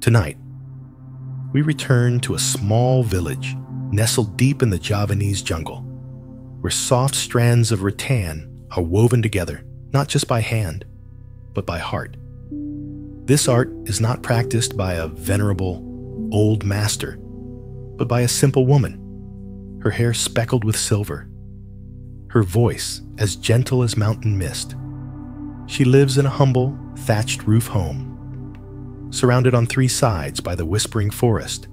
Tonight, we return to a small village nestled deep in the Javanese jungle, where soft strands of rattan are woven together, not just by hand, but by heart. This art is not practiced by a venerable, old master, but by a simple woman, her hair speckled with silver, her voice as gentle as mountain mist. She lives in a humble, thatched roof home, surrounded on 3 sides by the whispering forest,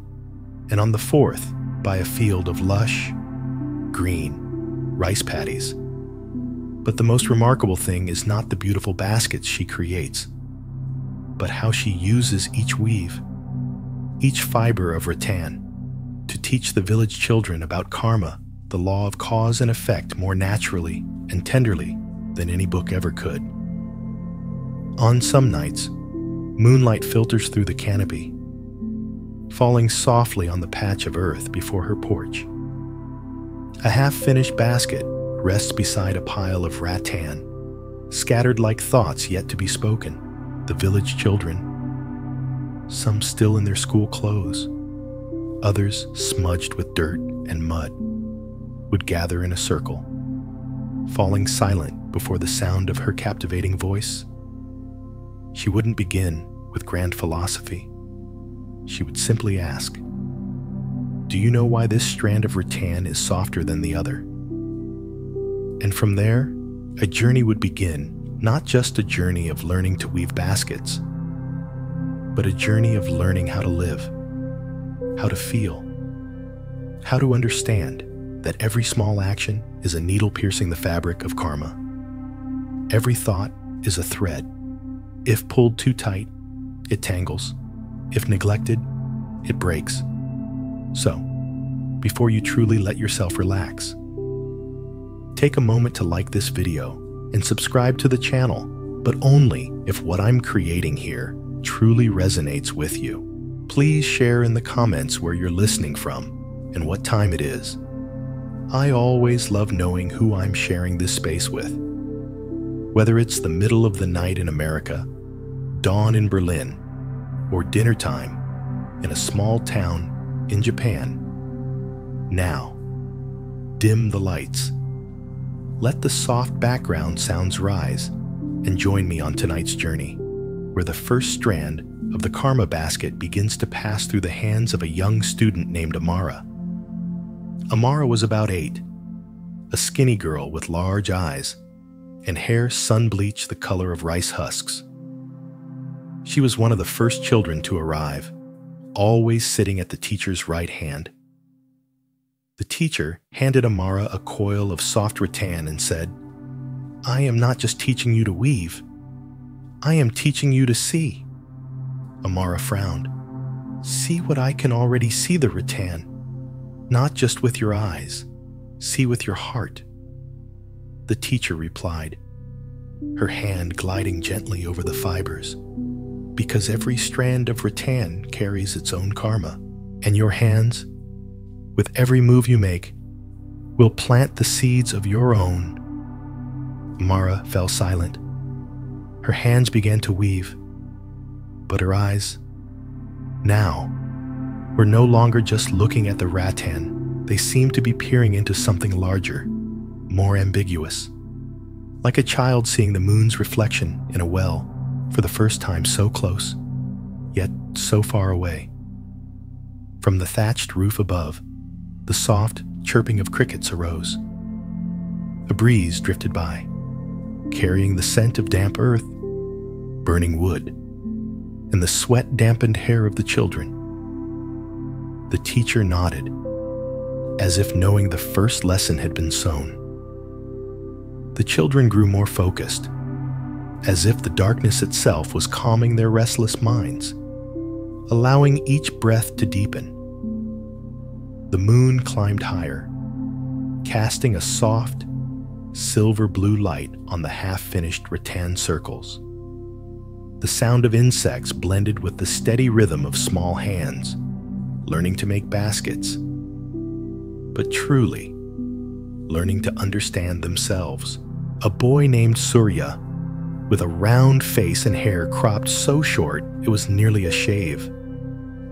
and on the 4th by a field of lush, green rice paddies. But the most remarkable thing is not the beautiful baskets she creates, but how she uses each weave, each fiber of rattan, to teach the village children about karma, the law of cause and effect, more naturally and tenderly than any book ever could. On some nights, moonlight filters through the canopy, falling softly on the patch of earth before her porch. A half-finished basket rests beside a pile of rattan, scattered like thoughts yet to be spoken. The village children, some still in their school clothes, others smudged with dirt and mud, would gather in a circle, falling silent before the sound of her captivating voice. She wouldn't begin with grand philosophy. She would simply ask, "Do you know why this strand of rattan is softer than the other?" And from there, a journey would begin, not just a journey of learning to weave baskets, but a journey of learning how to live, how to feel, how to understand that every small action is a needle piercing the fabric of karma. Every thought is a thread. If pulled too tight, it tangles. If neglected, it breaks. So, before you truly let yourself relax, take a moment to like this video and subscribe to the channel, but only if what I'm creating here truly resonates with you. Please share in the comments where you're listening from and what time it is. I always love knowing who I'm sharing this space with. Whether it's the middle of the night in America, dawn in Berlin, or dinner time in a small town in Japan. Now, dim the lights. Let the soft background sounds rise and join me on tonight's journey, where the first strand of the karma basket begins to pass through the hands of a young student named Amara. Amara was about 8, a skinny girl with large eyes and hair sun-bleached the color of rice husks. She was one of the first children to arrive, always sitting at the teacher's right hand. The teacher handed Amara a coil of soft rattan and said, "I am not just teaching you to weave. I am teaching you to see." Amara frowned. "See what I can already see the rattan. Not just with your eyes. See with your heart." The teacher replied, her hand gliding gently over the fibers, "Because every strand of rattan carries its own karma, and your hands, with every move you make, will plant the seeds of your own." Amara fell silent. Her hands began to weave, but her eyes, now, were no longer just looking at the rattan. They seemed to be peering into something larger, more ambiguous, like a child seeing the moon's reflection in a well for the first time, so close, yet so far away. From the thatched roof above, the soft chirping of crickets arose. A breeze drifted by, carrying the scent of damp earth, burning wood, and the sweat-dampened hair of the children. The teacher nodded, as if knowing the first lesson had been sown. The children grew more focused, as if the darkness itself was calming their restless minds, allowing each breath to deepen. The moon climbed higher, casting a soft, silver-blue light on the half-finished rattan circles. The sound of insects blended with the steady rhythm of small hands, learning to make baskets, but truly learning to understand themselves. A boy named Surya, with a round face and hair cropped so short it was nearly a shave,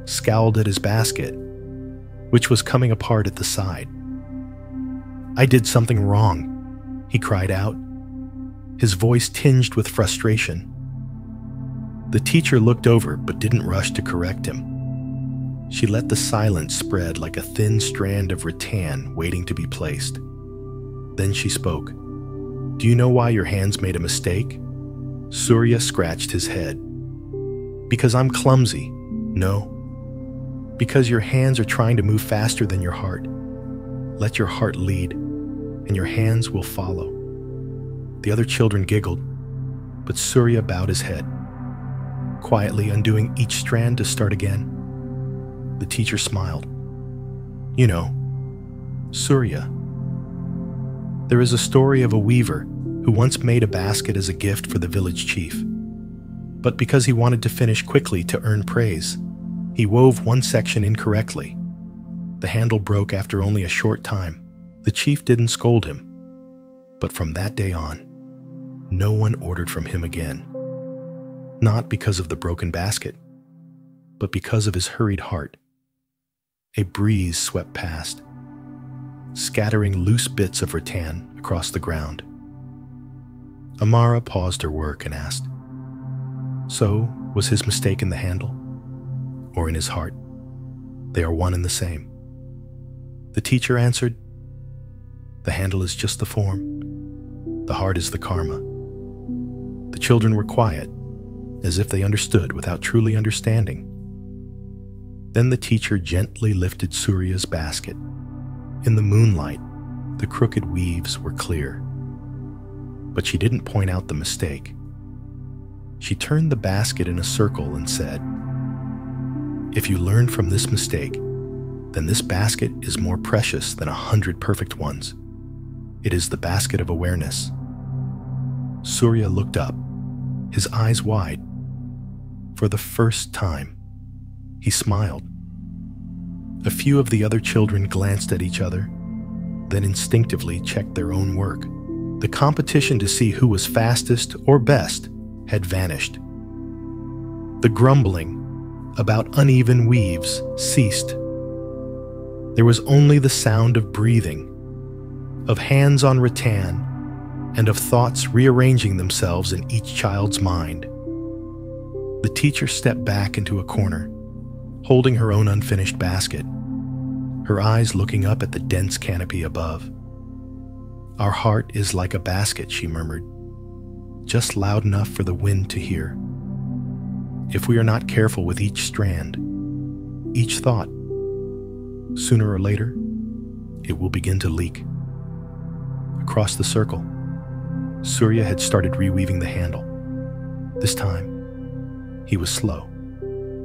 scowled at his basket, which was coming apart at the side. "I did something wrong," he cried out, his voice tinged with frustration. The teacher looked over but didn't rush to correct him. She let the silence spread like a thin strand of rattan waiting to be placed. Then she spoke. "Do you know why your hands made a mistake?" Surya scratched his head. "Because I'm clumsy." "No. Because your hands are trying to move faster than your heart. Let your heart lead, and your hands will follow." The other children giggled, but Surya bowed his head, quietly undoing each strand to start again. The teacher smiled. "You know, Surya, there is a story of a weaver who once made a basket as a gift for the village chief. But because he wanted to finish quickly to earn praise, he wove one section incorrectly. The handle broke after only a short time. The chief didn't scold him, but from that day on, no one ordered from him again. Not because of the broken basket, but because of his hurried heart. A breeze swept past, scattering loose bits of rattan across the ground. Amara paused her work and asked, "So, was his mistake in the handle? Or in his heart? They are one and the same." The teacher answered, "The handle is just the form. The heart is the karma." The children were quiet, as if they understood without truly understanding. Then the teacher gently lifted Surya's basket. In the moonlight, the crooked weaves were clear. But she didn't point out the mistake. She turned the basket in a circle and said, "If you learn from this mistake, then this basket is more precious than 100 perfect ones. It is the basket of awareness." Surya looked up, his eyes wide. For the first time, he smiled. A few of the other children glanced at each other, then instinctively checked their own work. The competition to see who was fastest or best had vanished. The grumbling about uneven weaves ceased. There was only the sound of breathing, of hands on rattan, and of thoughts rearranging themselves in each child's mind. The teacher stepped back into a corner, holding her own unfinished basket, her eyes looking up at the dense canopy above. "Our heart is like a basket," she murmured, just loud enough for the wind to hear. "If we are not careful with each strand, each thought, sooner or later, it will begin to leak." Across the circle, Surya had started reweaving the handle. This time, he was slow,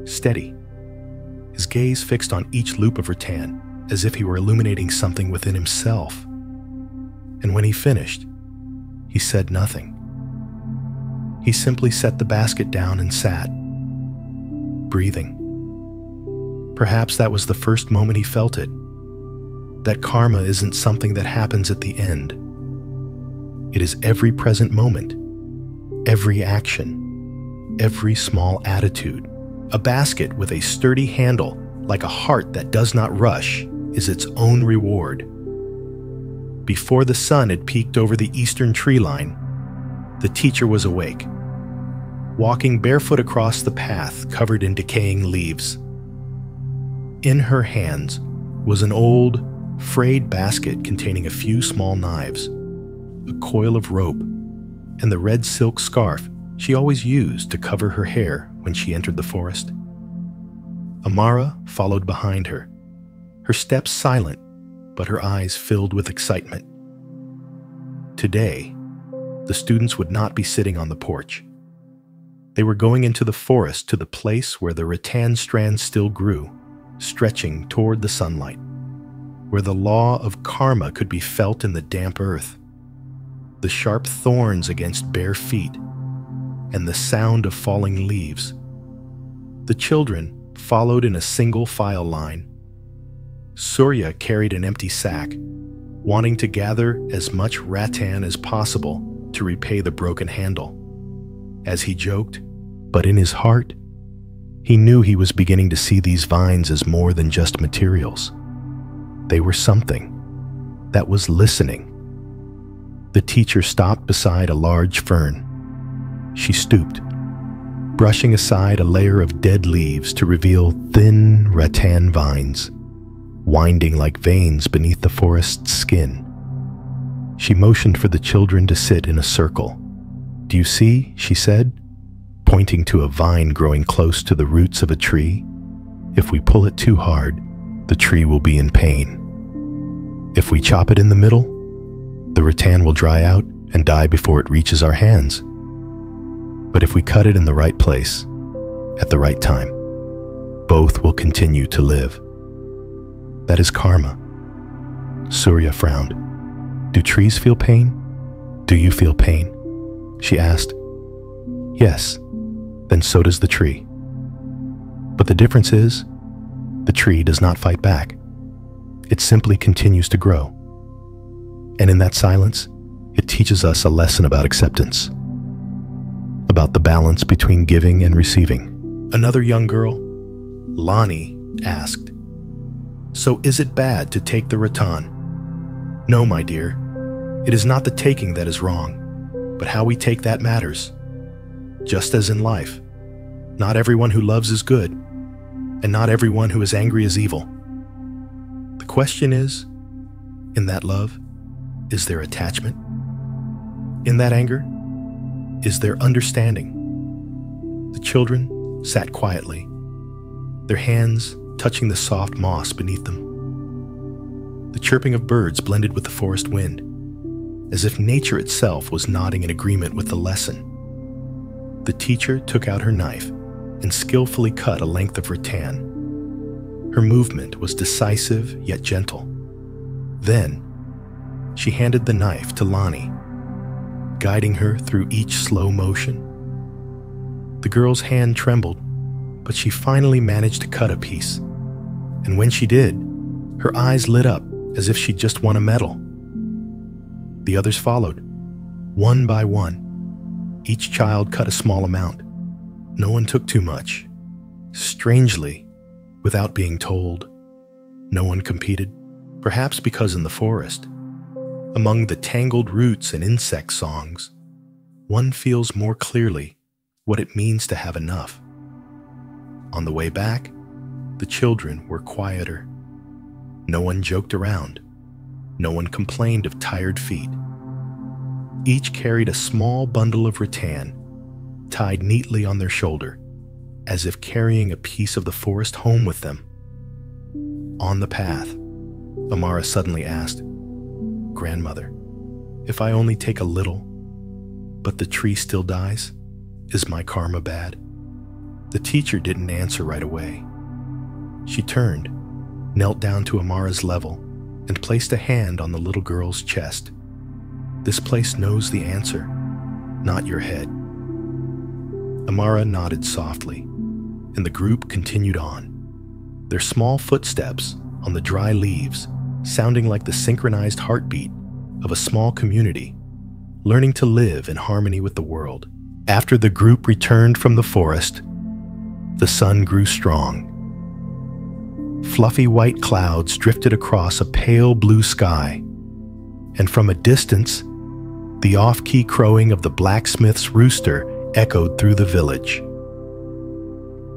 steady, his gaze fixed on each loop of rattan, as if he were illuminating something within himself. And when he finished, he said nothing. He simply set the basket down and sat, breathing. Perhaps that was the first moment he felt it, that karma isn't something that happens at the end. It is every present moment, every action, every small attitude. A basket with a sturdy handle, like a heart that does not rush, is its own reward. Before the sun had peeked over the eastern tree line, the teacher was awake, walking barefoot across the path covered in decaying leaves. In her hands was an old, frayed basket containing a few small knives, a coil of rope, and the red silk scarf she always used to cover her hair when she entered the forest. Amara followed behind her, her steps silent, but her eyes filled with excitement. Today, the students would not be sitting on the porch. They were going into the forest to the place where the rattan strands still grew, stretching toward the sunlight, where the law of karma could be felt in the damp earth, the sharp thorns against bare feet, and the sound of falling leaves. The children followed in a single file line. Surya carried an empty sack, wanting to gather as much rattan as possible to repay the broken handle. As he joked, but in his heart, He knew he was beginning to see these vines as more than just materials. They were something that was listening. The teacher stopped beside a large fern. She stooped, brushing aside a layer of dead leaves to reveal thin rattan vines, winding like veins beneath the forest's skin. She motioned for the children to sit in a circle. "Do you see?" she said, pointing to a vine growing close to the roots of a tree. "If we pull it too hard, the tree will be in pain. If we chop it in the middle, the rattan will dry out and die before it reaches our hands. But if we cut it in the right place, at the right time, both will continue to live. That is karma." Surya frowned. "Do trees feel pain? Do you feel pain?" she asked. "Yes, then so does the tree. But the difference is, the tree does not fight back. It simply continues to grow. And in that silence, it teaches us a lesson about acceptance, about the balance between giving and receiving." Another young girl, Lonnie, asked, "So is it bad to take the rattan?" "No, my dear. It is not the taking that is wrong, but how we take that matters. Just as in life, not everyone who loves is good, and not everyone who is angry is evil. The question is, in that love, is there attachment? In that anger, is there understanding?" The children sat quietly, their hands touching the soft moss beneath them. The chirping of birds blended with the forest wind, as if nature itself was nodding in agreement with the lesson. The teacher took out her knife and skillfully cut a length of rattan. Her movement was decisive yet gentle. Then, she handed the knife to Lonnie, guiding her through each slow motion. The girl's hand trembled, but she finally managed to cut a piece. And when she did, her eyes lit up as if she'd just won a medal. The others followed, one by one. Each child cut a small amount. No one took too much. Strangely, without being told, no one competed, perhaps because in the forest, among the tangled roots and insect songs, one feels more clearly what it means to have enough. On the way back, the children were quieter. No one joked around. No one complained of tired feet. Each carried a small bundle of rattan, tied neatly on their shoulder, as if carrying a piece of the forest home with them. On the path, Amara suddenly asked, "Grandmother, if I only take a little, but the tree still dies, is my karma bad?" The teacher didn't answer right away. She turned, knelt down to Amara's level, and placed a hand on the little girl's chest. "This place knows the answer, not your head." Amara nodded softly, and the group continued on, their small footsteps on the dry leaves sounding like the synchronized heartbeat of a small community, learning to live in harmony with the world. After the group returned from the forest, the sun grew strong. Fluffy white clouds drifted across a pale blue sky, and from a distance, the off-key crowing of the blacksmith's rooster echoed through the village.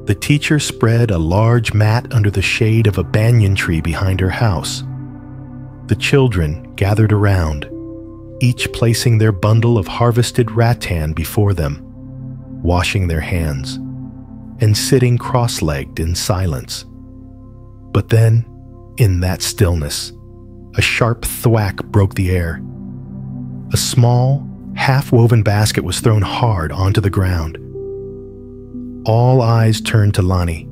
The teacher spread a large mat under the shade of a banyan tree behind her house. The children gathered around, each placing their bundle of harvested rattan before them, washing their hands, and sitting cross-legged in silence. But then, in that stillness, a sharp thwack broke the air. A small, half-woven basket was thrown hard onto the ground. All eyes turned to Lonnie,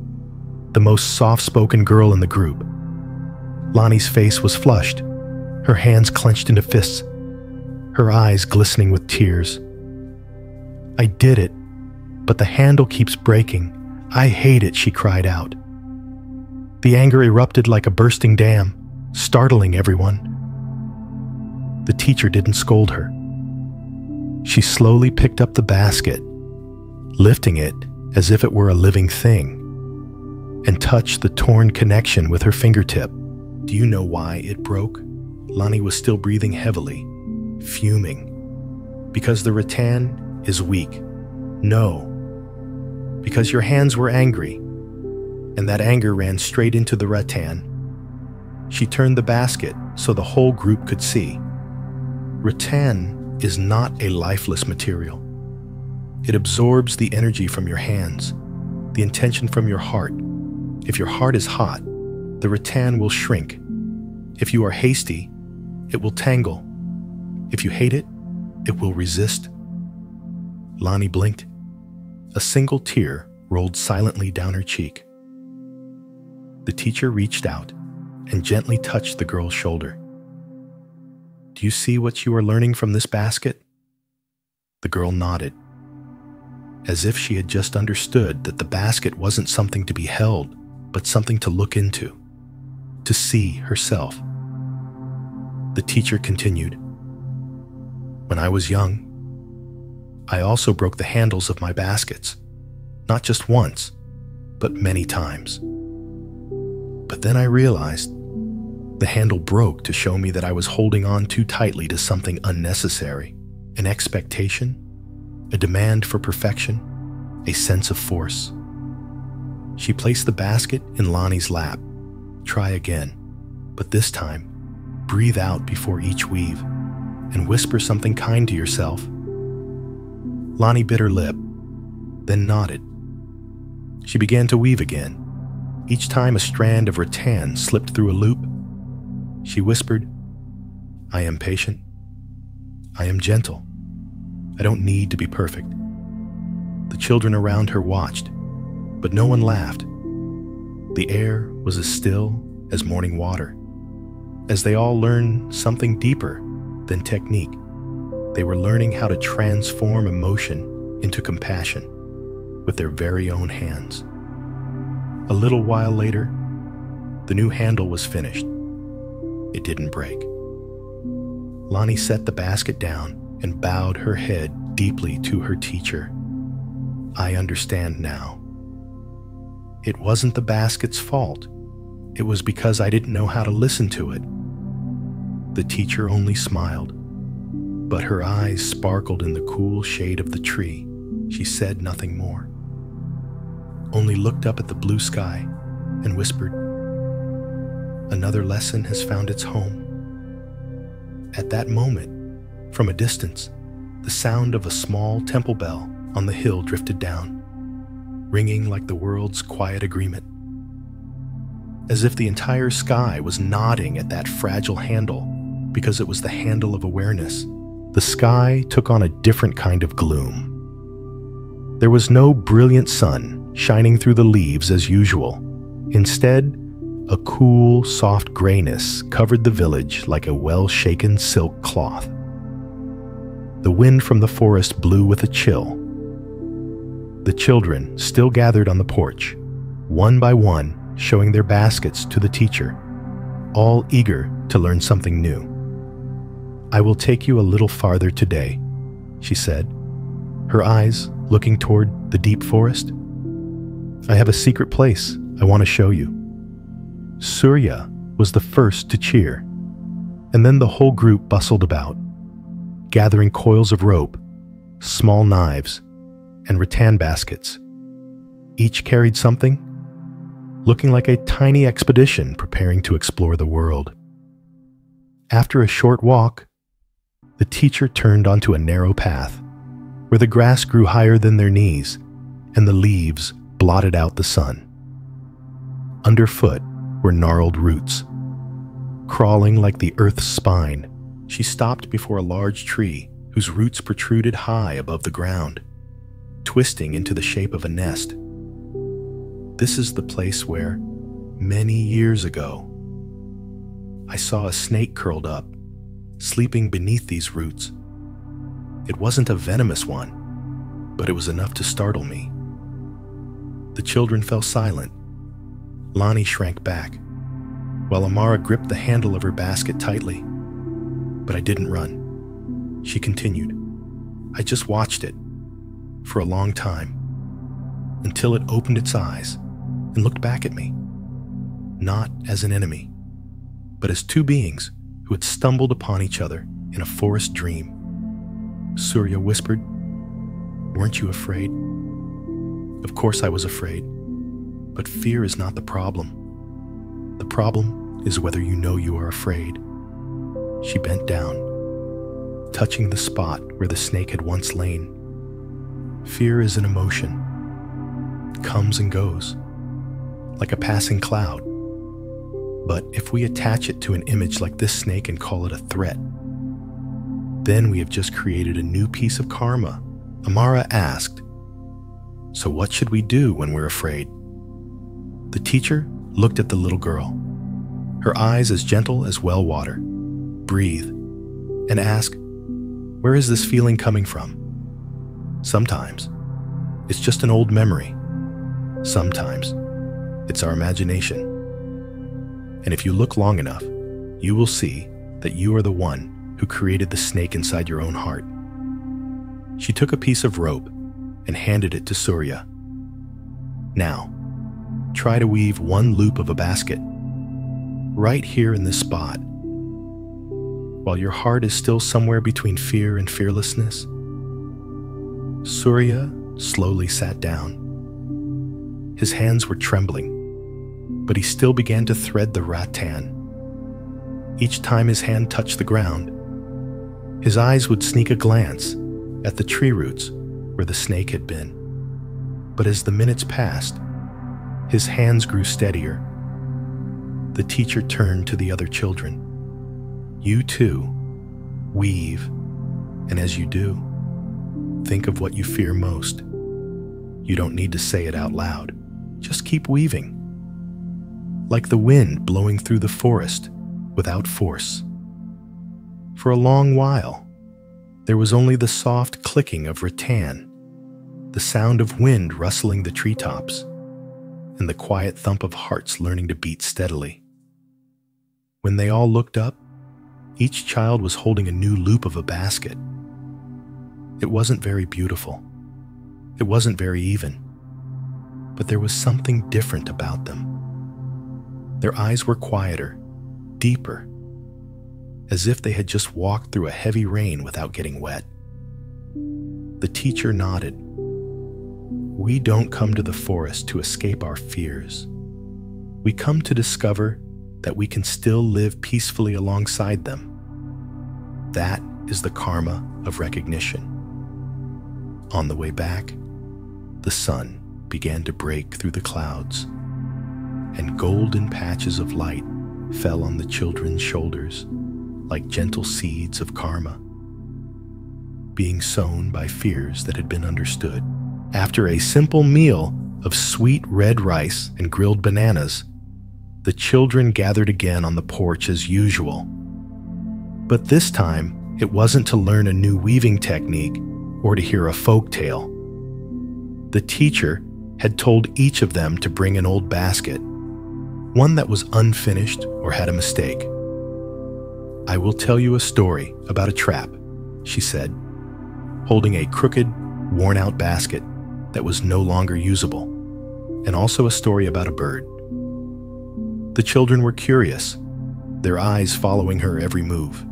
the most soft-spoken girl in the group. Lonnie's face was flushed, her hands clenched into fists, her eyes glistening with tears. "I did it, but the handle keeps breaking. I hate it," she cried out. The anger erupted like a bursting dam, startling everyone. The teacher didn't scold her. She slowly picked up the basket, lifting it as if it were a living thing. and touched the torn connection with her fingertip. Do you know why it broke? Lonnie was still breathing heavily, fuming. Because the rattan is weak. No. Because your hands were angry, and that anger ran straight into the rattan. She turned the basket so the whole group could see. Rattan is not a lifeless material. It absorbs the energy from your hands, the intention from your heart. If your heart is hot, the rattan will shrink. If you are hasty, it will tangle. If you hate it, it will resist. Lonnie blinked. A single tear rolled silently down her cheek. The teacher reached out and gently touched the girl's shoulder. Do you see what you are learning from this basket? The girl nodded, as if she had just understood that the basket wasn't something to be held, but something to look into, to see herself. The teacher continued. When I was young, I also broke the handles of my baskets, not just once, but many times. But then I realized the handle broke to show me that I was holding on too tightly to something unnecessary, an expectation, a demand for perfection, a sense of force. She placed the basket in Lonnie's lap. Try again, but this time, breathe out before each weave and whisper something kind to yourself. Lonnie bit her lip, then nodded. She began to weave again. Each time a strand of rattan slipped through a loop, she whispered, I am patient. I am gentle. I don't need to be perfect. The children around her watched, but no one laughed. The air was as still as morning water. As they all learned something deeper than technique, they were learning how to transform emotion into compassion with their very own hands. A little while later, the new handle was finished. It didn't break. Lonnie set the basket down and bowed her head deeply to her teacher. I understand now. It wasn't the basket's fault. It was because I didn't know how to listen to it. The teacher only smiled, but her eyes sparkled in the cool shade of the tree. She said nothing more, only looked up at the blue sky and whispered, another lesson has found its home. At that moment, from a distance, the sound of a small temple bell on the hill drifted down, ringing like the world's quiet agreement. As if the entire sky was nodding at that fragile handle because it was the handle of awareness, the sky took on a different kind of gloom. There was no brilliant sun shining through the leaves as usual. Instead, a cool, soft grayness covered the village like a well-shaken silk cloth. The wind from the forest blew with a chill. The children still gathered on the porch, one by one, showing their baskets to the teacher, all eager to learn something new. I will take you a little farther today, she said, her eyes looking toward the deep forest. I have a secret place I want to show you. Surya was the first to cheer, and then the whole group bustled about, gathering coils of rope, small knives, and rattan baskets. Each carried something, looking like a tiny expedition preparing to explore the world. After a short walk, the teacher turned onto a narrow path where the grass grew higher than their knees and the leaves blotted out the sun. Underfoot were gnarled roots. Crawling like the earth's spine, she stopped before a large tree whose roots protruded high above the ground, twisting into the shape of a nest. This is the place where, many years ago, I saw a snake curled up, sleeping beneath these roots. It wasn't a venomous one, but it was enough to startle me. The children fell silent. Lonnie shrank back, while Amara gripped the handle of her basket tightly. But I didn't run. She continued. I just watched it, for a long time, until it opened its eyes and looked back at me, not as an enemy, but as two beings who had stumbled upon each other in a forest dream. Surya whispered, "Weren't you afraid?" Of course I was afraid, but fear is not the problem. The problem is whether you know you are afraid. She bent down, touching the spot where the snake had once lain. Fear is an emotion. It comes and goes, like a passing cloud. But if we attach it to an image like this snake and call it a threat, then we have just created a new piece of karma. Amara asked, "So what should we do when we're afraid?" The teacher looked at the little girl, her eyes as gentle as well water. Breathe and ask, "Where is this feeling coming from?" Sometimes it's just an old memory. Sometimes it's our imagination. And if you look long enough, you will see that you are the one who created the snake inside your own heart. She took a piece of rope and handed it to Surya. Now, try to weave one loop of a basket right here in this spot. While your heart is still somewhere between fear and fearlessness, Surya slowly sat down. His hands were trembling, but he still began to thread the rattan. Each time his hand touched the ground, his eyes would sneak a glance at the tree roots where the snake had been. But as the minutes passed, his hands grew steadier. The teacher turned to the other children. "You too, weave, and as you do, think of what you fear most. You don't need to say it out loud. Just keep weaving, like the wind blowing through the forest without force." For a long while, there was only the soft clicking of rattan, the sound of wind rustling the treetops, and the quiet thump of hearts learning to beat steadily. When they all looked up, each child was holding a new loop of a basket. It wasn't very beautiful. It wasn't very even. But there was something different about them. Their eyes were quieter, deeper, as if they had just walked through a heavy rain without getting wet. The teacher nodded. We don't come to the forest to escape our fears. We come to discover that we can still live peacefully alongside them. That is the karma of recognition. On the way back, the sun began to break through the clouds, and golden patches of light fell on the children's shoulders like gentle seeds of karma, being sown by fears that had been understood. After a simple meal of sweet red rice and grilled bananas, the children gathered again on the porch as usual. But this time, it wasn't to learn a new weaving technique or to hear a folk tale. The teacher had told each of them to bring an old basket, one that was unfinished or had a mistake. "I will tell you a story about a trap," she said, holding a crooked, worn-out basket that was no longer usable, and also a story about a bird. The children were curious, their eyes following her every move.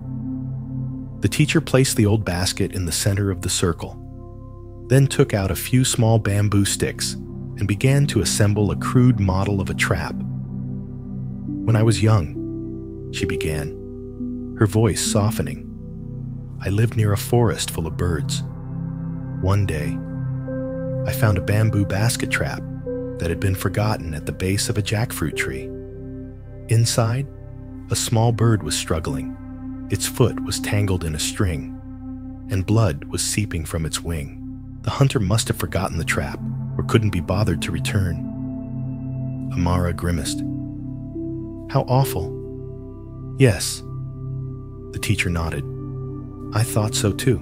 The teacher placed the old basket in the center of the circle, then took out a few small bamboo sticks and began to assemble a crude model of a trap. "When I was young," she began, her voice softening, "I lived near a forest full of birds. One day, I found a bamboo basket trap that had been forgotten at the base of a jackfruit tree. Inside, a small bird was struggling. Its foot was tangled in a string, and blood was seeping from its wing. The hunter must have forgotten the trap or couldn't be bothered to return." Amara grimaced. "How awful." "Yes," the teacher nodded. "I thought so too.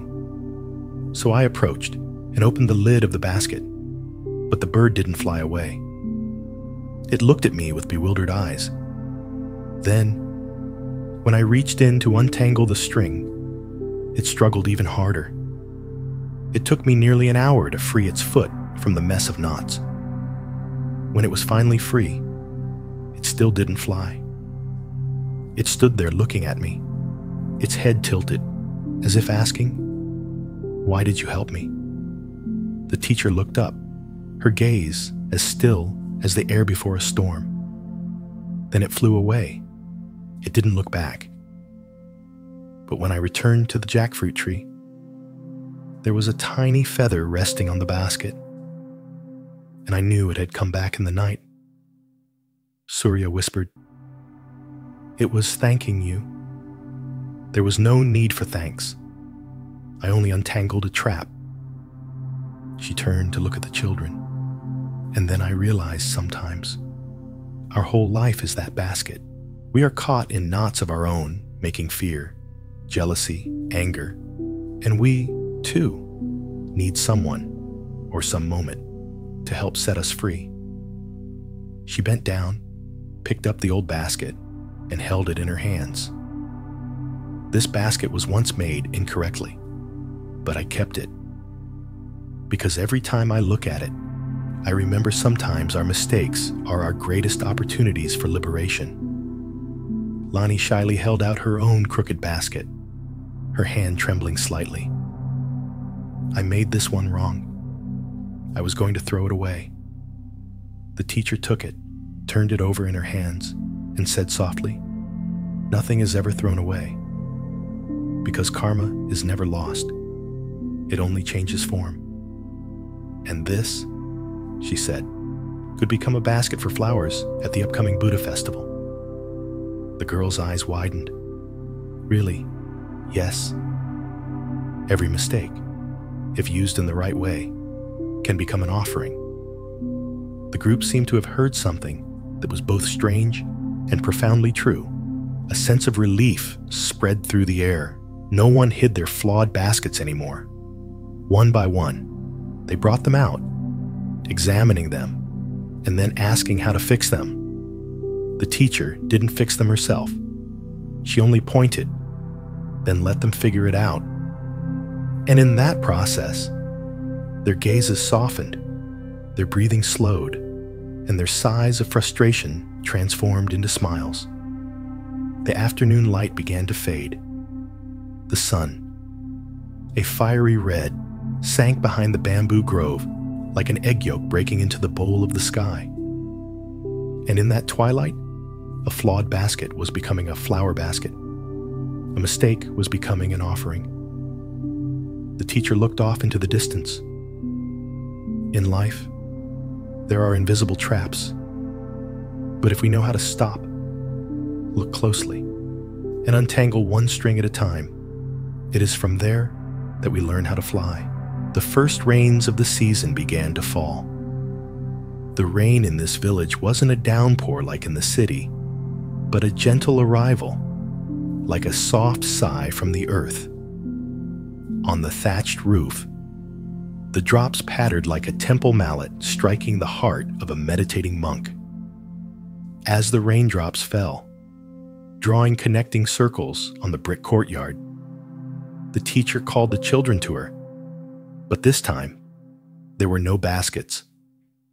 So I approached and opened the lid of the basket, but the bird didn't fly away. It looked at me with bewildered eyes. Then, when I reached in to untangle the string, it struggled even harder. It took me nearly an hour to free its foot from the mess of knots. When it was finally free, it still didn't fly. It stood there looking at me, its head tilted, as if asking, "Why did you help me?" The teacher looked up, her gaze as still as the air before a storm. Then it flew away. It didn't look back. But when I returned to the jackfruit tree, there was a tiny feather resting on the basket, and I knew it had come back in the night. Surya whispered, "It was thanking you." There was no need for thanks. I only untangled a trap. She turned to look at the children, and then I realized sometimes our whole life is that basket. We are caught in knots of our own, making fear, jealousy, anger, and we, too, need someone or some moment to help set us free. She bent down, picked up the old basket, and held it in her hands. This basket was once made incorrectly, but I kept it. Because every time I look at it, I remember sometimes our mistakes are our greatest opportunities for liberation. Lonnie shyly held out her own crooked basket, her hand trembling slightly. I made this one wrong. I was going to throw it away. The teacher took it, turned it over in her hands, and said softly, "Nothing is ever thrown away, because karma is never lost. It only changes form. And this," she said, "could become a basket for flowers at the upcoming Buddha festival." The girl's eyes widened. "Really? Yes. Every mistake, if used in the right way, can become an offering." The group seemed to have heard something that was both strange and profoundly true. A sense of relief spread through the air. No one hid their flawed baskets anymore. One by one, they brought them out, examining them, and then asking how to fix them. The teacher didn't fix them herself. She only pointed, then let them figure it out. And in that process, their gazes softened, their breathing slowed, and their sighs of frustration transformed into smiles. The afternoon light began to fade. The sun, a fiery red, sank behind the bamboo grove like an egg yolk breaking into the bowl of the sky. And in that twilight, a flawed basket was becoming a flower basket. A mistake was becoming an offering. The teacher looked off into the distance. In life, there are invisible traps. But if we know how to stop, look closely, and untangle one string at a time, it is from there that we learn how to fly. The first rains of the season began to fall. The rain in this village wasn't a downpour like in the city, but a gentle arrival, like a soft sigh from the earth. On the thatched roof, the drops pattered like a temple mallet striking the heart of a meditating monk. As the raindrops fell, drawing connecting circles on the brick courtyard, the teacher called the children to her. But this time, there were no baskets,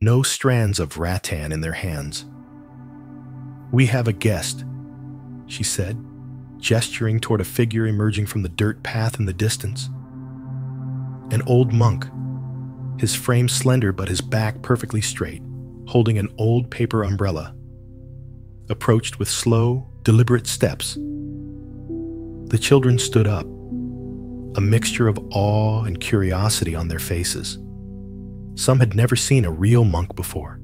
no strands of rattan in their hands. "We have a guest," she said, gesturing toward a figure emerging from the dirt path in the distance. An old monk, his frame slender but his back perfectly straight, holding an old paper umbrella, approached with slow, deliberate steps. The children stood up, a mixture of awe and curiosity on their faces. Some had never seen a real monk before.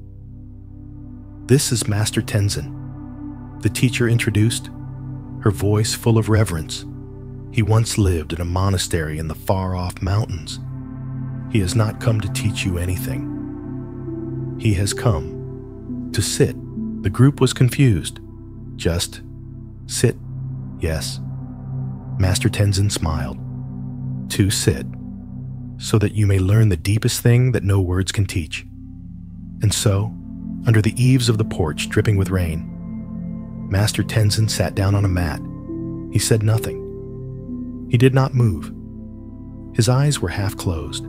"This is Master Tenzin," the teacher introduced, her voice full of reverence. "He once lived in a monastery in the far-off mountains. He has not come to teach you anything. He has come to sit." The group was confused. "Just sit?" "Yes." Master Tenzin smiled. "To sit, so that you may learn the deepest thing that no words can teach." And so, under the eaves of the porch dripping with rain, Master Tenzin sat down on a mat. He said nothing. He did not move. His eyes were half closed,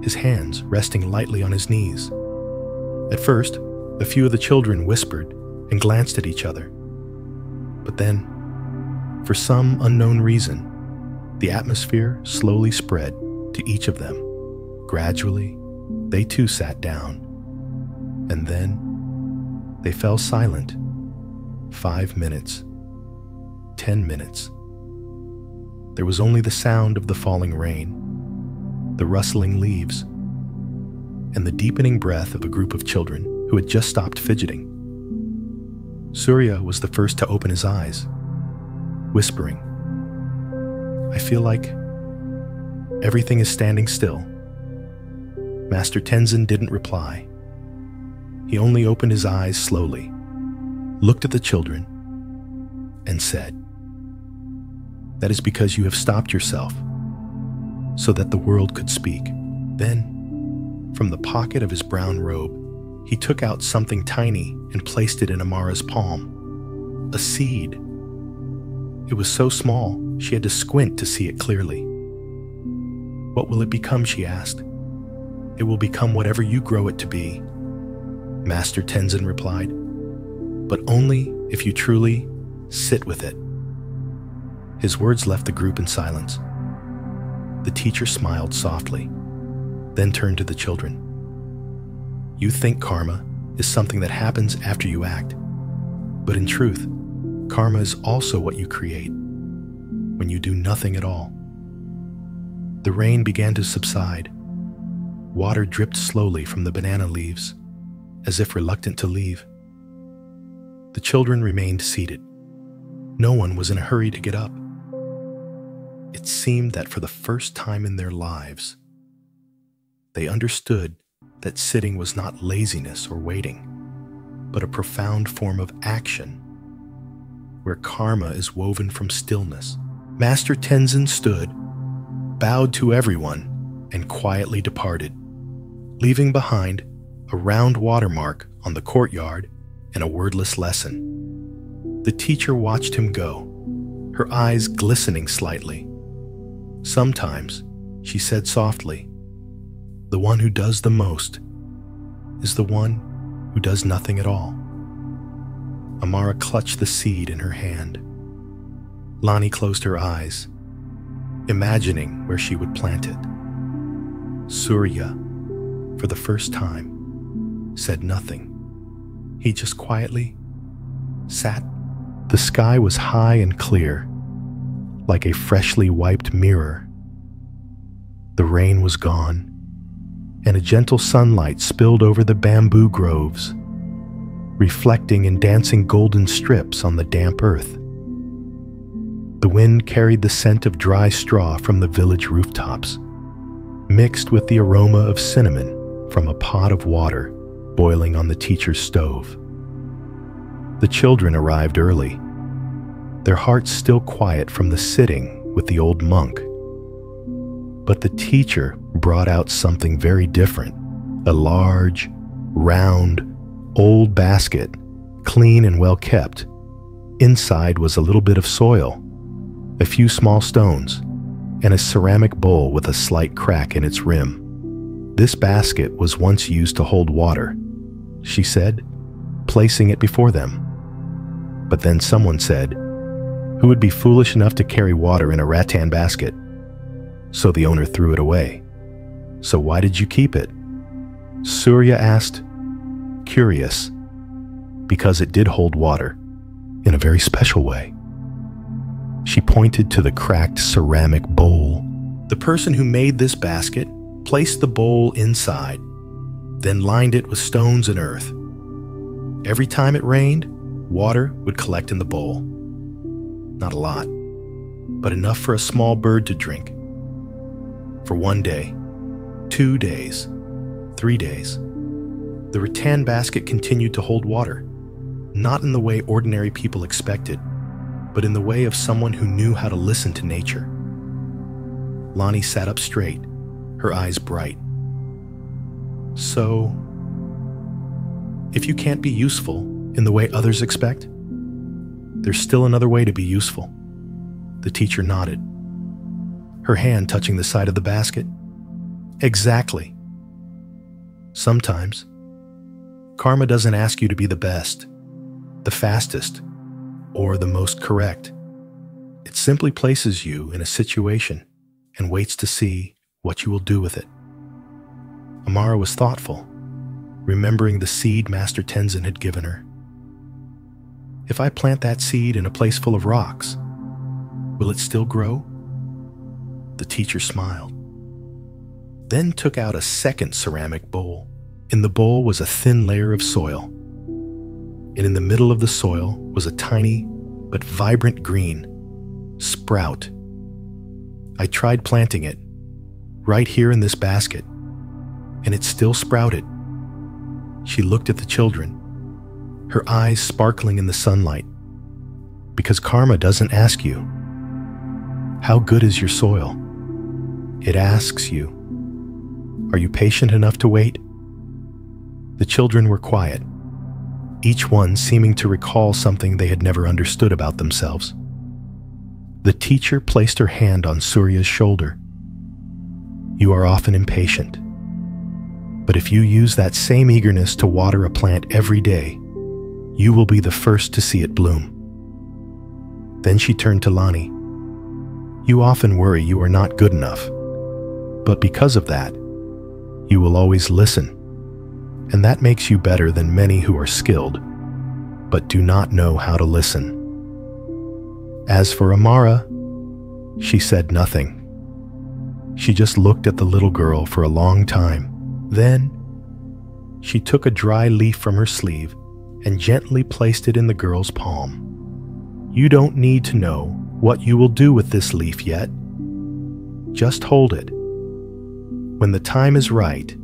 his hands resting lightly on his knees. At first, A few of the children whispered and glanced at each other. But then, for some unknown reason, the atmosphere slowly spread to each of them. Gradually, they too sat down. And then, they fell silent. 5 minutes. 10 minutes. There was only the sound of the falling rain, the rustling leaves, and the deepening breath of a group of children who had just stopped fidgeting. Surya was the first to open his eyes, whispering, "I feel like everything is standing still." Master Tenzin didn't reply. He only opened his eyes slowly, looked at the children, and said, "That is because you have stopped yourself, so that the world could speak." Then, from the pocket of his brown robe, he took out something tiny and placed it in Amara's palm. A seed. It was so small, she had to squint to see it clearly. "What will it become?" she asked. "It will become whatever you grow it to be," Master Tenzin replied, "but only if you truly sit with it." His words left the group in silence. The teacher smiled softly, then turned to the children. "You think karma is something that happens after you act, but in truth, karma is also what you create when you do nothing at all." The rain began to subside. Water dripped slowly from the banana leaves, as if reluctant to leave. The children remained seated. No one was in a hurry to get up. It seemed that for the first time in their lives, they understood that sitting was not laziness or waiting, but a profound form of action, where karma is woven from stillness. Master Tenzin stood, bowed to everyone, and quietly departed, leaving behind a round watermark on the courtyard and a wordless lesson. The teacher watched him go, her eyes glistening slightly. Sometimes, she said softly, "The one who does the most is the one who does nothing at all." Amara clutched the seed in her hand. Lani closed her eyes, imagining where she would plant it. Surya, for the first time, said nothing. He just quietly sat. The sky was high and clear, like a freshly wiped mirror. The rain was gone, and a gentle sunlight spilled over the bamboo groves, reflecting in dancing golden strips on the damp earth. The wind carried the scent of dry straw from the village rooftops, mixed with the aroma of cinnamon from a pot of water boiling on the teacher's stove. The children arrived early, their hearts still quiet from the sitting with the old monk. But the teacher brought out something very different, a large, round, old basket, clean and well kept. Inside was a little bit of soil, a few small stones, and a ceramic bowl with a slight crack in its rim. "This basket was once used to hold water," she said, placing it before them. But then someone said, "Who would be foolish enough to carry water in a rattan basket?" So the owner threw it away. "So why did you keep it?" Surya asked, curious, "Because it did hold water, in a very special way." She pointed to the cracked ceramic bowl. "The person who made this basket placed the bowl inside, then lined it with stones and earth. Every time it rained, water would collect in the bowl. Not a lot, but enough for a small bird to drink. For 1 day, 2 days, 3 days, the rattan basket continued to hold water, not in the way ordinary people expected, but in the way of someone who knew how to listen to nature." Lani sat up straight, her eyes bright. "So, if you can't be useful in the way others expect, there's still another way to be useful." The teacher nodded, her hand touching the side of the basket. "Exactly. Sometimes Karma doesn't ask you to be the best, the fastest, or the most correct. It simply places you in a situation and waits to see what you will do with it. Amara was thoughtful, remembering the seed Master Tenzin had given her. If I plant that seed in a place full of rocks, will it still grow? The teacher smiled, then took out a second ceramic bowl. In the bowl was a thin layer of soil, and in the middle of the soil was a tiny but vibrant green sprout. I tried planting it right here in this basket, and it still sprouted. She looked at the children, her eyes sparkling in the sunlight, because karma doesn't ask you, how good is your soil? It asks you, are you patient enough to wait? The children were quiet, each one seeming to recall something they had never understood about themselves. The teacher placed her hand on Surya's shoulder. You are often impatient, but if you use that same eagerness to water a plant every day, you will be the first to see it bloom. Then she turned to Lani. You often worry you are not good enough, but because of that, you will always listen, and that makes you better than many who are skilled, but do not know how to listen. As for Amara, she said nothing. She just looked at the little girl for a long time. Then, she took a dry leaf from her sleeve and gently placed it in the girl's palm. You don't need to know what you will do with this leaf yet. Just hold it. When the time is right,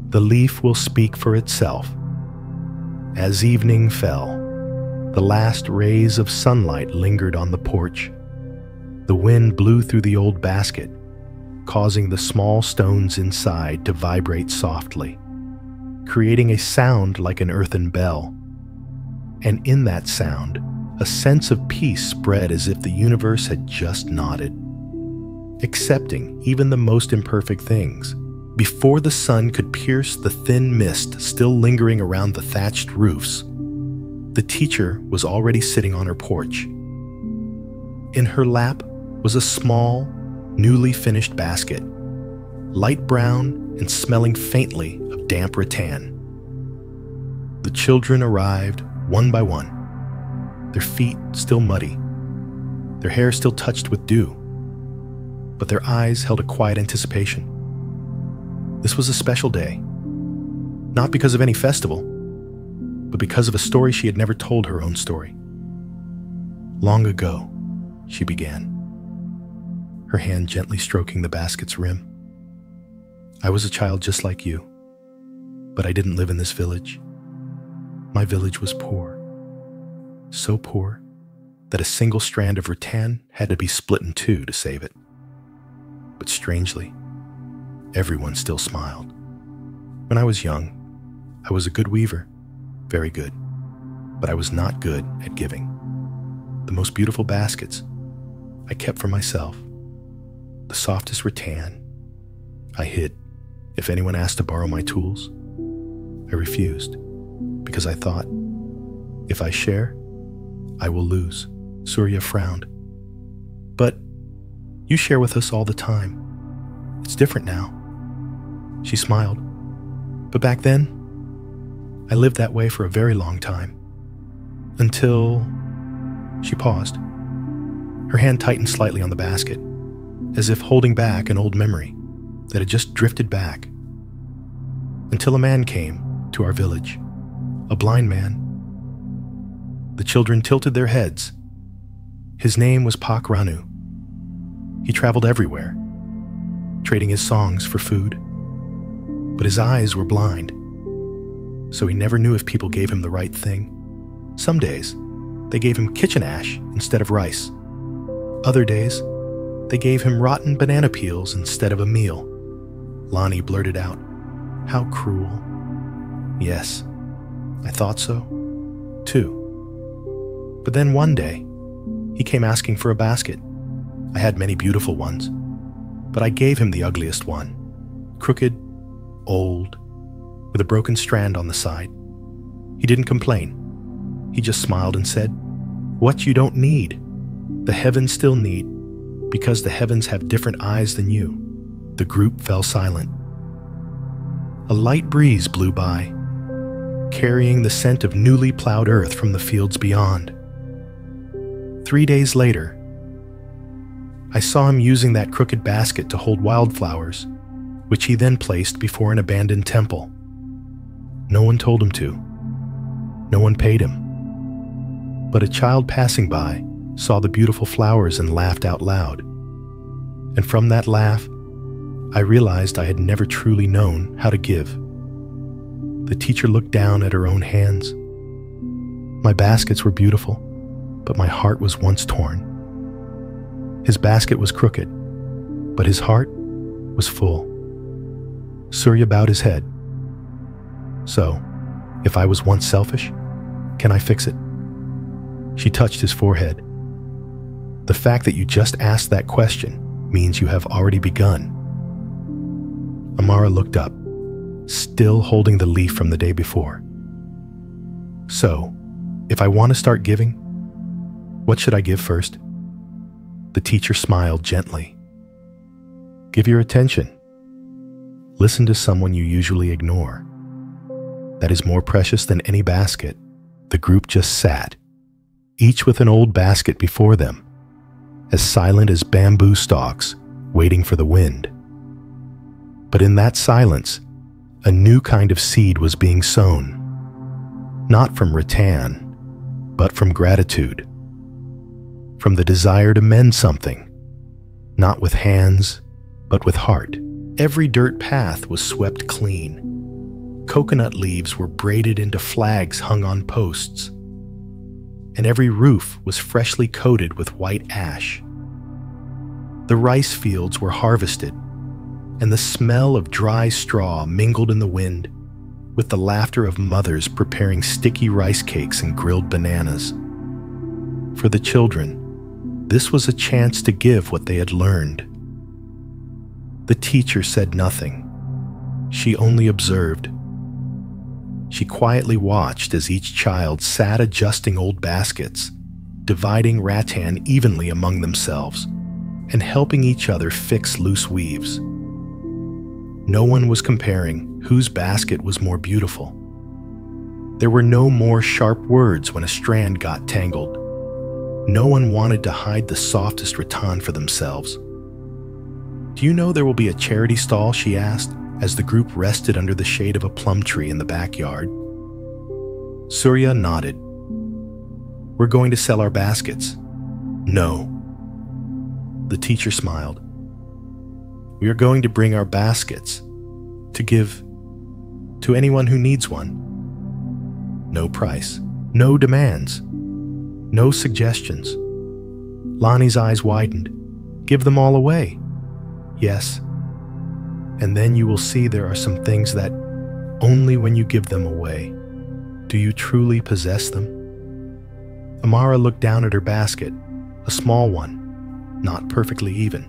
the leaf will speak for itself. As evening fell, the last rays of sunlight lingered on the porch. The wind blew through the old basket, causing the small stones inside to vibrate softly, creating a sound like an earthen bell. And in that sound, a sense of peace spread as if the universe had just nodded, accepting even the most imperfect things. Before the sun could pierce the thin mist still lingering around the thatched roofs, the teacher was already sitting on her porch. In her lap was a small, newly finished basket, light brown and smelling faintly of damp rattan. The children arrived one by one, their feet still muddy, their hair still touched with dew, but their eyes held a quiet anticipation. This was a special day, not because of any festival, but because of a story she had never told her own story. Long ago, she began, her hand gently stroking the basket's rim. I was a child just like you, but I didn't live in this village. My village was poor, so poor that a single strand of rattan had to be split in two to save it. But strangely, everyone still smiled. When I was young, I was a good weaver, very good, but I was not good at giving. The most beautiful baskets I kept for myself. The softest rattan I hid. If anyone asked to borrow my tools, I refused, because I thought, if I share, I will lose. Surya frowned. But you share with us all the time. It's different now. She smiled. But back then, I lived that way for a very long time. Until... She paused. Her hand tightened slightly on the basket, as if holding back an old memory that had just drifted back. Until a man came to our village, a blind man. The children tilted their heads. His name was Pak Ranu. He traveled everywhere, trading his songs for food. But his eyes were blind, so he never knew if people gave him the right thing. Some days, they gave him kitchen ash instead of rice. Other days, they gave him rotten banana peels instead of a meal. Lani blurted out, "How cruel." Yes, I thought so, too. But then one day, he came asking for a basket. I had many beautiful ones, but I gave him the ugliest one, crooked, old, with a broken strand on the side. He didn't complain. He just smiled and said, "What you don't need, the heavens still need, because the heavens have different eyes than you." The group fell silent. A light breeze blew by, carrying the scent of newly plowed earth from the fields beyond. 3 days later, I saw him using that crooked basket to hold wildflowers, which he then placed before an abandoned temple. No one told him to. No one paid him. But a child passing by saw the beautiful flowers and laughed out loud. And from that laugh, I realized I had never truly known how to give. The teacher looked down at her own hands. My baskets were beautiful, but my heart was once torn. His basket was crooked, but his heart was full. Surya bowed his head. "So, if I was once selfish, can I fix it?" She touched his forehead. "The fact that you just asked that question means you have already begun." Amara looked up, still holding the leaf from the day before. "So, if I want to start giving, what should I give first?" The teacher smiled gently. "Give your attention. Listen to someone you usually ignore. That is more precious than any basket." The group just sat, each with an old basket before them, as silent as bamboo stalks waiting for the wind. But in that silence, a new kind of seed was being sown, not from rattan, but from gratitude, from the desire to mend something, not with hands, but with heart. Every dirt path was swept clean. Coconut leaves were braided into flags hung on posts, and every roof was freshly coated with white ash. The rice fields were harvested, and the smell of dry straw mingled in the wind with the laughter of mothers preparing sticky rice cakes and grilled bananas. For the children, this was a chance to give what they had learned. The teacher said nothing. She only observed. She quietly watched as each child sat adjusting old baskets, dividing rattan evenly among themselves, and helping each other fix loose weaves. No one was comparing whose basket was more beautiful. There were no more sharp words when a strand got tangled. No one wanted to hide the softest rattan for themselves. "Do you know there will be a charity stall?" she asked, as the group rested under the shade of a plum tree in the backyard. Surya nodded. "We're going to sell our baskets." "No." The teacher smiled. "We are going to bring our baskets to give to anyone who needs one. No price, no demands, no suggestions." Lonnie's eyes widened. "Give them all away." "Yes. And then you will see there are some things that only when you give them away do you truly possess them." Amara looked down at her basket, a small one, not perfectly even,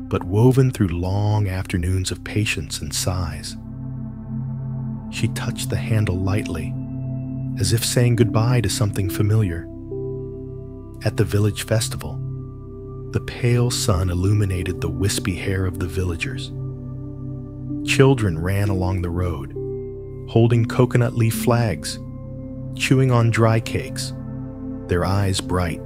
but woven through long afternoons of patience and sighs. She touched the handle lightly, as if saying goodbye to something familiar. At the village festival, the pale sun illuminated the wispy hair of the villagers. Children ran along the road, holding coconut leaf flags, chewing on dry cakes, their eyes bright.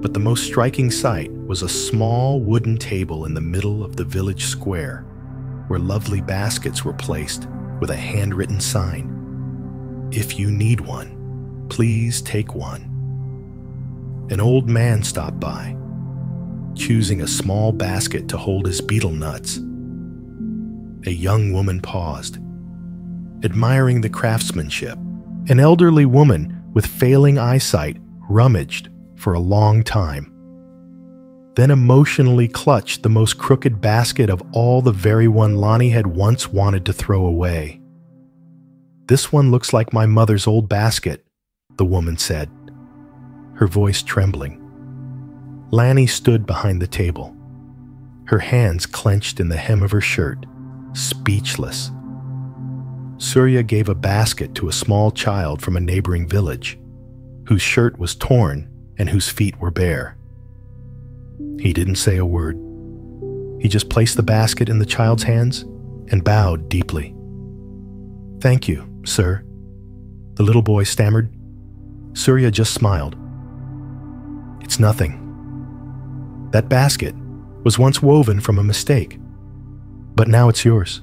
But the most striking sight was a small wooden table in the middle of the village square, where lovely baskets were placed with a handwritten sign. "If you need one, please take one." An old man stopped by, choosing a small basket to hold his betel nuts. A young woman paused, admiring the craftsmanship. An elderly woman with failing eyesight rummaged for a long time, then emotionally clutched the most crooked basket of all, the very one Lonnie had once wanted to throw away. "This one looks like my mother's old basket," the woman said, her voice trembling. Lanny stood behind the table, her hands clenched in the hem of her shirt, speechless. Surya gave a basket to a small child from a neighboring village, whose shirt was torn and whose feet were bare. He didn't say a word. He just placed the basket in the child's hands and bowed deeply. "Thank you, sir," the little boy stammered. Surya just smiled. "It's nothing. That basket was once woven from a mistake, but now it's yours."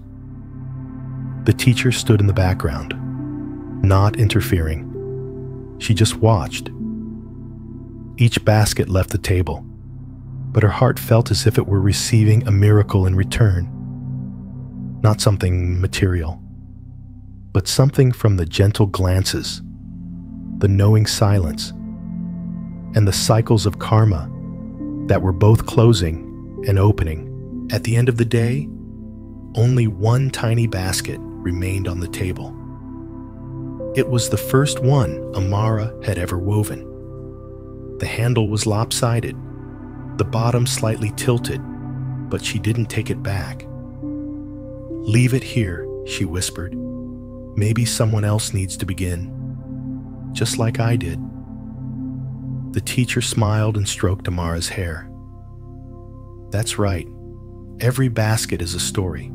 The teacher stood in the background, not interfering. She just watched. Each basket left the table, but her heart felt as if it were receiving a miracle in return. Not something material, but something from the gentle glances, the knowing silence, and the cycles of karma that were both closing and opening. At the end of the day, only one tiny basket remained on the table. It was the first one Amara had ever woven. The handle was lopsided, the bottom slightly tilted, but she didn't take it back. "Leave it here," she whispered. "Maybe someone else needs to begin, just like I did." The teacher smiled and stroked Amara's hair. "That's right. Every basket is a story,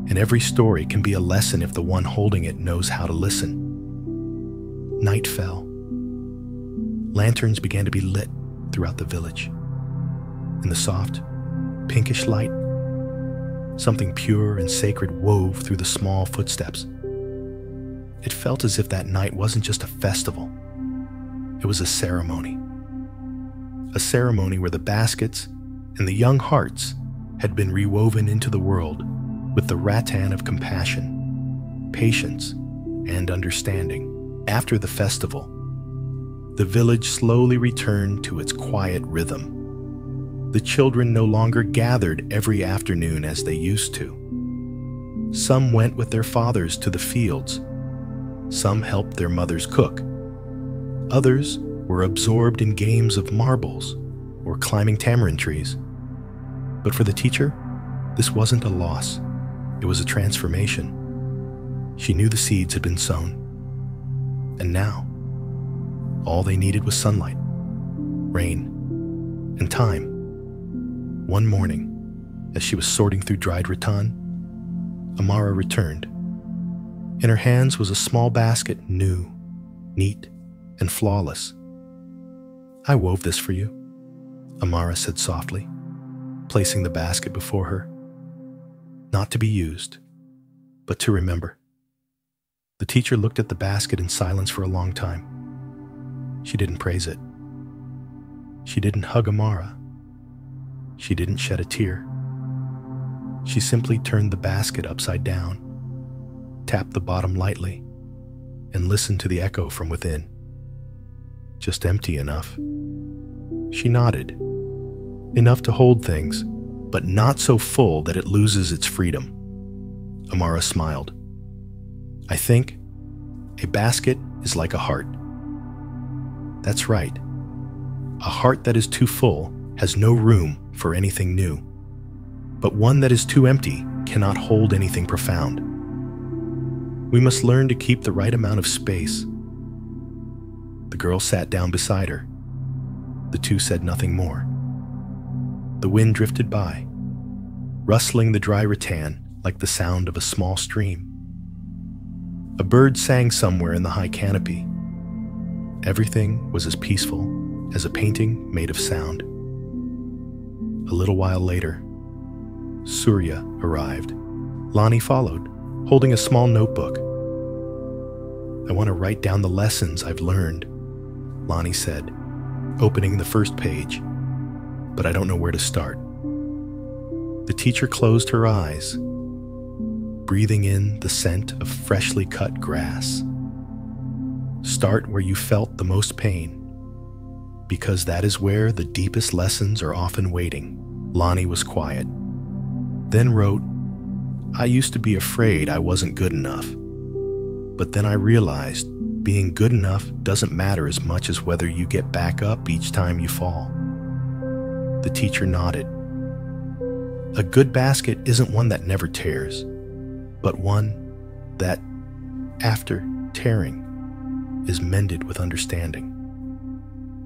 and every story can be a lesson if the one holding it knows how to listen." Night fell. Lanterns began to be lit throughout the village. In the soft, pinkish light, something pure and sacred wove through the small footsteps. It felt as if that night wasn't just a festival. It was a ceremony. A ceremony where the baskets and the young hearts had been rewoven into the world with the rattan of compassion, patience, and understanding. After the festival, the village slowly returned to its quiet rhythm. The children no longer gathered every afternoon as they used to. Some went with their fathers to the fields. Some helped their mothers cook. Others were absorbed in games of marbles or climbing tamarind trees. But for the teacher, this wasn't a loss. It was a transformation. She knew the seeds had been sown. And now, all they needed was sunlight, rain, and time. One morning, as she was sorting through dried rattan, Amara returned. In her hands was a small basket, new, neat, and flawless. "I wove this for you," Amara said softly, placing the basket before her. "Not to be used, but to remember." The teacher looked at the basket in silence for a long time. She didn't praise it. She didn't hug Amara. She didn't shed a tear. She simply turned the basket upside down, tapped the bottom lightly, and listened to the echo from within. Just empty enough. She nodded. Enough to hold things, but not so full that it loses its freedom. Amara smiled. "I think a basket is like a heart." That's right. A heart that is too full has no room for anything new, but one that is too empty cannot hold anything profound. We must learn to keep the right amount of space. The girl sat down beside her. The two said nothing more. The wind drifted by, rustling the dry rattan like the sound of a small stream. A bird sang somewhere in the high canopy. Everything was as peaceful as a painting made of sound. A little while later, Surya arrived. Lonnie followed, holding a small notebook. "I want to write down the lessons I've learned," Lonnie said, opening the first page, "but I don't know where to start." The teacher closed her eyes, breathing in the scent of freshly cut grass. "Start where you felt the most pain, because that is where the deepest lessons are often waiting." Lonnie was quiet, then wrote, "I used to be afraid I wasn't good enough, but then I realized being good enough doesn't matter as much as whether you get back up each time you fall." The teacher nodded. "A good basket isn't one that never tears, but one that after tearing, is mended with understanding.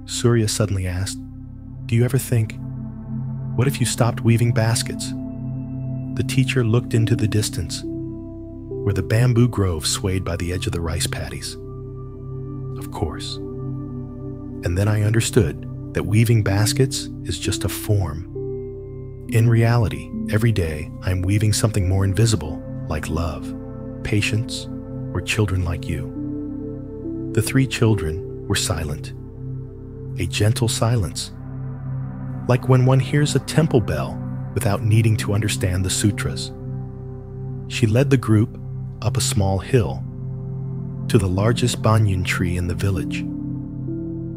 Surya suddenly asked, "Do you ever think, what if you stopped weaving baskets?" The teacher looked into the distance, where the bamboo grove swayed by the edge of the rice paddies. Of course. And then I understood that weaving baskets is just a form. In reality, every day I'm weaving something more invisible, like love, patience, or children like you. The three children were silent. A gentle silence, like when one hears a temple bell without needing to understand the sutras. She led the group up a small hill to the largest banyan tree in the village.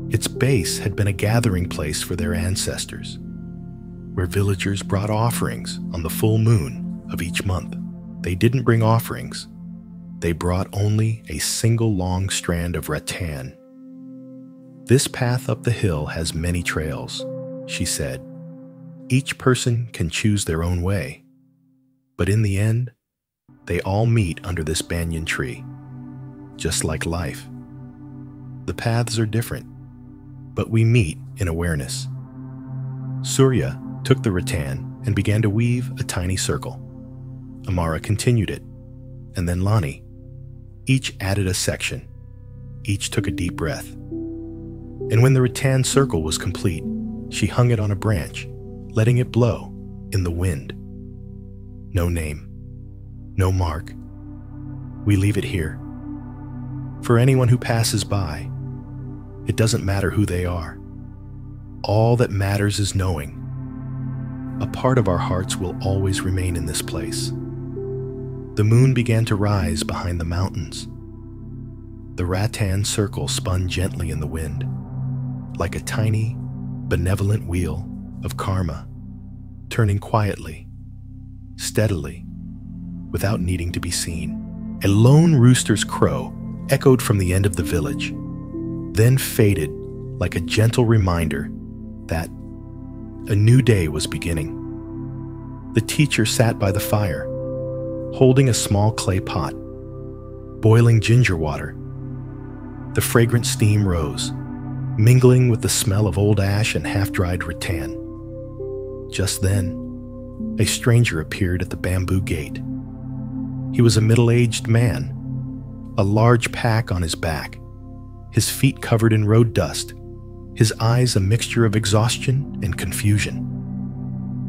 Its base had been a gathering place for their ancestors, where villagers brought offerings on the full moon of each month. They didn't bring offerings. They brought only a single long strand of rattan. "This path up the hill has many trails," she said. "Each person can choose their own way. But in the end, they all meet under this banyan tree, just like life. The paths are different, but we meet in awareness." Surya took the rattan and began to weave a tiny circle. Amara continued it, and then Lani. Each added a section. Each took a deep breath. And when the rattan circle was complete, she hung it on a branch, letting it blow in the wind. No name, no mark. We leave it here. For anyone who passes by, it doesn't matter who they are. All that matters is knowing. A part of our hearts will always remain in this place. The moon began to rise behind the mountains. The rattan circle spun gently in the wind, like a tiny, benevolent wheel of karma, turning quietly, steadily, without needing to be seen. A lone rooster's crow echoed from the end of the village, then faded like a gentle reminder that a new day was beginning. The teacher sat by the fire, holding a small clay pot, boiling ginger water. The fragrant steam rose, mingling with the smell of old ash and half-dried rattan. Just then, a stranger appeared at the bamboo gate. He was a middle-aged man, a large pack on his back, his feet covered in road dust, his eyes a mixture of exhaustion and confusion.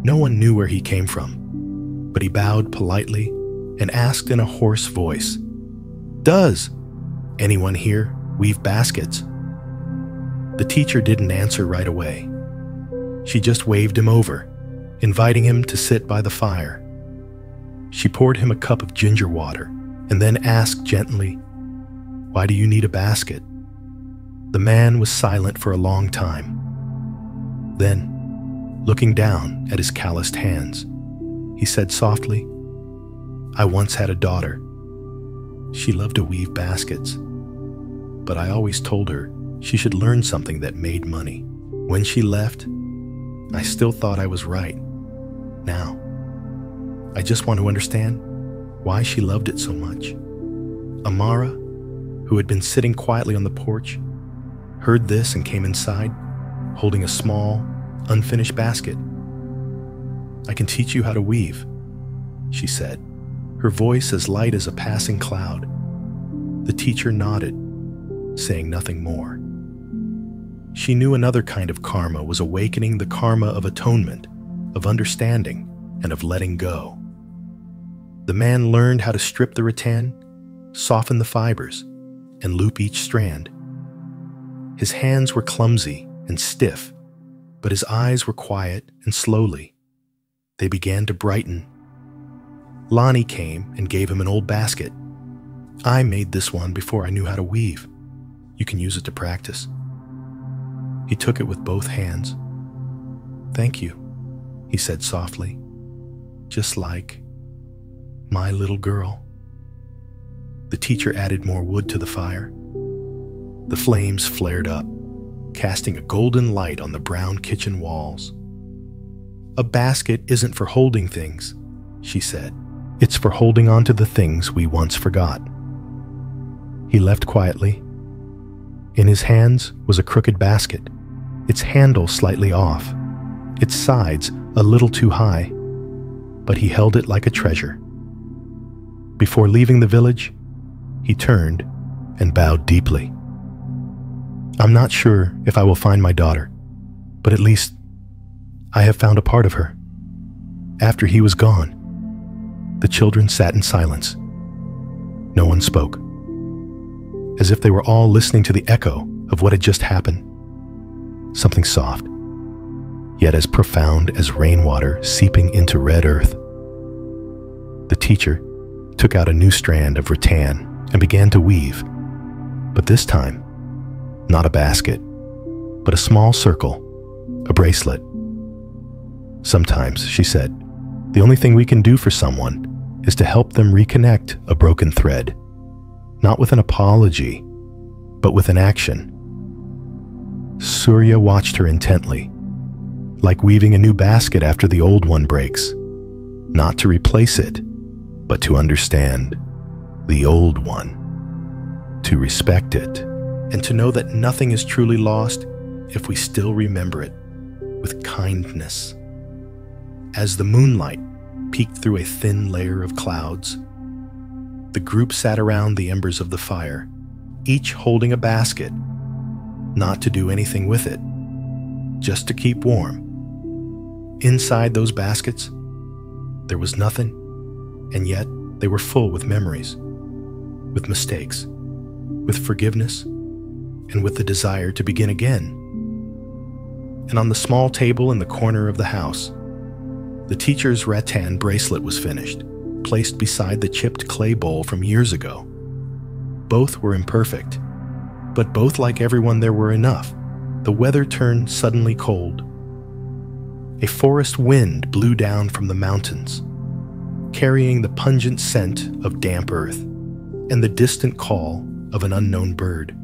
No one knew where he came from, but he bowed politely and asked in a hoarse voice, "Does anyone here weave baskets?" The teacher didn't answer right away. She just waved him over, inviting him to sit by the fire. She poured him a cup of ginger water and then asked gently, "Why do you need a basket?" The man was silent for a long time. Then, looking down at his calloused hands, he said softly, "I once had a daughter. She loved to weave baskets, but I always told her she should learn something that made money. When she left, I still thought I was right. Now, I just want to understand why she loved it so much." Amara, who had been sitting quietly on the porch, heard this and came inside, holding a small, unfinished basket. "I can teach you how to weave," she said, her voice as light as a passing cloud. The teacher nodded, saying nothing more. She knew another kind of karma was awakening, the karma of atonement, of understanding, and of letting go. The man learned how to strip the rattan, soften the fibers, and loop each strand. His hands were clumsy and stiff, but his eyes were quiet, and slowly, they began to brighten. Lani came and gave him an old basket. "I made this one before I knew how to weave. You can use it to practice." He took it with both hands. "Thank you," he said softly, "just like my little girl." The teacher added more wood to the fire. The flames flared up, casting a golden light on the brown kitchen walls. "A basket isn't for holding things," she said. "It's for holding on to the things we once forgot." He left quietly. In his hands was a crooked basket, its handle slightly off, its sides a little too high, but he held it like a treasure. Before leaving the village, he turned and bowed deeply. I'm not sure if I will find my daughter, but at least I have found a part of her. After he was gone, the children sat in silence. No one spoke, as if they were all listening to the echo of what had just happened. Something soft, yet as profound as rainwater seeping into red earth. The teacher took out a new strand of rattan and began to weave, but this time, not a basket, but a small circle, a bracelet. Sometimes, she said, the only thing we can do for someone is to help them reconnect a broken thread, not with an apology, but with an action. Surya watched her intently, like weaving a new basket after the old one breaks, not to replace it, but to understand the old one, to respect it, and to know that nothing is truly lost if we still remember it with kindness. As the moonlight peeked through a thin layer of clouds, the group sat around the embers of the fire, each holding a basket, not to do anything with it, just to keep warm. Inside those baskets, there was nothing, and yet they were full with memories, with mistakes, with forgiveness, and with the desire to begin again. And on the small table in the corner of the house, the teacher's rattan bracelet was finished, placed beside the chipped clay bowl from years ago. Both were imperfect, but both like everyone there were enough. The weather turned suddenly cold. A forest wind blew down from the mountains, carrying the pungent scent of damp earth and the distant call of an unknown bird.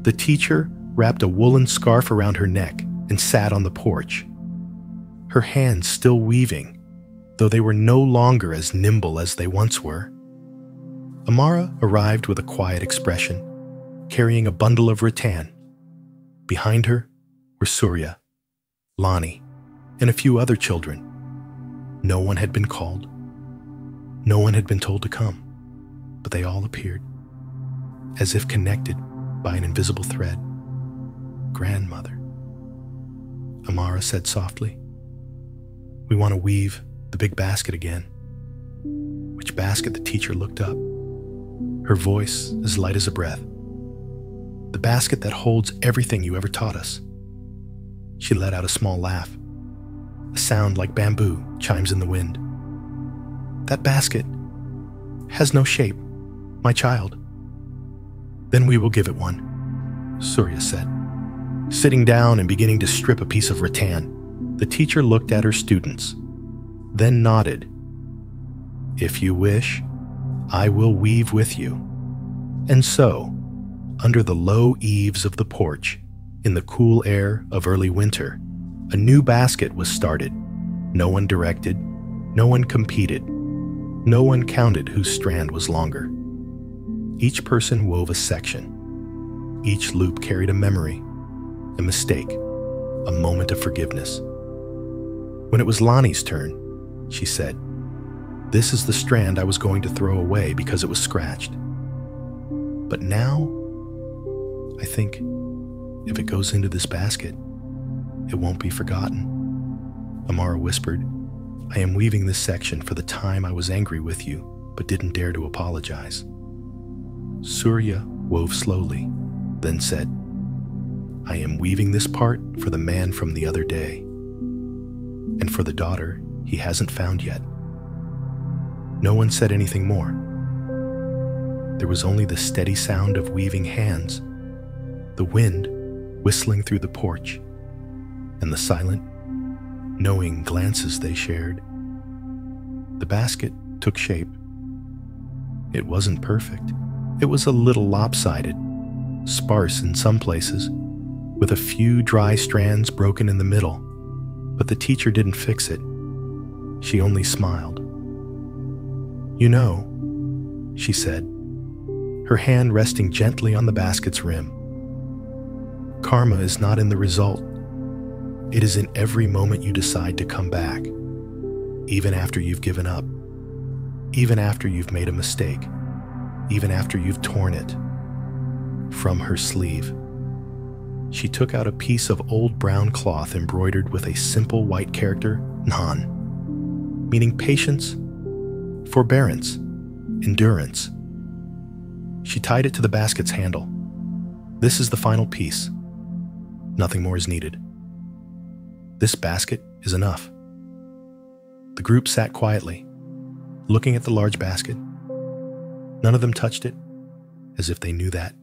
The teacher wrapped a woolen scarf around her neck and sat on the porch, her hands still weaving, though they were no longer as nimble as they once were. Amara arrived with a quiet expression, carrying a bundle of rattan. Behind her were Surya, Lani, and a few other children. No one had been called. No one had been told to come, but they all appeared, as if connected by an invisible thread. Grandmother, Amara said softly. We want to weave the big basket again. Which basket? The teacher looked up, her voice as light as a breath. The basket that holds everything you ever taught us. She let out a small laugh. A sound like bamboo chimes in the wind. That basket has no shape, my child. Then we will give it one, Surya said. Sitting down and beginning to strip a piece of rattan, the teacher looked at her students, then nodded. If you wish, I will weave with you. And so, under the low eaves of the porch, in the cool air of early winter, a new basket was started. No one directed, no one competed, no one counted whose strand was longer. Each person wove a section. Each loop carried a memory, a mistake, a moment of forgiveness. When it was Lani's turn, she said, "This is the strand I was going to throw away because it was scratched. But now, I think if it goes into this basket, it won't be forgotten." Amara whispered, "I am weaving this section for the time I was angry with you, but didn't dare to apologize." Surya wove slowly, then said, "I am weaving this part for the man from the other day, and for the daughter he hasn't found yet." No one said anything more. There was only the steady sound of weaving hands, the wind whistling through the porch, and the silent, knowing glances they shared. The basket took shape. It wasn't perfect. It was a little lopsided, sparse in some places, with a few dry strands broken in the middle, but the teacher didn't fix it. She only smiled. "You know," she said, her hand resting gently on the basket's rim. Karma is not in the result. It is in every moment you decide to come back, even after you've given up, even after you've made a mistake, even after you've torn it. From her sleeve, she took out a piece of old brown cloth embroidered with a simple white character, Nan, meaning patience, forbearance, endurance. She tied it to the basket's handle. This is the final piece. Nothing more is needed. This basket is enough. The group sat quietly, looking at the large basket. None of them touched it, as if they knew that.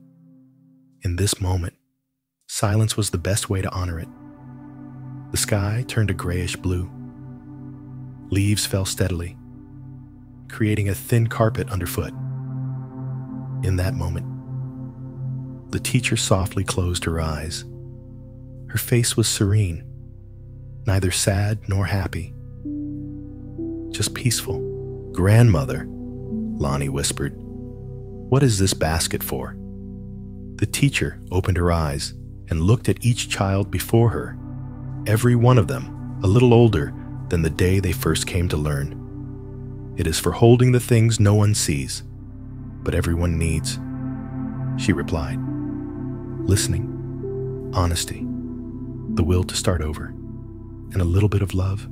In this moment, silence was the best way to honor it. The sky turned a grayish blue. Leaves fell steadily, creating a thin carpet underfoot. In that moment, the teacher softly closed her eyes. Her face was serene, neither sad nor happy, just peaceful. "Grandmother," Lonnie whispered, "what is this basket for?" The teacher opened her eyes and looked at each child before her, every one of them a little older than the day they first came to learn. "It is for holding the things no one sees, but everyone needs," she replied. Listening, honesty, the will to start over, and a little bit of love,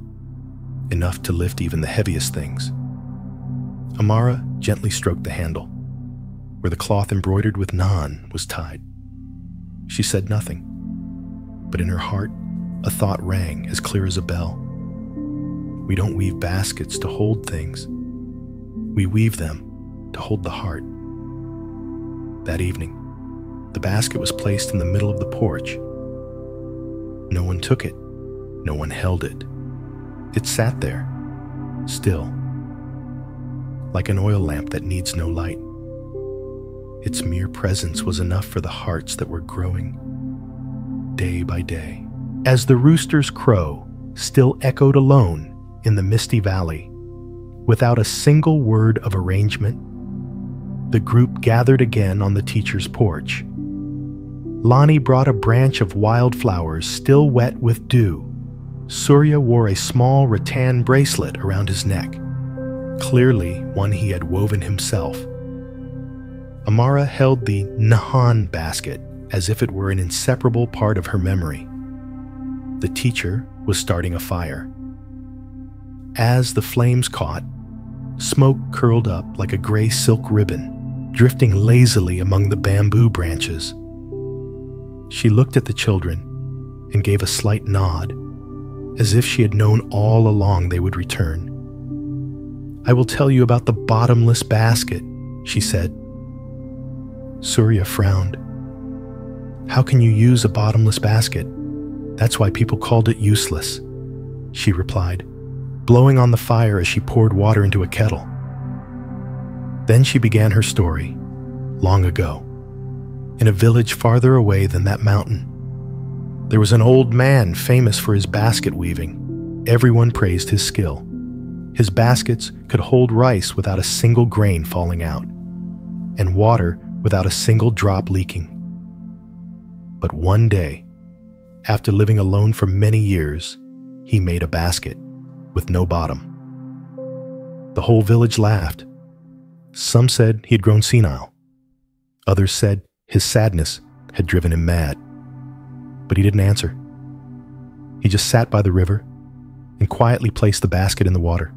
enough to lift even the heaviest things. Amara gently stroked the handle, where the cloth embroidered with Nan was tied. She said nothing, but in her heart, a thought rang as clear as a bell. We don't weave baskets to hold things. We weave them to hold the heart. That evening, the basket was placed in the middle of the porch. No one took it. No one held it. It sat there, still, like an oil lamp that needs no light. Its mere presence was enough for the hearts that were growing day by day. As the rooster's crow still echoed alone in the misty valley, without a single word of arrangement, the group gathered again on the teacher's porch. Lonnie brought a branch of wildflowers still wet with dew. Surya wore a small rattan bracelet around his neck, clearly one he had woven himself. Amara held the Nahan basket as if it were an inseparable part of her memory. The teacher was starting a fire. As the flames caught, smoke curled up like a gray silk ribbon, drifting lazily among the bamboo branches. She looked at the children and gave a slight nod, as if she had known all along they would return. "I will tell you about the bottomless basket," she said. Surya frowned. "How can you use a bottomless basket? That's why people called it useless," she replied, blowing on the fire as she poured water into a kettle. Then she began her story, long ago, in a village farther away than that mountain. There was an old man famous for his basket weaving. Everyone praised his skill. His baskets could hold rice without a single grain falling out, and water without a single drop leaking. But one day, after living alone for many years, he made a basket with no bottom. The whole village laughed. Some said he had grown senile. Others said his sadness had driven him mad. But he didn't answer. He just sat by the river and quietly placed the basket in the water.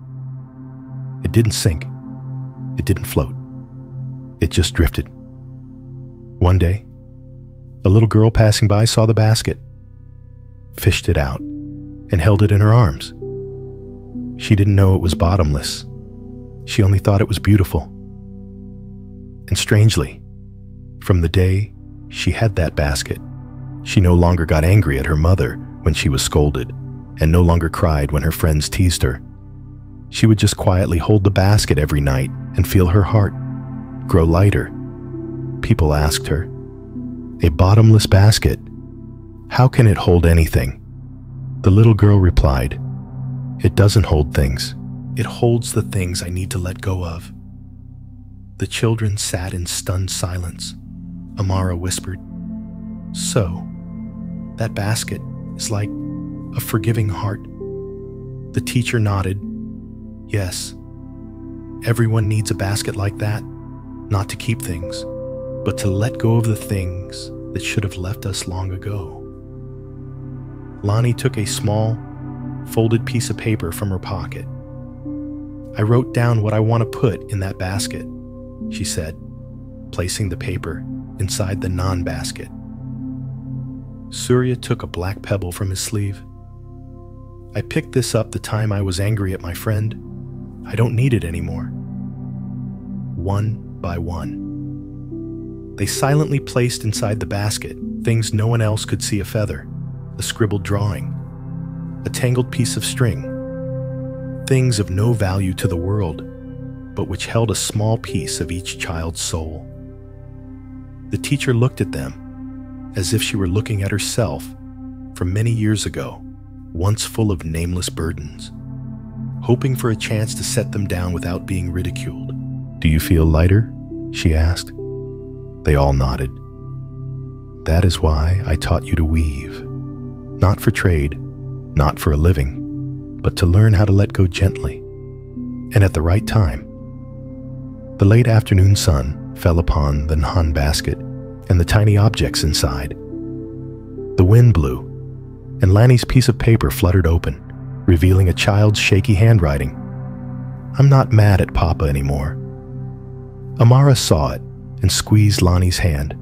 It didn't sink. It didn't float. It just drifted. One day, a little girl passing by saw the basket, fished it out, and held it in her arms. She didn't know it was bottomless. She only thought it was beautiful. And strangely, from the day she had that basket, she no longer got angry at her mother when she was scolded, and no longer cried when her friends teased her. She would just quietly hold the basket every night and feel her heart grow lighter. People asked her, "A bottomless basket? How can it hold anything?" The little girl replied, "It doesn't hold things. It holds the things I need to let go of." The children sat in stunned silence. Amara whispered, "So, that basket is like a forgiving heart." The teacher nodded. "Yes, everyone needs a basket like that, not to keep things, but to let go of the things that should have left us long ago." Lonnie took a small, folded piece of paper from her pocket. "I wrote down what I want to put in that basket," she said, placing the paper inside the non-basket. Surya took a black pebble from his sleeve. "I picked this up the time I was angry at my friend. I don't need it anymore." One by one, they silently placed inside the basket things no one else could see: a feather, a scribbled drawing, a tangled piece of string, things of no value to the world, but which held a small piece of each child's soul. The teacher looked at them as if she were looking at herself from many years ago, once full of nameless burdens, hoping for a chance to set them down without being ridiculed. "Do you feel lighter?" she asked. They all nodded. "That is why I taught you to weave. Not for trade, not for a living, but to learn how to let go gently, and at the right time." The late afternoon sun fell upon the non basket and the tiny objects inside. The wind blew, and Lanny's piece of paper fluttered open, revealing a child's shaky handwriting. "I'm not mad at Papa anymore." Amara saw it and squeezed Lonnie's hand.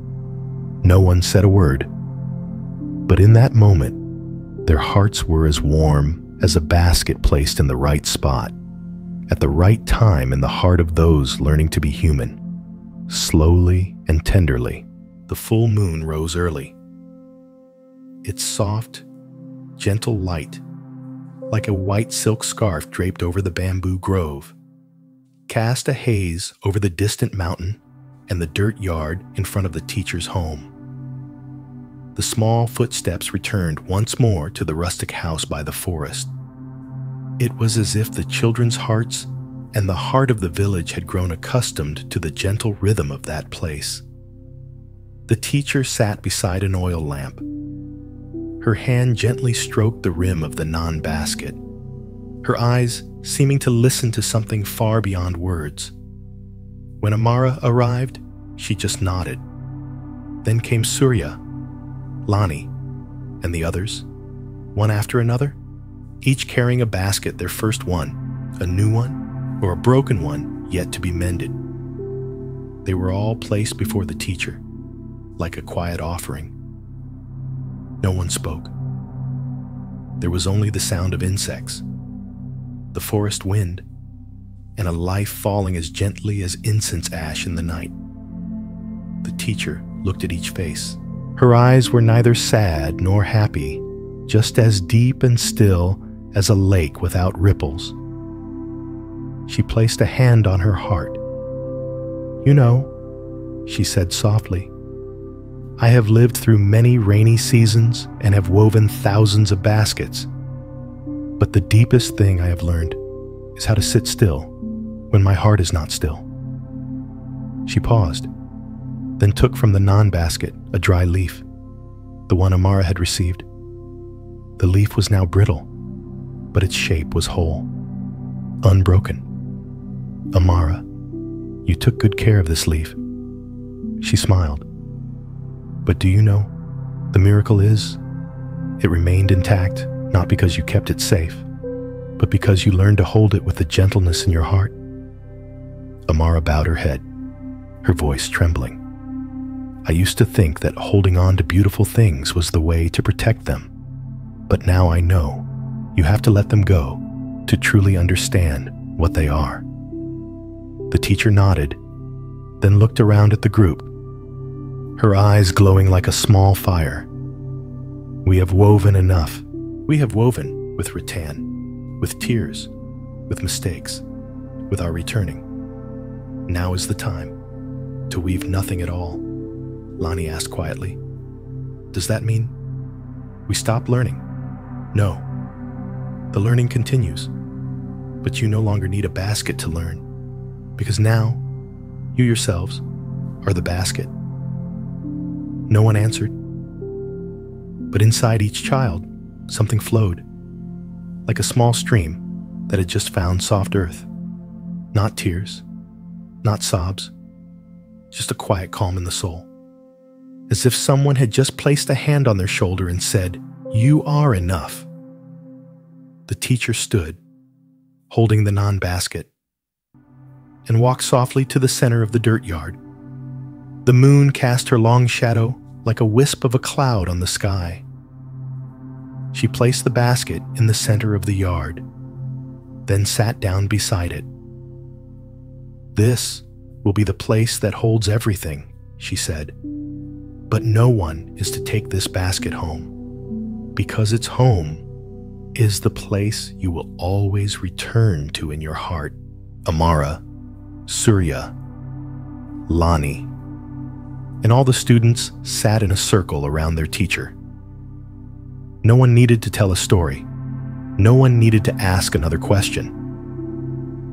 No one said a word, but in that moment, their hearts were as warm as a basket placed in the right spot, at the right time in the heart of those learning to be human. Slowly and tenderly, the full moon rose early. Its soft, gentle light, like a white silk scarf draped over the bamboo grove, cast a haze over the distant mountain and the dirt yard in front of the teacher's home. The small footsteps returned once more to the rustic house by the forest. It was as if the children's hearts and the heart of the village had grown accustomed to the gentle rhythm of that place. The teacher sat beside an oil lamp. Her hand gently stroked the rim of the non-basket, her eyes seeming to listen to something far beyond words. When Amara arrived, she just nodded. Then came Surya, Lonnie, and the others, one after another, each carrying a basket, their first one, a new one, or a broken one yet to be mended. They were all placed before the teacher, like a quiet offering. No one spoke. There was only the sound of insects, the forest wind, and a life falling as gently as incense ash in the night. The teacher looked at each face. Her eyes were neither sad nor happy, just as deep and still as a lake without ripples. She placed a hand on her heart. "You know," she said softly, "I have lived through many rainy seasons and have woven thousands of baskets. But the deepest thing I have learned is how to sit still when my heart is not still." She paused, then took from the non-basket a dry leaf, the one Amara had received. The leaf was now brittle, but its shape was whole, unbroken. "Amara, you took good care of this leaf." She smiled. "But do you know, the miracle is, it remained intact, not because you kept it safe, but because you learned to hold it with the gentleness in your heart." Amara bowed her head, her voice trembling. "I used to think that holding on to beautiful things was the way to protect them, but now I know you have to let them go to truly understand what they are." The teacher nodded, then looked around at the group, her eyes glowing like a small fire. "We have woven enough. We have woven with rattan, with tears, with mistakes, with our returning. Now is the time to weave nothing at all." Lonnie asked quietly. "Does that mean we stop learning?" "No. The learning continues, but you no longer need a basket to learn, because now You yourselves are the basket. No one answered. But inside each child, something flowed, like a small stream that had just found soft earth. Not tears, not sobs, just a quiet calm in the soul. As if someone had just placed a hand on their shoulder and said, "You are enough." The teacher stood, holding the non-basket, and walked softly to the center of the dirt yard. The moon cast her long shadow like a wisp of a cloud on the sky. She placed the basket in the center of the yard, then sat down beside it. "This will be the place that holds everything," she said. "But no one is to take this basket home, because its home is the place you will always return to in your heart." Amara, Surya, Lani, and all the students sat in a circle around their teacher. No one needed to tell a story. No one needed to ask another question,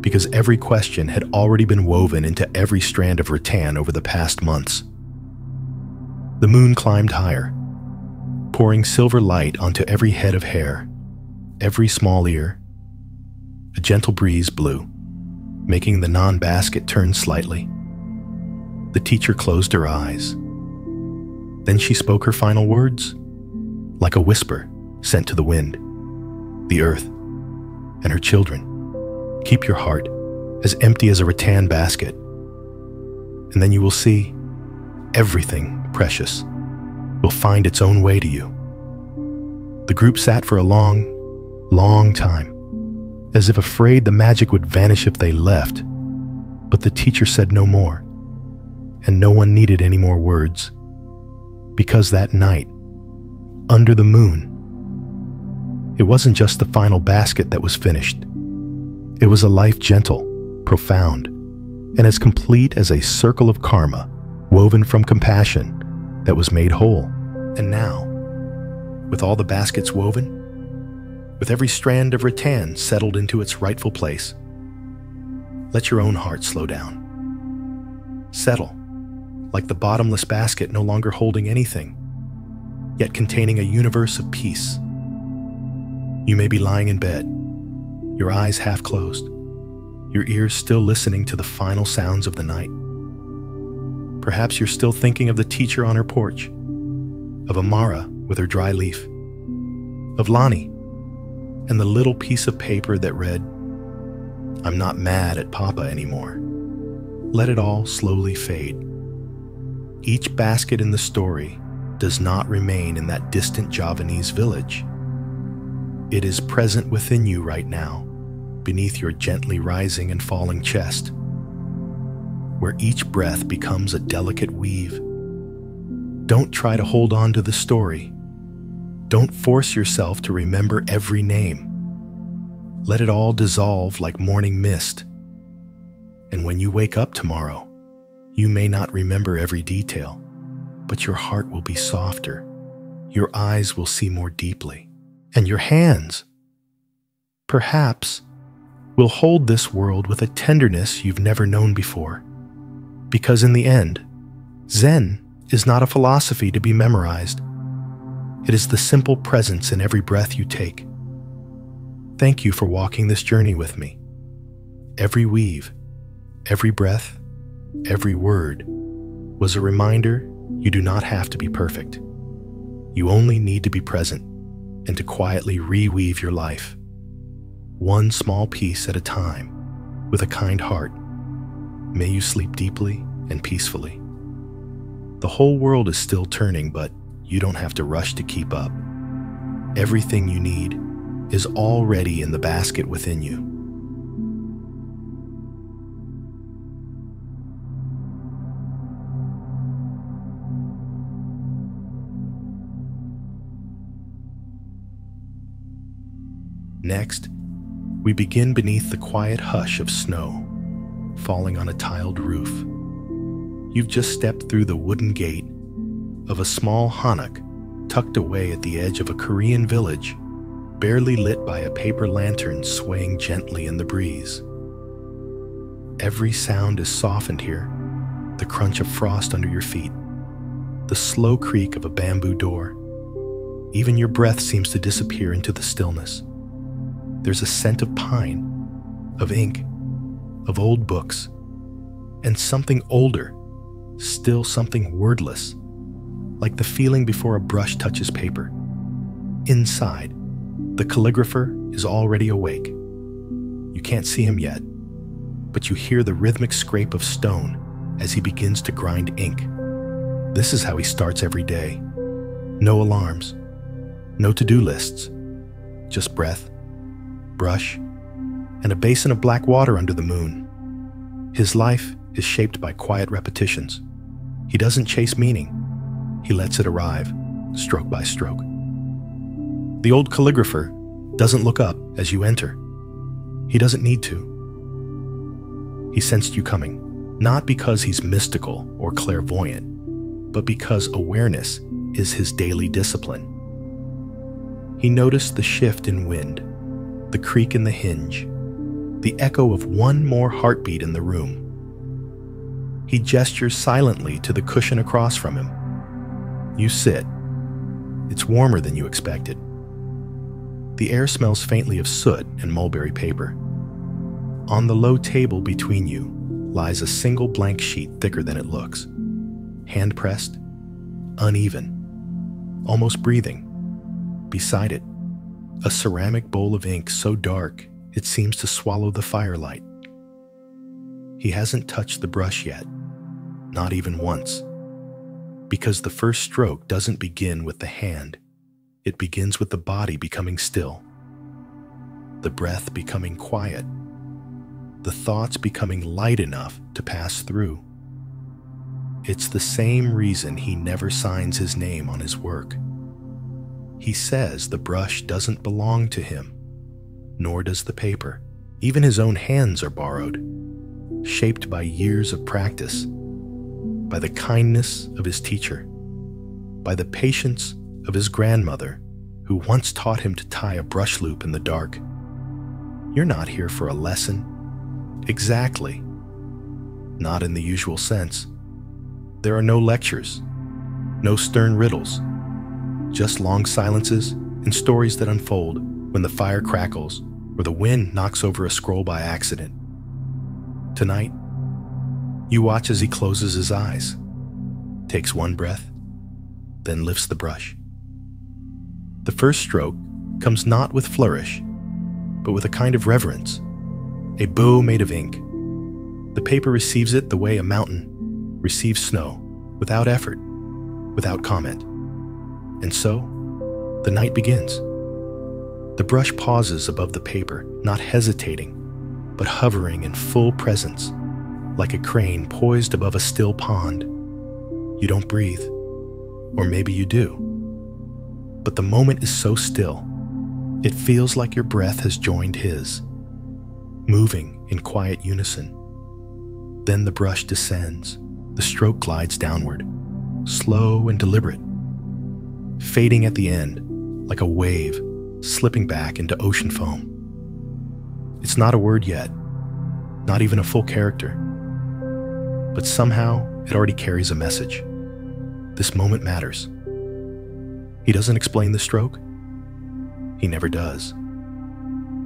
because every question had already been woven into every strand of rattan over the past months. The moon climbed higher, pouring silver light onto every head of hair, every small ear. A gentle breeze blew, making the non-basket turn slightly. The teacher closed her eyes. Then she spoke her final words, like a whisper sent to the wind, the earth, and her children. "Keep your heart as empty as a rattan basket, and then you will see everything precious will find its own way to you." The group sat for a long, long time, as if afraid the magic would vanish if they left. But the teacher said no more, and no one needed any more words, because that night, under the moon, it wasn't just the final basket that was finished. It was a life gentle, profound, and as complete as a circle of karma woven from compassion that was made whole. And now, with all the baskets woven, with every strand of rattan settled into its rightful place, let your own heart slow down. Settle, like the bottomless basket no longer holding anything, yet containing a universe of peace. You may be lying in bed, your eyes half closed, your ears still listening to the final sounds of the night. Perhaps you're still thinking of the teacher on her porch, of Amara with her dry leaf, of Lani and the little piece of paper that read, "I'm not mad at Papa anymore." Let it all slowly fade. Each basket in the story does not remain in that distant Javanese village. It is present within you right now, beneath your gently rising and falling chest, where each breath becomes a delicate weave. Don't try to hold on to the story. Don't force yourself to remember every name. Let it all dissolve like morning mist. And when you wake up tomorrow, you may not remember every detail, but your heart will be softer. Your eyes will see more deeply. And your hands, perhaps, will hold this world with a tenderness you've never known before. Because in the end, Zen is not a philosophy to be memorized. It is the simple presence in every breath you take. Thank you for walking this journey with me. Every weave, every breath, every word was a reminder you do not have to be perfect. You only need to be present and to quietly reweave your life, one small piece at a time, with a kind heart. May you sleep deeply and peacefully. The whole world is still turning, but you don't have to rush to keep up. Everything you need is already in the basket within you. Next, we begin beneath the quiet hush of snow, falling on a tiled roof. You've just stepped through the wooden gate of a small hanok tucked away at the edge of a Korean village, barely lit by a paper lantern swaying gently in the breeze. Every sound is softened here the crunch of frost under your feet, the slow creak of a bamboo door. Even your breath seems to disappear into the stillness. There's a scent of pine, of ink, of old books, and something older, still something wordless, like the feeling before a brush touches paper. Inside, the calligrapher is already awake. You can't see him yet, but you hear the rhythmic scrape of stone as he begins to grind ink. This is how he starts every day. No alarms, no to-do lists, just breath, brush, and a basin of black water under the moon. His life is shaped by quiet repetitions. He doesn't chase meaning. He lets it arrive, stroke by stroke. The old calligrapher doesn't look up as you enter. He doesn't need to. He sensed you coming, not because he's mystical or clairvoyant, but because awareness is his daily discipline. He noticed the shift in wind, the creak in the hinge, the echo of one more heartbeat in the room. He gestures silently to the cushion across from him. You sit. It's warmer than you expected. The air smells faintly of soot and mulberry paper. On the low table between you lies a single blank sheet thicker than it looks. Hand-pressed, uneven, almost breathing. Beside it, a ceramic bowl of ink so dark it seems to swallow the firelight. He hasn't touched the brush yet, not even once, because the first stroke doesn't begin with the hand. It begins with the body becoming still, the breath becoming quiet, the thoughts becoming light enough to pass through. It's the same reason he never signs his name on his work. He says the brush doesn't belong to him, nor does the paper. Even his own hands are borrowed, shaped by years of practice, by the kindness of his teacher, by the patience of his grandmother, who once taught him to tie a brush loop in the dark. You're not here for a lesson. Exactly. Not in the usual sense. There are no lectures, no stern riddles, just long silences and stories that unfold when the fire crackles or the wind knocks over a scroll by accident. Tonight, you watch as he closes his eyes, takes one breath, then lifts the brush. The first stroke comes not with flourish, but with a kind of reverence, a bow made of ink. The paper receives it the way a mountain receives snow, without effort, without comment. And so, the night begins. The brush pauses above the paper, not hesitating, but hovering in full presence, like a crane poised above a still pond. You don't breathe, or maybe you do. But the moment is so still, it feels like your breath has joined his, moving in quiet unison. Then the brush descends, the stroke glides downward, slow and deliberate, fading at the end like a wave slipping back into ocean foam. It's not a word yet, not even a full character, but somehow it already carries a message. This moment matters. He doesn't explain the stroke. He never does.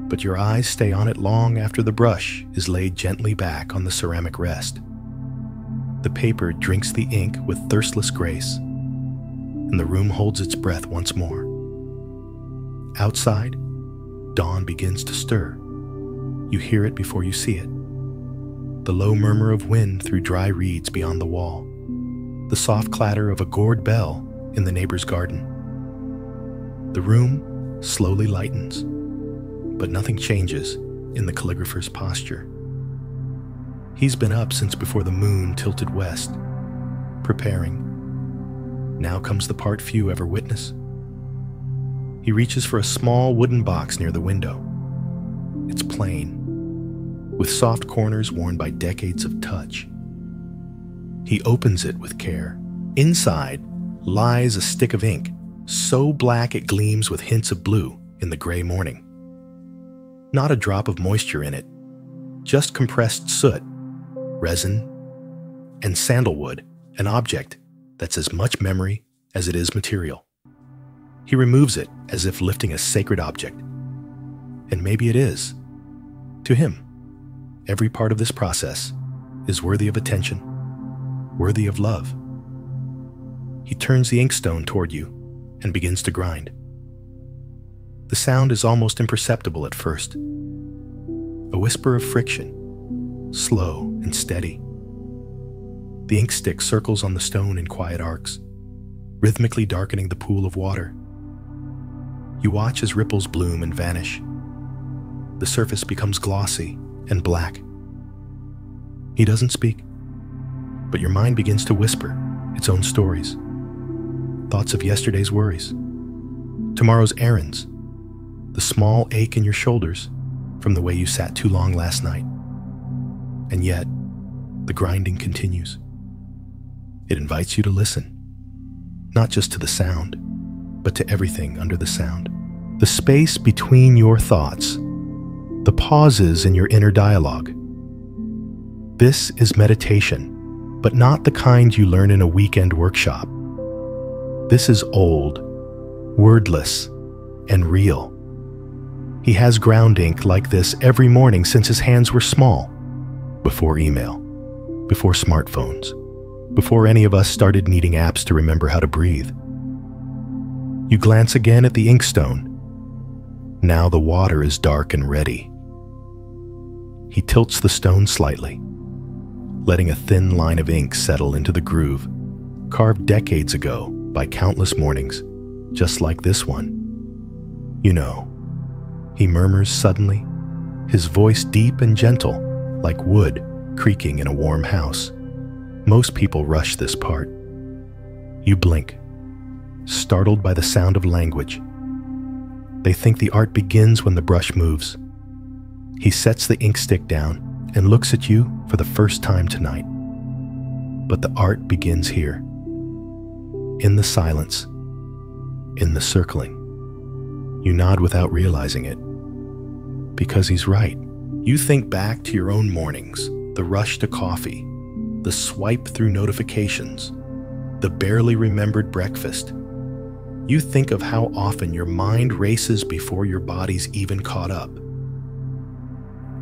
But your eyes stay on it long after the brush is laid gently back on the ceramic rest. The paper drinks the ink with thirstless grace, and the room holds its breath once more. Outside, dawn begins to stir. You hear it before you see it. The low murmur of wind through dry reeds beyond the wall, the soft clatter of a gourd bell in the neighbor's garden. The room slowly lightens, but nothing changes in the calligrapher's posture. He's been up since before the moon tilted west, preparing. Now comes the part few ever witness. He reaches for a small wooden box near the window. It's plain, with soft corners worn by decades of touch. He opens it with care. Inside lies a stick of ink, so black it gleams with hints of blue in the gray morning. Not a drop of moisture in it, just compressed soot, resin, and sandalwood, an object that's as much memory as it is material. He removes it as if lifting a sacred object. And maybe it is. To him, every part of this process is worthy of attention, worthy of love. He turns the inkstone toward you and begins to grind. The sound is almost imperceptible at first. A whisper of friction, slow and steady. The ink stick circles on the stone in quiet arcs, rhythmically darkening the pool of water. You watch as ripples bloom and vanish. The surface becomes glossy and black. He doesn't speak, but your mind begins to whisper its own stories. Thoughts of yesterday's worries, tomorrow's errands, the small ache in your shoulders from the way you sat too long last night. And yet, the grinding continues. It invites you to listen, not just to the sound, but to everything under the sound. The space between your thoughts, the pauses in your inner dialogue. This is meditation, but not the kind you learn in a weekend workshop. This is old, wordless, and real. He has ground ink like this every morning since his hands were small, before email, before smartphones, before any of us started needing apps to remember how to breathe. You glance again at the inkstone. Now the water is dark and ready. He tilts the stone slightly, letting a thin line of ink settle into the groove, carved decades ago by countless mornings, just like this one. You know, he murmurs suddenly, his voice deep and gentle, like wood creaking in a warm house. Most people rush this part. You blink, startled by the sound of language. They think the art begins when the brush moves. He sets the ink stick down and looks at you for the first time tonight. But the art begins here. In the silence, in the circling. You nod without realizing it. Because he's right. You think back to your own mornings, the rush to coffee, the swipe through notifications, the barely remembered breakfast. You think of how often your mind races before your body's even caught up.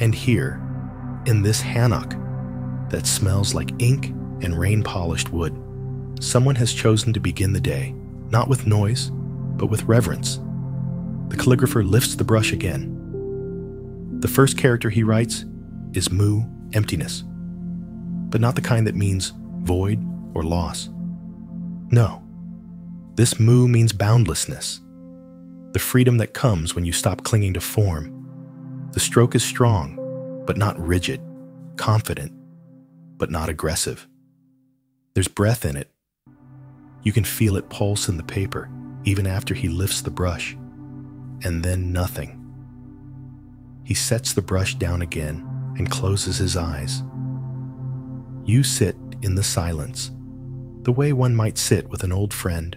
And here, in this hammock that smells like ink and rain-polished wood, someone has chosen to begin the day, not with noise, but with reverence. The calligrapher lifts the brush again. The first character he writes is mu, emptiness, but not the kind that means void or loss. No, this mu means boundlessness, the freedom that comes when you stop clinging to form. The stroke is strong, but not rigid, confident, but not aggressive. There's breath in it. You can feel it pulse in the paper, even after he lifts the brush. And then nothing. He sets the brush down again and closes his eyes. You sit in the silence, the way one might sit with an old friend.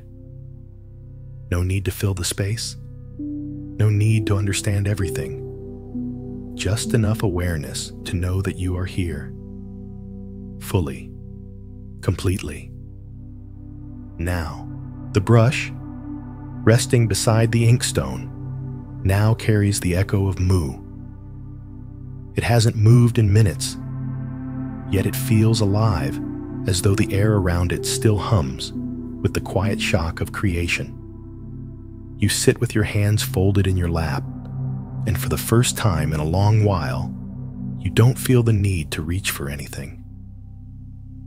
No need to fill the space. No need to understand everything. Just enough awareness to know that you are here. Fully. Completely. Now, the brush, resting beside the inkstone, now carries the echo of mu. It hasn't moved in minutes, yet it feels alive, as though the air around it still hums with the quiet shock of creation. You sit with your hands folded in your lap, and for the first time in a long while, you don't feel the need to reach for anything.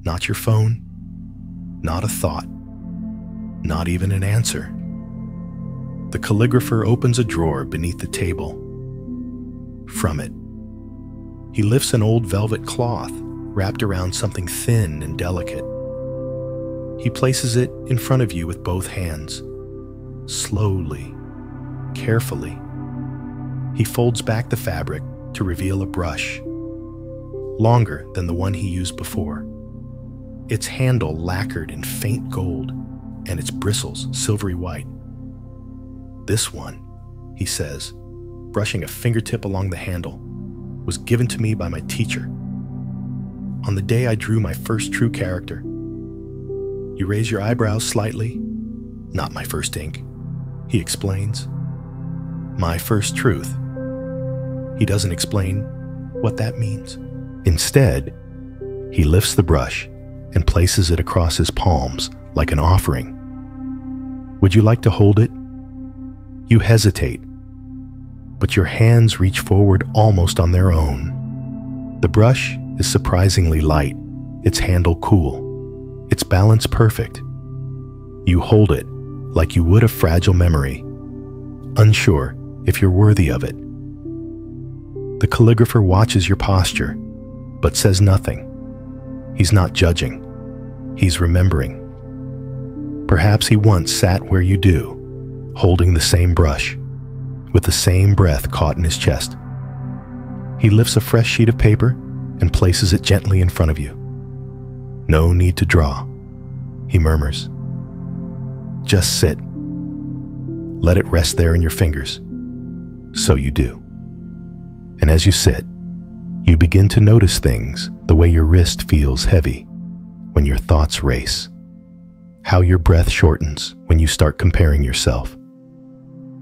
Not your phone, not a thought, not even an answer. The calligrapher opens a drawer beneath the table. From it, he lifts an old velvet cloth wrapped around something thin and delicate. He places it in front of you with both hands. Slowly, carefully, he folds back the fabric to reveal a brush, longer than the one he used before. Its handle lacquered in faint gold and its bristles silvery white. This one, he says, brushing a fingertip along the handle, was given to me by my teacher. on the day I drew my first true character. You raise your eyebrows slightly. Not my first ink, he explains. My first truth. He doesn't explain what that means. Instead, he lifts the brush and places it across his palms like an offering. Would you like to hold it? You hesitate, but your hands reach forward almost on their own. The brush is surprisingly light, its handle cool, its balance perfect. You hold it like you would a fragile memory, unsure if you're worthy of it. The calligrapher watches your posture, but says nothing. He's not judging. He's remembering. Perhaps he once sat where you do, holding the same brush, with the same breath caught in his chest. He lifts a fresh sheet of paper and places it gently in front of you. No need to draw, he murmurs. Just sit. Let it rest there in your fingers. So you do. And as you sit, you begin to notice things, the way your wrist feels heavy when your thoughts race, how your breath shortens when you start comparing yourself,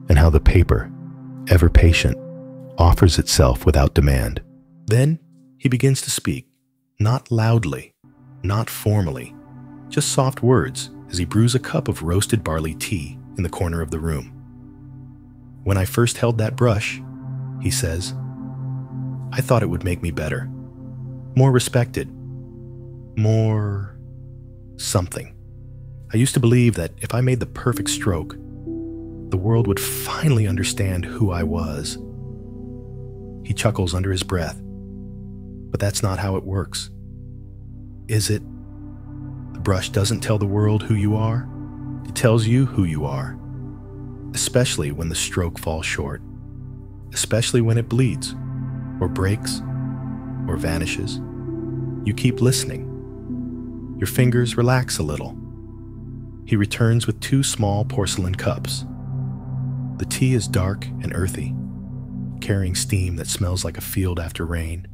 and how the paper, ever patient, offers itself without demand. Then he begins to speak, not loudly, not formally, just soft words as he brews a cup of roasted barley tea in the corner of the room. When I first held that brush, he says, I thought it would make me better, more respected, more something. I used to believe that if I made the perfect stroke, the world would finally understand who I was. He chuckles under his breath, but that's not how it works. Is it? The brush doesn't tell the world who you are. It tells you who you are, especially when the stroke falls short, especially when it bleeds, or breaks, or vanishes. You keep listening. Your fingers relax a little. He returns with 2 small porcelain cups. The tea is dark and earthy, carrying steam that smells like a field after rain.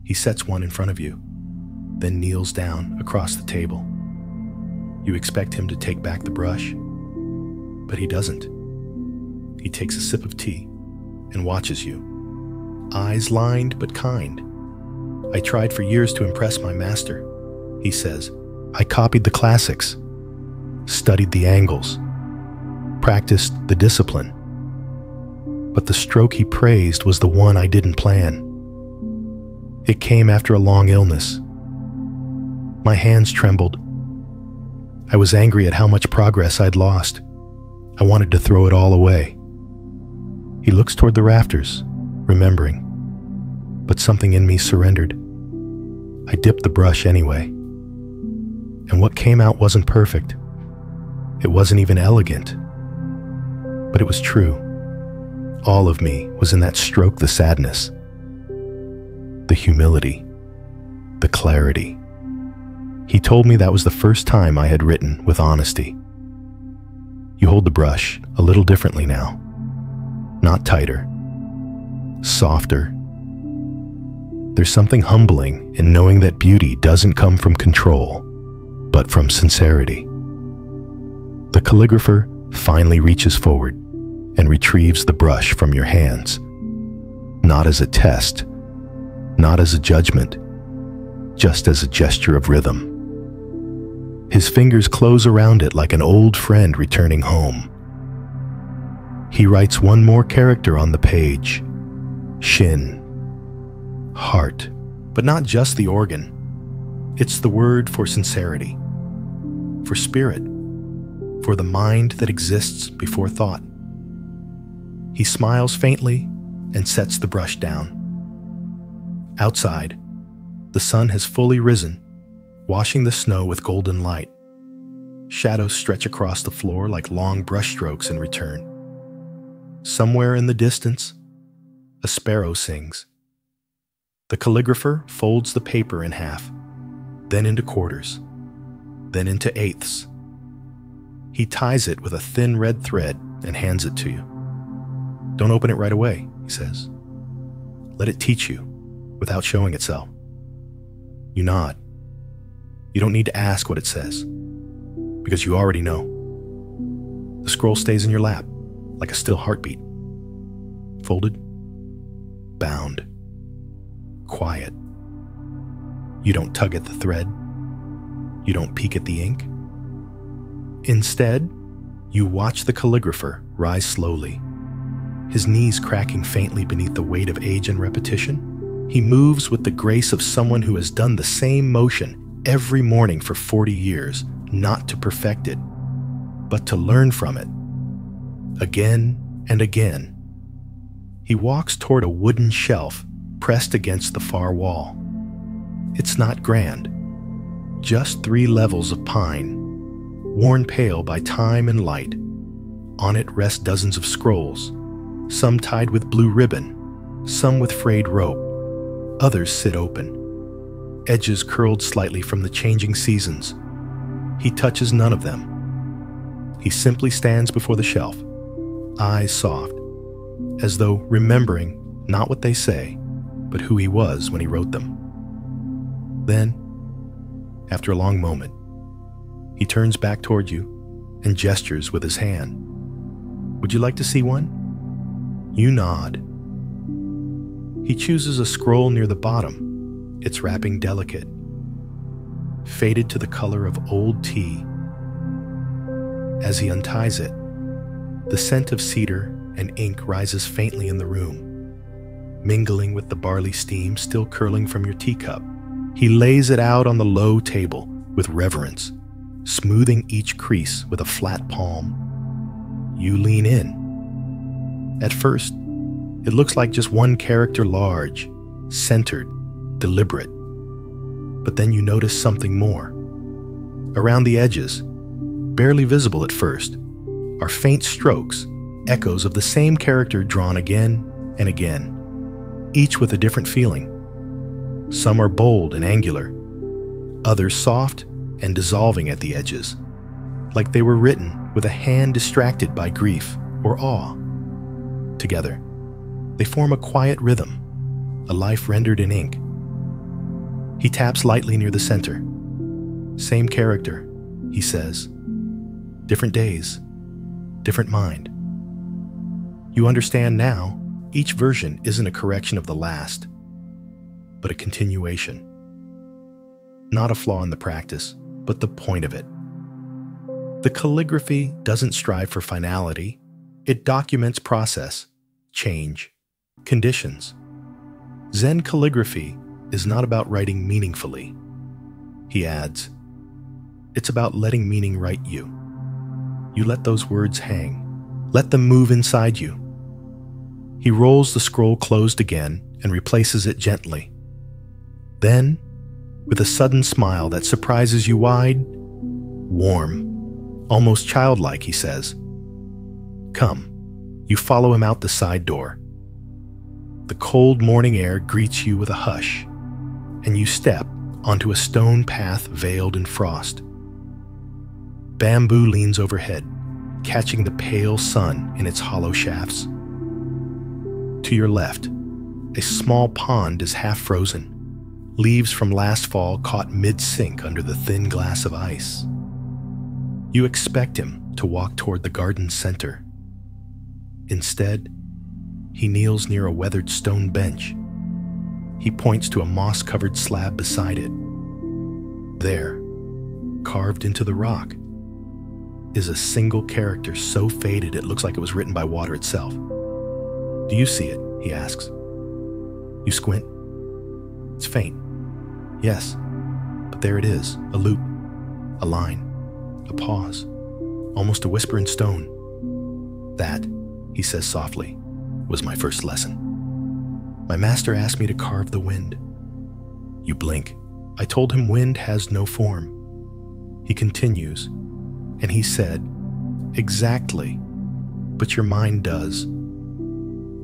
He sets one in front of you, then kneels down across the table. You expect him to take back the brush, but he doesn't. He takes a sip of tea and watches you, eyes lined but kind. I tried for years to impress my master, he says. I copied the classics, studied the angles, practiced the discipline. But the stroke he praised was the one I didn't plan. It came after a long illness. My hands trembled. I was angry at how much progress I'd lost. I wanted to throw it all away. He looks toward the rafters, remembering, but something in me surrendered. I dipped the brush anyway. And what came out wasn't perfect. It wasn't even elegant. But it was true. All of me was in that stroke, the sadness, the humility, the clarity. He told me that was the first time I had written with honesty. You hold the brush a little differently now. Not tighter, softer. There's something humbling in knowing that beauty doesn't come from control, but from sincerity. The calligrapher finally reaches forward and retrieves the brush from your hands, not as a test, not as a judgment, just as a gesture of rhythm. His fingers close around it like an old friend returning home. He writes one more character on the page, shin, heart, but not just the organ. It's the word for sincerity, for spirit, for the mind that exists before thought. He smiles faintly and sets the brush down. Outside, the sun has fully risen, washing the snow with golden light. Shadows stretch across the floor like long brushstrokes in return. Somewhere in the distance, a sparrow sings. The calligrapher folds the paper in half, then into quarters, then into eighths. He ties it with a thin red thread and hands it to you. Don't open it right away, he says. Let it teach you without showing itself. You nod. You don't need to ask what it says, because you already know. The scroll stays in your lap, like a still heartbeat. Folded, bound, quiet. You don't tug at the thread. You don't peek at the ink. Instead, you watch the calligrapher rise slowly, his knees cracking faintly beneath the weight of age and repetition. He moves with the grace of someone who has done the same motion every morning for 40 years, not to perfect it, but to learn from it. Again and again. He walks toward a wooden shelf pressed against the far wall. It's not grand, just 3 levels of pine, worn pale by time and light. On it rest dozens of scrolls, some tied with blue ribbon, some with frayed rope. Others sit open, edges curled slightly from the changing seasons. He touches none of them. He simply stands before the shelf, eyes soft, as though remembering not what they say, but who he was when he wrote them. Then, after a long moment, he turns back toward you and gestures with his hand. Would you like to see one? You nod. He chooses a scroll near the bottom, its wrapping delicate, faded to the color of old tea. As he unties it, the scent of cedar and ink rises faintly in the room, mingling with the barley steam still curling from your teacup. He lays it out on the low table with reverence, smoothing each crease with a flat palm. You lean in. At first, it looks like just one character large, centered, deliberate. But then you notice something more. Around the edges, barely visible at first, are faint strokes, echoes of the same character drawn again and again, each with a different feeling. Some are bold and angular, others soft and dissolving at the edges, like they were written with a hand distracted by grief or awe. Together, they form a quiet rhythm, a life rendered in ink. He taps lightly near the center. Same character, he says. Different days, different mind. You understand now, each version isn't a correction of the last, but a continuation. Not a flaw in the practice, but the point of it. The calligraphy doesn't strive for finality. It documents process, change, conditions. Zen calligraphy is not about writing meaningfully. He adds, it's about letting meaning write you. You let those words hang. Let them move inside you. He rolls the scroll closed again and replaces it gently. Then, with a sudden smile that surprises you wide, warm, almost childlike, he says, come. You follow him out the side door. The cold morning air greets you with a hush, and you step onto a stone path veiled in frost. Bamboo leans overhead, catching the pale sun in its hollow shafts. To your left, a small pond is half frozen, leaves from last fall caught mid-sink under the thin glass of ice. You expect him to walk toward the garden's center. Instead, he kneels near a weathered stone bench. He points to a moss-covered slab beside it. There, carved into the rock, is a single character so faded it looks like it was written by water itself. Do you see it? He asks. You squint. It's faint. Yes, but there it is, a loop, a line, a pause, almost a whisper in stone. That, he says softly, was my first lesson. My master asked me to carve the wind. You blink. I told him wind has no form. He continues, and he said, exactly, but your mind does.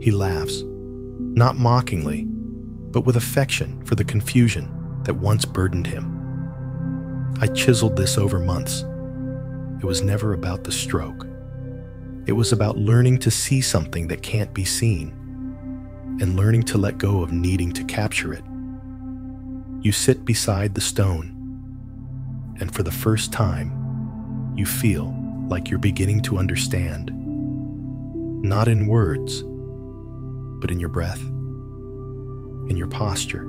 He laughs, not mockingly, but with affection for the confusion that once burdened him. I chiseled this over months. It was never about the stroke. It was about learning to see something that can't be seen, and learning to let go of needing to capture it. You sit beside the stone, and for the first time, you feel like you're beginning to understand. Not in words, but in your breath, in your posture,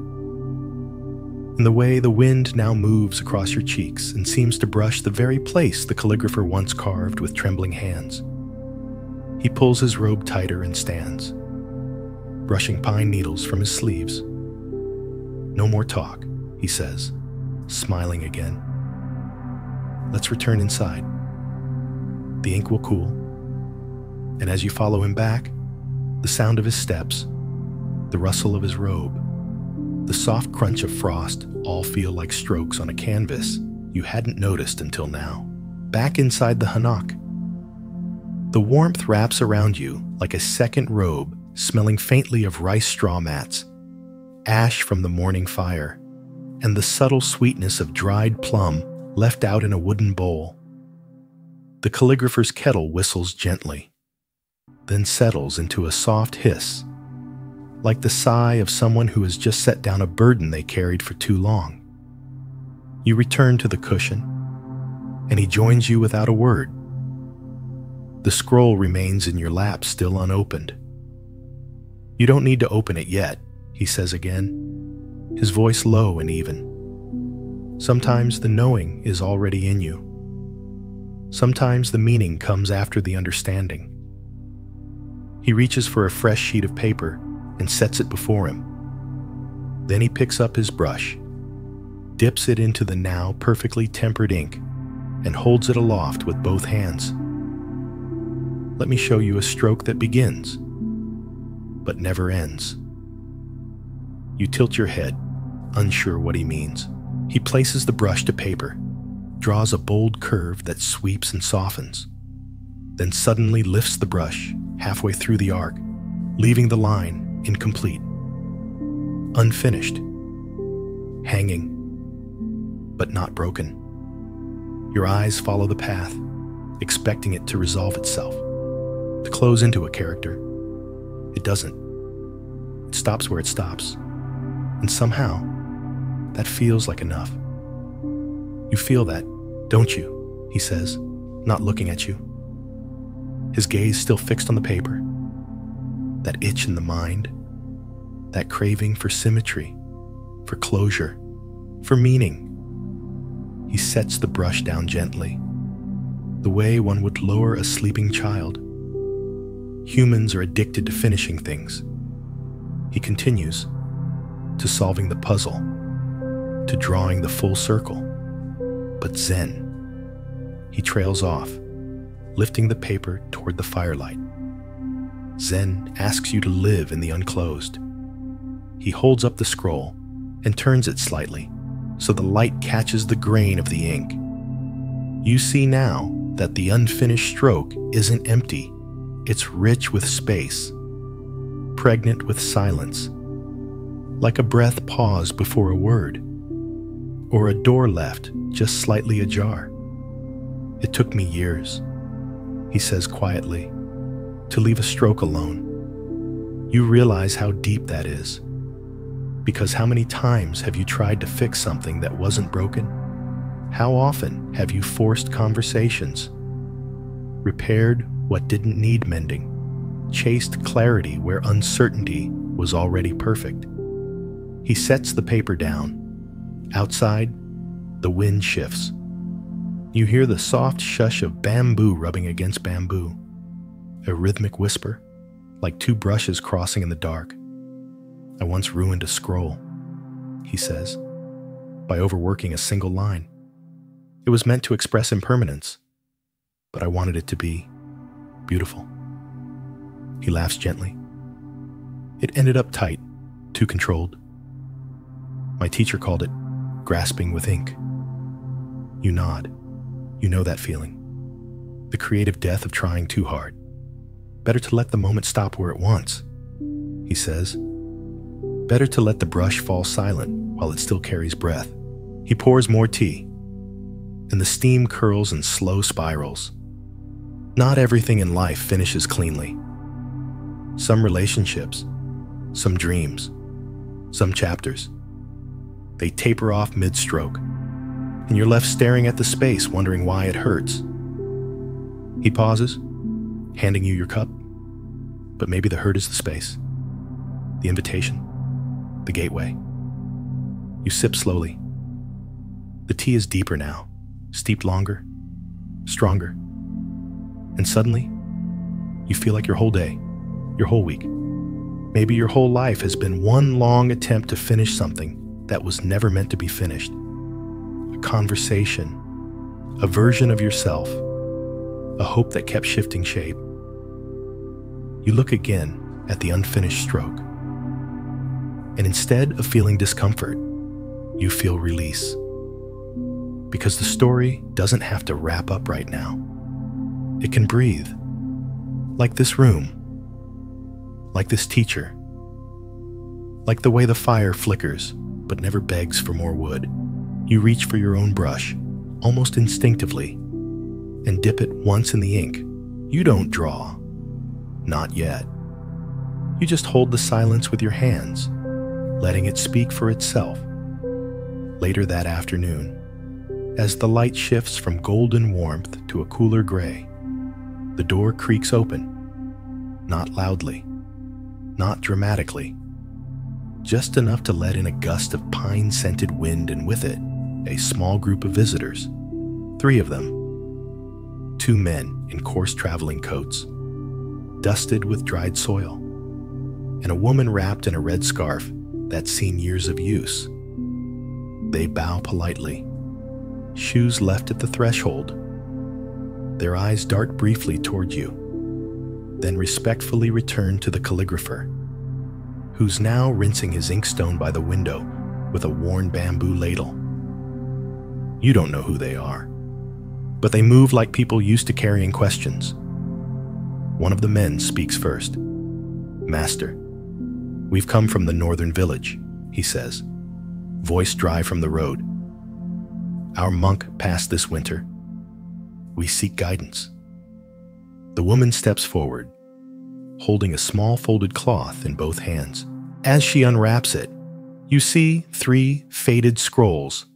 in the way the wind now moves across your cheeks and seems to brush the very place the calligrapher once carved with trembling hands. He pulls his robe tighter and stands, brushing pine needles from his sleeves. "No more talk," he says, smiling again. "Let's return inside. The ink will cool." And as you follow him back, the sound of his steps, the rustle of his robe, the soft crunch of frost all feel like strokes on a canvas you hadn't noticed until now. Back inside the hanok, the warmth wraps around you like a second robe, smelling faintly of rice straw mats, ash from the morning fire, and the subtle sweetness of dried plum left out in a wooden bowl. The calligrapher's kettle whistles gently, then settles into a soft hiss, like the sigh of someone who has just set down a burden they carried for too long. You return to the cushion, and he joins you without a word. The scroll remains in your lap, still unopened. "You don't need to open it yet," he says again, his voice low and even. "Sometimes the knowing is already in you. Sometimes the meaning comes after the understanding." He reaches for a fresh sheet of paper and sets it before him. Then he picks up his brush, dips it into the now perfectly tempered ink, and holds it aloft with both hands. "Let me show you a stroke that begins, but never ends." You tilt your head, unsure what he means. He places the brush to paper, draws a bold curve that sweeps and softens, then suddenly lifts the brush halfway through the arc, leaving the line incomplete, unfinished, hanging, but not broken. Your eyes follow the path, expecting it to resolve itself, to close into a character. It doesn't. It stops where it stops, and somehow, that feels like enough. "You feel that, don't you?" he says, not looking at you. His gaze still fixed on the paper. That itch in the mind, that craving for symmetry, for closure, for meaning. He sets the brush down gently, the way one would lower a sleeping child. Humans are addicted to finishing things. He continues, to solving the puzzle, to drawing the full circle. But Zen, he trails off, lifting the paper toward the firelight. Zen asks you to live in the unclosed. He holds up the scroll and turns it slightly so the light catches the grain of the ink. You see now that the unfinished stroke isn't empty. It's rich with space, pregnant with silence, like a breath paused before a word, or a door left just slightly ajar. "It took me years," he says quietly, "to leave a stroke alone." You realize how deep that is, because how many times have you tried to fix something that wasn't broken? How often have you forced conversations, repaired what didn't need mending, chased clarity where uncertainty was already perfect? He sets the paper down. Outside, the wind shifts. You hear the soft shush of bamboo rubbing against bamboo, a rhythmic whisper, like two brushes crossing in the dark. "I once ruined a scroll," he says, by overworking a single line. "It was meant to express impermanence, but I wanted it to be beautiful." He laughs gently. "It ended up tight, too controlled. My teacher called it grasping with ink." You nod. You know that feeling. The creative death of trying too hard. "Better to let the moment stop where it wants," he says. "Better to let the brush fall silent while it still carries breath." He pours more tea, and the steam curls in slow spirals. Not everything in life finishes cleanly. Some relationships, some dreams, some chapters. They taper off mid-stroke, and you're left staring at the space, wondering why it hurts. He pauses, handing you your cup, but maybe the hurt is the space, the invitation, the gateway. You sip slowly. The tea is deeper now, steeped longer, stronger, and suddenly, you feel like your whole day, your whole week, maybe your whole life has been one long attempt to finish something that was never meant to be finished. A conversation, a version of yourself, a hope that kept shifting shape. You look again at the unfinished stroke, and instead of feeling discomfort, you feel release. Because the story doesn't have to wrap up right now. It can breathe, like this room, like this teacher, like the way the fire flickers but never begs for more wood. You reach for your own brush, almost instinctively, and dip it once in the ink. You don't draw. Not yet. You just hold the silence with your hands, letting it speak for itself. Later that afternoon, as the light shifts from golden warmth to a cooler gray, the door creaks open, not loudly, not dramatically, just enough to let in a gust of pine-scented wind, and with it, a small group of visitors. 3 of them. 2 men in coarse traveling coats, dusted with dried soil, and a woman wrapped in a red scarf that's seen years of use. They bow politely, shoes left at the threshold. Their eyes dart briefly toward you, then respectfully return to the calligrapher, who's now rinsing his inkstone by the window with a worn bamboo ladle. You don't know who they are, but they move like people used to carrying questions. One of the men speaks first. "Master, we've come from the northern village," he says, voice dry from the road. "Our monk passed this winter. We seek guidance." The woman steps forward, holding a small folded cloth in both hands. As she unwraps it, you see 3 faded scrolls,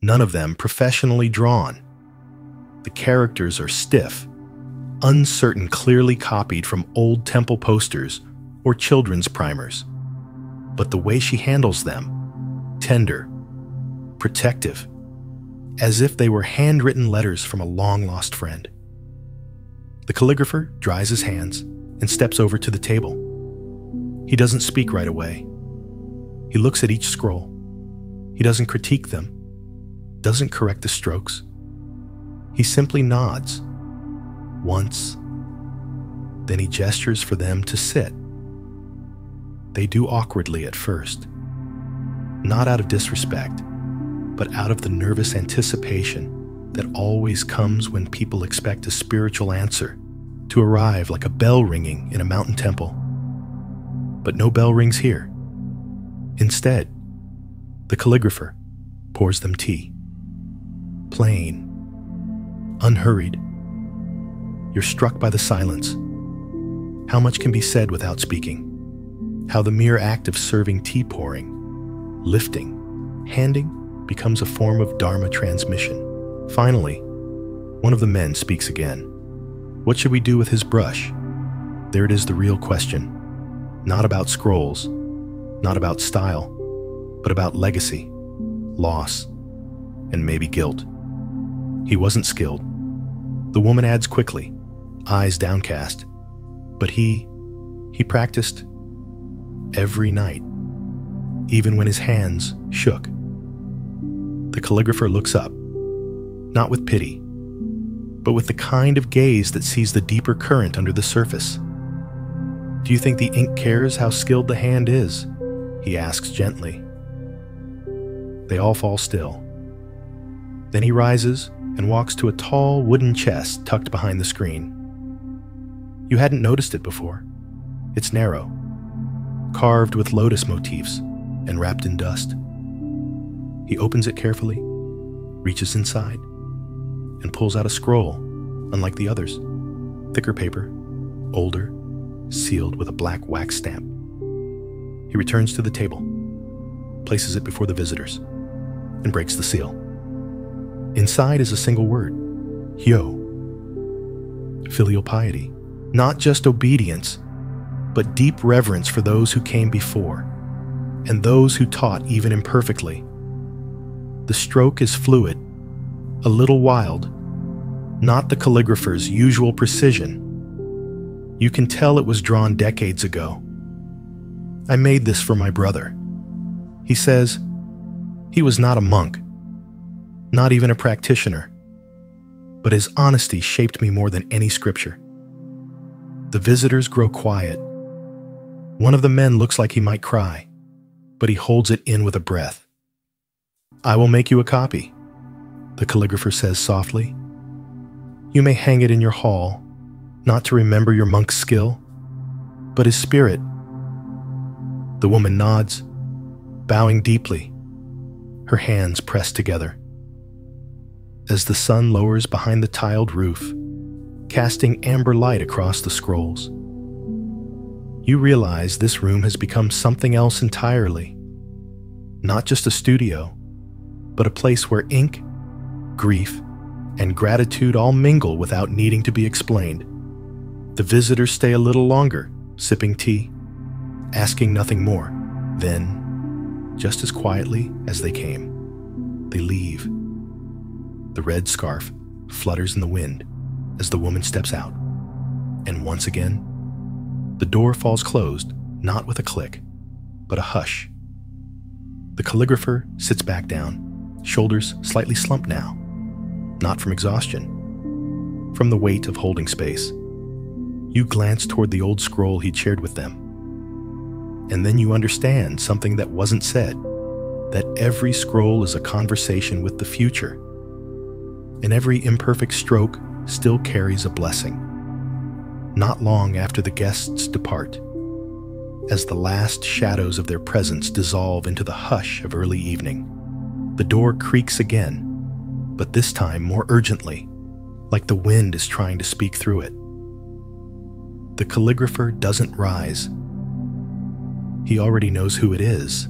none of them professionally drawn. The characters are stiff, uncertain, clearly copied from old temple posters or children's primers. But the way she handles them, tender, protective, as if they were handwritten letters from a long-lost friend. The calligrapher dries his hands and steps over to the table. He doesn't speak right away. He looks at each scroll. He doesn't critique them, doesn't correct the strokes. He simply nods, once, then he gestures for them to sit. They do awkwardly at first, not out of disrespect, but out of the nervous anticipation that always comes when people expect a spiritual answer to arrive like a bell ringing in a mountain temple. But no bell rings here. Instead, the calligrapher pours them tea. Plain, unhurried. You're struck by the silence. How much can be said without speaking? How the mere act of serving tea, pouring, lifting, handing, becomes a form of Dharma transmission. Finally, one of the men speaks again. What should we do with his brush? There it is, the real question. Not about scrolls, not about style, but about legacy, loss, and maybe guilt. He wasn't skilled. The woman adds quickly, eyes downcast. But he practiced every night, even when his hands shook. The calligrapher looks up, not with pity, but with the kind of gaze that sees the deeper current under the surface. "Do you think the ink cares how skilled the hand is?" he asks gently. They all fall still. Then he rises and walks to a tall wooden chest tucked behind the screen. You hadn't noticed it before. It's narrow, carved with lotus motifs and wrapped in dust. He opens it carefully, reaches inside, and pulls out a scroll, unlike the others. Thicker paper, older, sealed with a black wax stamp. He returns to the table, places it before the visitors, and breaks the seal. Inside is a single word, hyo. Filial piety, not just obedience, but deep reverence for those who came before, and those who taught even imperfectly. The stroke is fluid, a little wild, not the calligrapher's usual precision. You can tell it was drawn decades ago. I made this for my brother. He says he was not a monk, not even a practitioner, but his honesty shaped me more than any scripture. The visitors grow quiet. One of the men looks like he might cry, but he holds it in with a breath. I will make you a copy, the calligrapher says softly. You may hang it in your hall, not to remember your monk's skill, but his spirit. The woman nods, bowing deeply, her hands pressed together. As the sun lowers behind the tiled roof, casting amber light across the scrolls, you realize this room has become something else entirely. Not just a studio, but a place where ink, grief, and gratitude all mingle without needing to be explained. The visitors stay a little longer, sipping tea, asking nothing more. Then, just as quietly as they came, they leave. The red scarf flutters in the wind as the woman steps out. And once again, the door falls closed, not with a click, but a hush. The calligrapher sits back down, shoulders slightly slumped now, not from exhaustion, from the weight of holding space. You glance toward the old scroll he'd shared with them. And then you understand something that wasn't said, that every scroll is a conversation with the future, and every imperfect stroke still carries a blessing. Not long after the guests depart, as the last shadows of their presence dissolve into the hush of early evening, the door creaks again, but this time more urgently, like the wind is trying to speak through it. The calligrapher doesn't rise. He already knows who it is.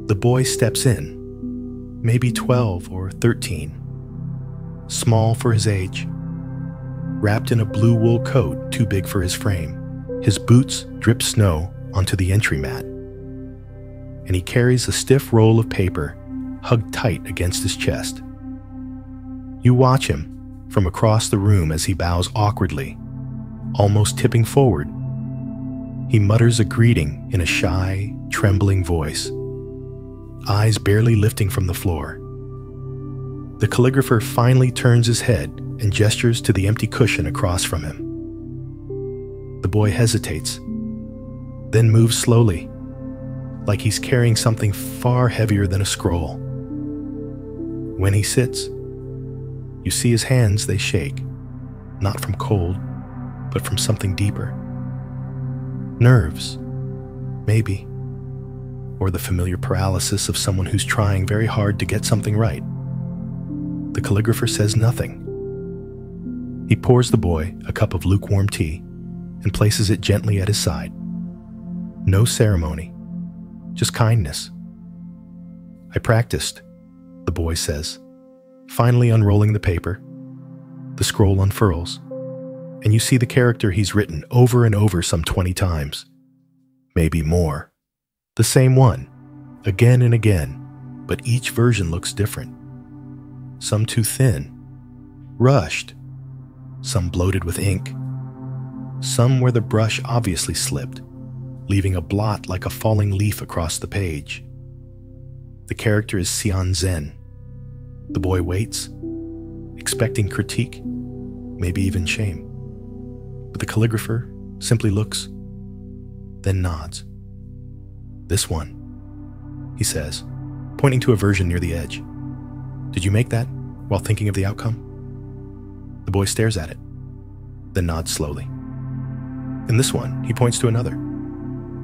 The boy steps in, maybe 12 or 13, small for his age, wrapped in a blue wool coat too big for his frame. His boots drip snow onto the entry mat, and he carries a stiff roll of paper hugged tight against his chest. You watch him from across the room as he bows awkwardly, almost tipping forward. He mutters a greeting in a shy, trembling voice, eyes barely lifting from the floor. The calligrapher finally turns his head and gestures to the empty cushion across from him. The boy hesitates, then moves slowly, like he's carrying something far heavier than a scroll. When he sits, you see his hands, they shake, not from cold, but from something deeper. Nerves, maybe, or the familiar paralysis of someone who's trying very hard to get something right. The calligrapher says nothing. He pours the boy a cup of lukewarm tea and places it gently at his side. No ceremony, just kindness. I practiced, the boy says, finally unrolling the paper. The scroll unfurls, and you see the character he's written over and over some 20 times, maybe more. The same one, again and again, but each version looks different. Some too thin, rushed, some bloated with ink, some where the brush obviously slipped, leaving a blot like a falling leaf across the page. The character is Zen. The boy waits, expecting critique, maybe even shame. But the calligrapher simply looks, then nods. This one, he says, pointing to a version near the edge. Did you make that while thinking of the outcome? The boy stares at it, then nods slowly. In this one, he points to another,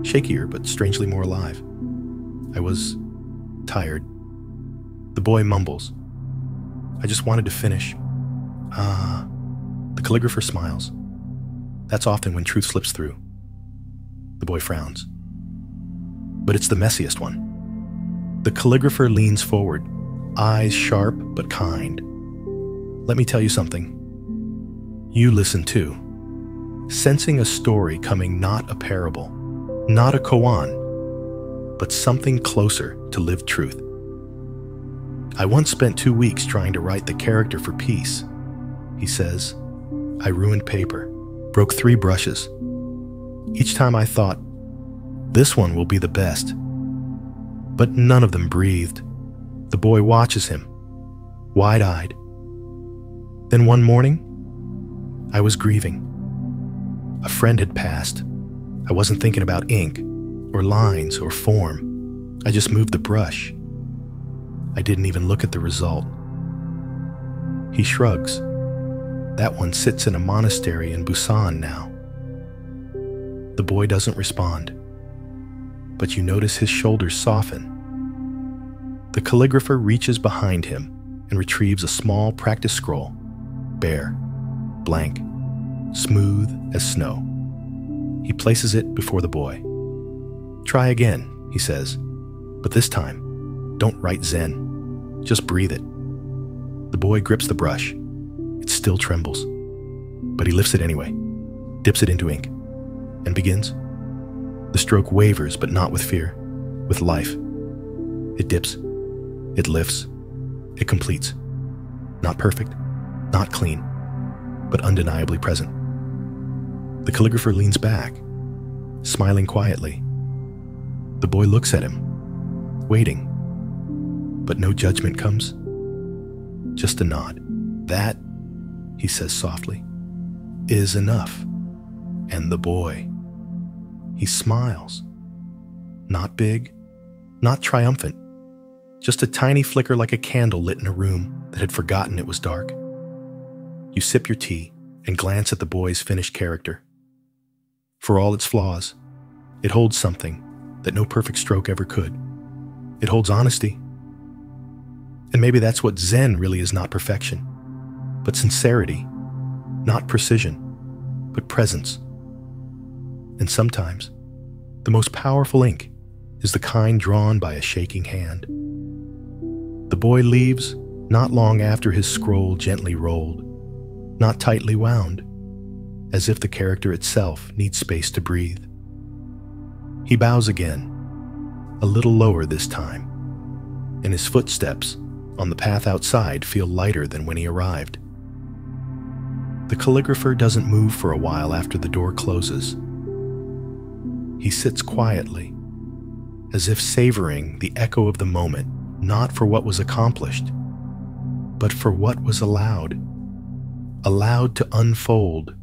shakier but strangely more alive. I was tired. The boy mumbles. I just wanted to finish. The calligrapher smiles. That's often when truth slips through. The boy frowns. But it's the messiest one. The calligrapher leans forward, eyes sharp but kind. Let me tell you something. You listen too, sensing a story coming, not a parable, not a koan, but something closer to lived truth. I once spent 2 weeks trying to write the character for peace, he says. I ruined paper, broke 3 brushes. Each time I thought, this one will be the best. But none of them breathed. The boy watches him, wide-eyed. Then one morning, I was grieving. A friend had passed. I wasn't thinking about ink, or lines, or form. I just moved the brush. I didn't even look at the result. He shrugs. That one sits in a monastery in Busan now. The boy doesn't respond, but you notice his shoulders soften. The calligrapher reaches behind him and retrieves a small practice scroll, bare, blank, smooth as snow. He places it before the boy. Try again, he says, but this time, don't write Zen, just breathe it. The boy grips the brush. It still trembles, but he lifts it anyway, dips it into ink, and begins. The stroke wavers, but not with fear, with life. It dips, it lifts, it completes. Not perfect, not clean, but undeniably present. The calligrapher leans back, smiling quietly. The boy looks at him, waiting, but no judgment comes. Just a nod. That, he says softly, is enough. And the boy, he smiles. Not big, not triumphant, just a tiny flicker like a candle lit in a room that had forgotten it was dark. You sip your tea and glance at the boy's finished character. For all its flaws, it holds something that no perfect stroke ever could. It holds honesty. And maybe that's what Zen really is, not perfection, but sincerity, not precision, but presence. And sometimes, the most powerful ink is the kind drawn by a shaking hand. The boy leaves not long after his scroll gently rolled, not tightly wound, as if the character itself needs space to breathe. He bows again, a little lower this time, and his footsteps on the path outside feel lighter than when he arrived. The calligrapher doesn't move for a while after the door closes. He sits quietly, as if savoring the echo of the moment, not for what was accomplished, but for what was allowed. Allowed to unfold,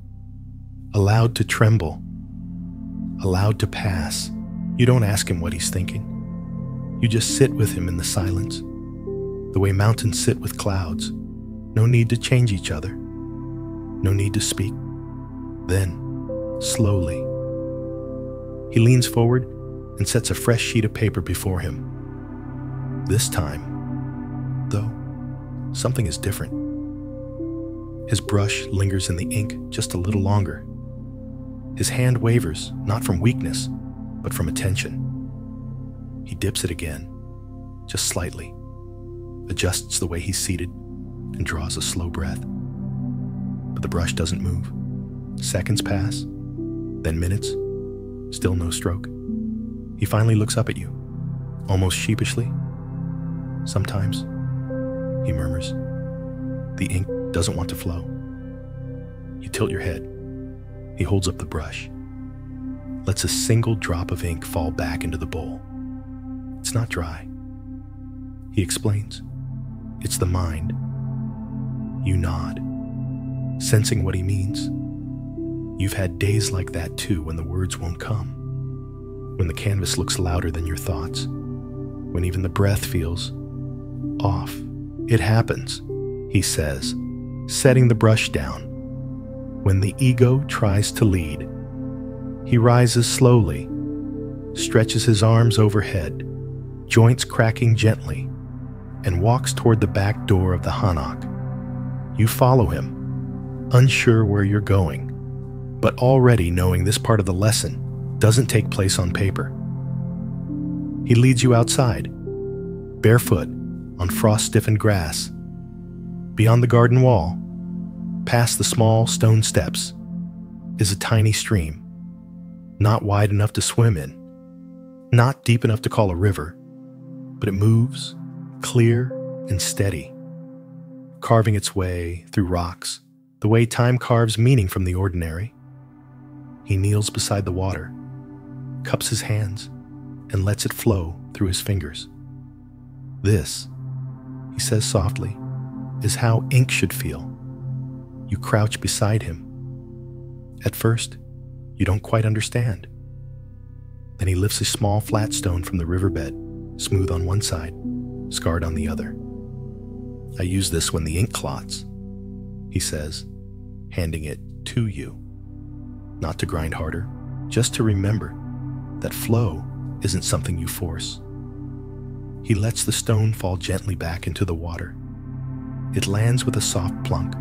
allowed to tremble, allowed to pass. You don't ask him what he's thinking. You just sit with him in the silence, the way mountains sit with clouds. No need to change each other. No need to speak. Then, slowly, he leans forward and sets a fresh sheet of paper before him. This time, though, something is different. His brush lingers in the ink just a little longer. His hand wavers, not from weakness, but from attention. He dips it again, just slightly, adjusts the way he's seated, and draws a slow breath. But the brush doesn't move. Seconds pass, then minutes, still no stroke. He finally looks up at you, almost sheepishly. Sometimes, he murmurs, the ink doesn't want to flow. You tilt your head. He holds up the brush, lets a single drop of ink fall back into the bowl. It's not dry. He explains. It's the mind. You nod, sensing what he means. You've had days like that too, when the words won't come, when the canvas looks louder than your thoughts, when even the breath feels off. It happens, he says, setting the brush down. When the ego tries to lead, he rises slowly, stretches his arms overhead, joints cracking gently, and walks toward the back door of the hanok. You follow him, unsure where you're going, but already knowing this part of the lesson doesn't take place on paper. He leads you outside, barefoot, on frost-stiffened grass. Beyond the garden wall, past the small stone steps, is a tiny stream, not wide enough to swim in, not deep enough to call a river, but it moves, clear and steady, carving its way through rocks, the way time carves meaning from the ordinary. He kneels beside the water, cups his hands, and lets it flow through his fingers. This, he says softly, is how ink should feel. You crouch beside him. At first, you don't quite understand. Then he lifts a small flat stone from the riverbed, smooth on one side, scarred on the other. I use this when the ink clots, he says, handing it to you. Not to grind harder, just to remember that flow isn't something you force. He lets the stone fall gently back into the water. It lands with a soft plunk,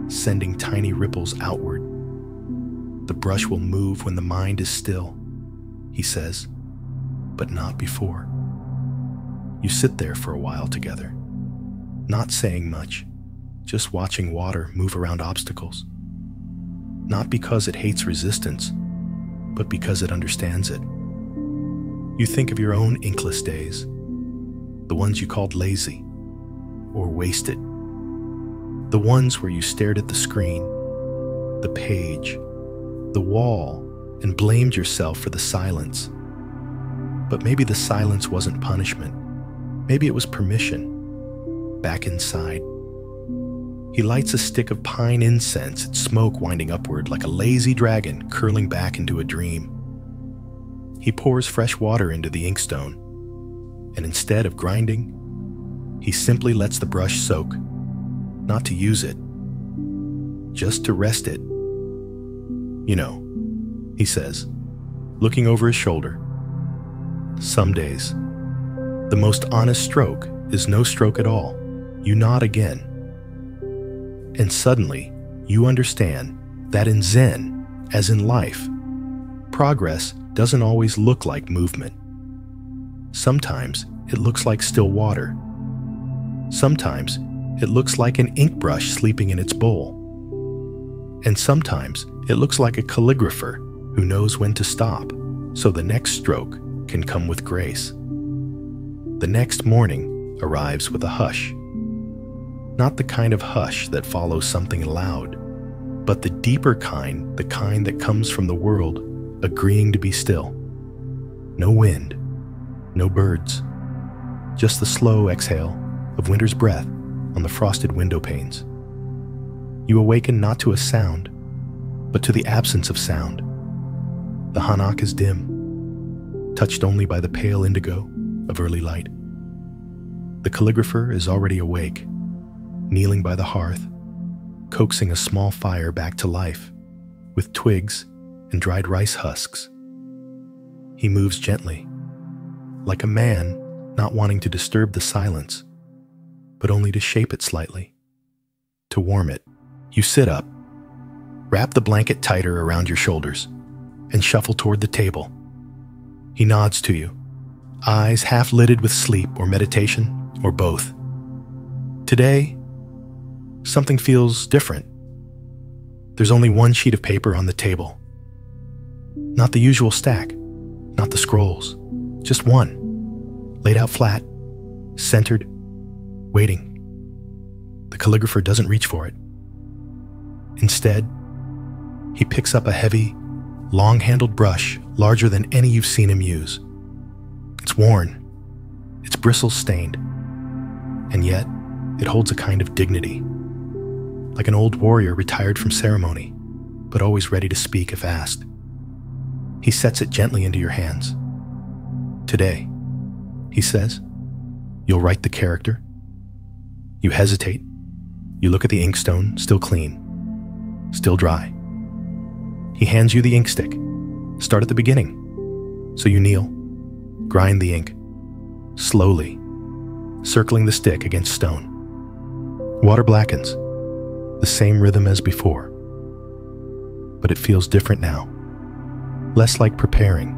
sending tiny ripples outward. The brush will move when the mind is still, he says, but not before. You sit there for a while together, not saying much, just watching water move around obstacles. Not because it hates resistance, but because it understands it. You think of your own inkless days, the ones you called lazy or wasted, the ones where you stared at the screen, the page, the wall, and blamed yourself for the silence. But maybe the silence wasn't punishment. Maybe it was permission, back inside. He lights a stick of pine incense, its smoke winding upward like a lazy dragon curling back into a dream. He pours fresh water into the inkstone, and instead of grinding, he simply lets the brush soak, not to use it, just to rest it. You know, he says, looking over his shoulder, some days, the most honest stroke is no stroke at all. You nod again. And suddenly, you understand that in Zen, as in life, progress doesn't always look like movement. Sometimes it looks like still water. Sometimes it looks like an ink brush sleeping in its bowl. And sometimes it looks like a calligrapher who knows when to stop, so the next stroke can come with grace. The next morning arrives with a hush. Not the kind of hush that follows something loud, but the deeper kind, the kind that comes from the world agreeing to be still. No wind, no birds, just the slow exhale of winter's breath on the frosted window panes. You awaken not to a sound, but to the absence of sound. The hanak is dim, touched only by the pale indigo of early light. The calligrapher is already awake, kneeling by the hearth, coaxing a small fire back to life with twigs and dried rice husks. He moves gently, like a man not wanting to disturb the silence, but only to shape it slightly, to warm it. You sit up, wrap the blanket tighter around your shoulders, and shuffle toward the table. He nods to you, eyes half-lidded with sleep or meditation, or both. Today, something feels different. There's only one sheet of paper on the table. Not the usual stack, not the scrolls, just one, laid out flat, centered, waiting. The calligrapher doesn't reach for it. Instead, he picks up a heavy, long-handled brush larger than any you've seen him use. It's worn, its bristles stained, and yet it holds a kind of dignity, like an old warrior retired from ceremony, but always ready to speak if asked. He sets it gently into your hands. Today, he says, you'll write the character. You hesitate. You look at the inkstone, still clean, still dry. He hands you the ink stick. Start at the beginning. So you kneel, grind the ink, slowly, circling the stick against stone. Water blackens, the same rhythm as before. But it feels different now. Less like preparing,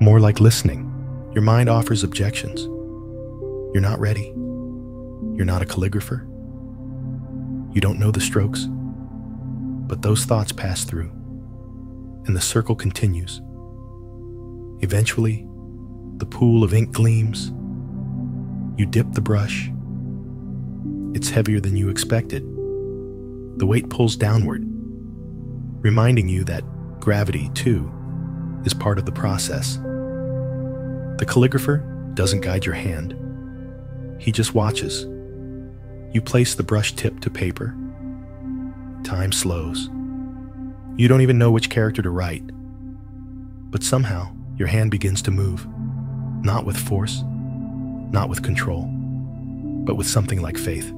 more like listening. Your mind offers objections. You're not ready. You're not a calligrapher. You don't know the strokes. But those thoughts pass through, and the circle continues. Eventually, the pool of ink gleams. You dip the brush. It's heavier than you expected. The weight pulls downward, reminding you that gravity, too, is part of the process. The calligrapher doesn't guide your hand. He just watches. You place the brush tip to paper. Time slows. You don't even know which character to write. But somehow, your hand begins to move. Not with force, not with control, but with something like faith.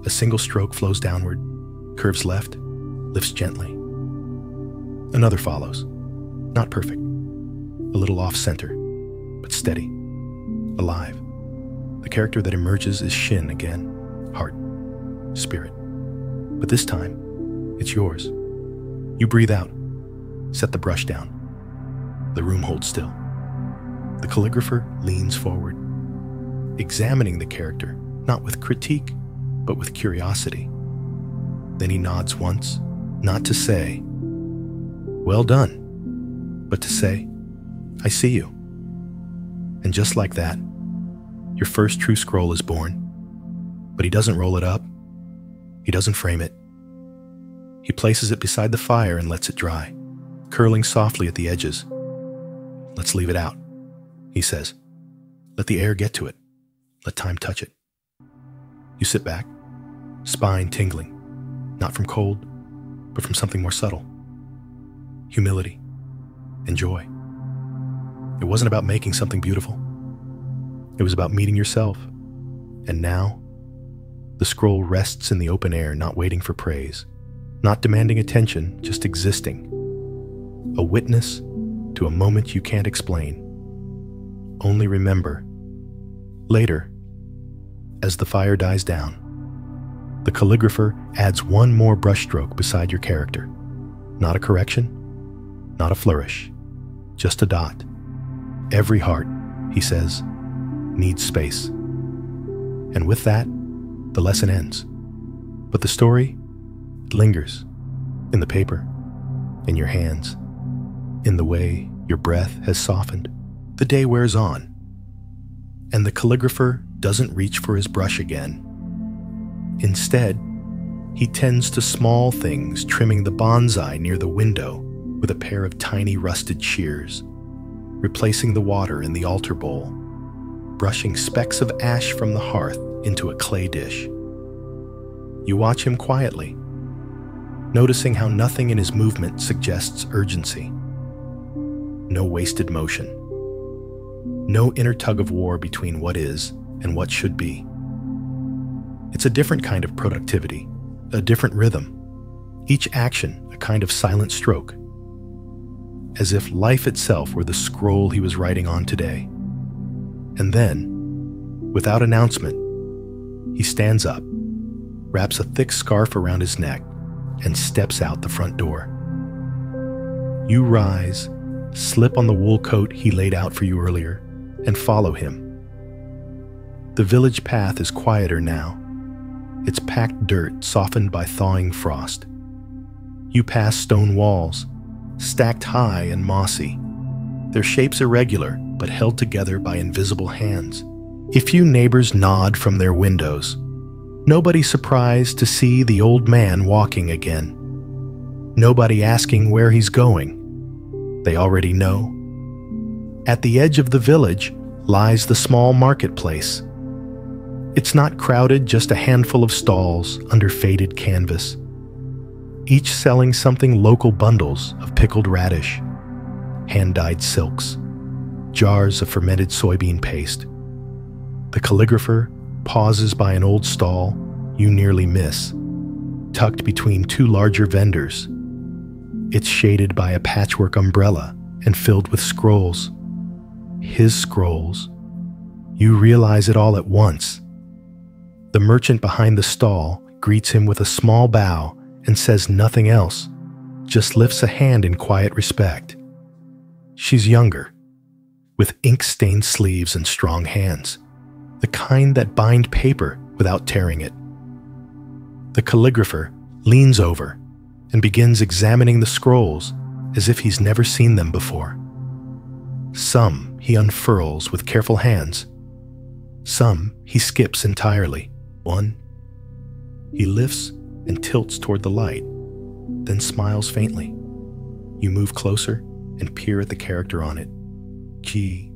A single stroke flows downward, curves left, lifts gently. Another follows. Not perfect. A little off-center, but steady. Alive. The character that emerges is Shin again. Heart. Spirit. But this time, it's yours. You breathe out. Set the brush down. The room holds still. The calligrapher leans forward, examining the character, not with critique, but with curiosity. Then he nods once, not to say, "Well done," but to say, "I see you." And just like that, your first true scroll is born. But he doesn't roll it up. He doesn't frame it. He places it beside the fire and lets it dry, curling softly at the edges. "Let's leave it out," he says. "Let the air get to it. Let time touch it." You sit back, spine tingling, not from cold, but from something more subtle. Humility and joy. It wasn't about making something beautiful. It was about meeting yourself. And now, the scroll rests in the open air, not waiting for praise, not demanding attention, just existing. A witness to a moment you can't explain. Only remember, later, as the fire dies down, the calligrapher adds one more brushstroke beside your character. Not a correction, not a flourish, just a dot. Every heart, he says, needs space. And with that, the lesson ends. But the story, it lingers in the paper, in your hands, in the way your breath has softened. The day wears on, and the calligrapher doesn't reach for his brush again. Instead, he tends to small things, trimming the bonsai near the window with a pair of tiny rusted shears, replacing the water in the altar bowl, brushing specks of ash from the hearth into a clay dish. You watch him quietly, noticing how nothing in his movement suggests urgency. No wasted motion. No inner tug-of-war between what is and what should be. It's a different kind of productivity, a different rhythm. Each action a kind of silent stroke, as if life itself were the scroll he was writing on today. And then, without announcement, he stands up, wraps a thick scarf around his neck, and steps out the front door. You rise, slip on the wool coat he laid out for you earlier, and follow him. The village path is quieter now, its packed dirt softened by thawing frost. You pass stone walls, stacked high and mossy, their shapes irregular but held together by invisible hands. A few neighbors nod from their windows. Nobody surprised to see the old man walking again. Nobody asking where he's going. They already know. At the edge of the village lies the small marketplace. It's not crowded, just a handful of stalls under faded canvas, each selling something: local bundles of pickled radish, hand-dyed silks, jars of fermented soybean paste. The calligrapher pauses by an old stall you nearly miss, tucked between two larger vendors. It's shaded by a patchwork umbrella and filled with scrolls. His scrolls. You realize it all at once. The merchant behind the stall greets him with a small bow and says nothing else, just lifts a hand in quiet respect. She's younger, with ink-stained sleeves and strong hands. the kind that bind paper without tearing it. The calligrapher leans over and begins examining the scrolls as if he's never seen them before. Some he unfurls with careful hands. Some he skips entirely. One, he lifts and tilts toward the light, then smiles faintly. You move closer and peer at the character on it. G.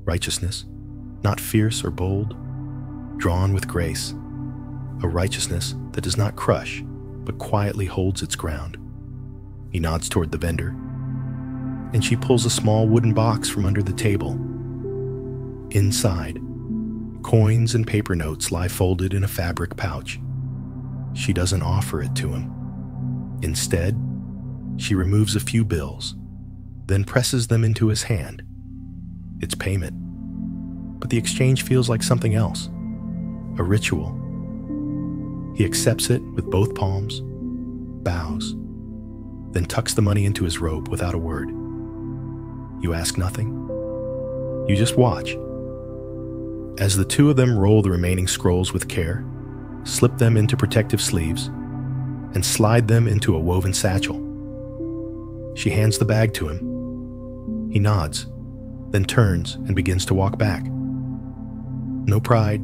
Righteousness, not fierce or bold, drawn with grace. A righteousness that does not crush, but quietly holds its ground. He nods toward the vendor, and she pulls a small wooden box from under the table. Inside, coins and paper notes lie folded in a fabric pouch. She doesn't offer it to him. Instead, she removes a few bills, then presses them into his hand. It's payment, but the exchange feels like something else, a ritual. He accepts it with both palms, bows, then tucks the money into his robe without a word. You ask nothing. You just watch. As the two of them roll the remaining scrolls with care, slip them into protective sleeves, and slide them into a woven satchel. She hands the bag to him. He nods, then turns and begins to walk back. No pride,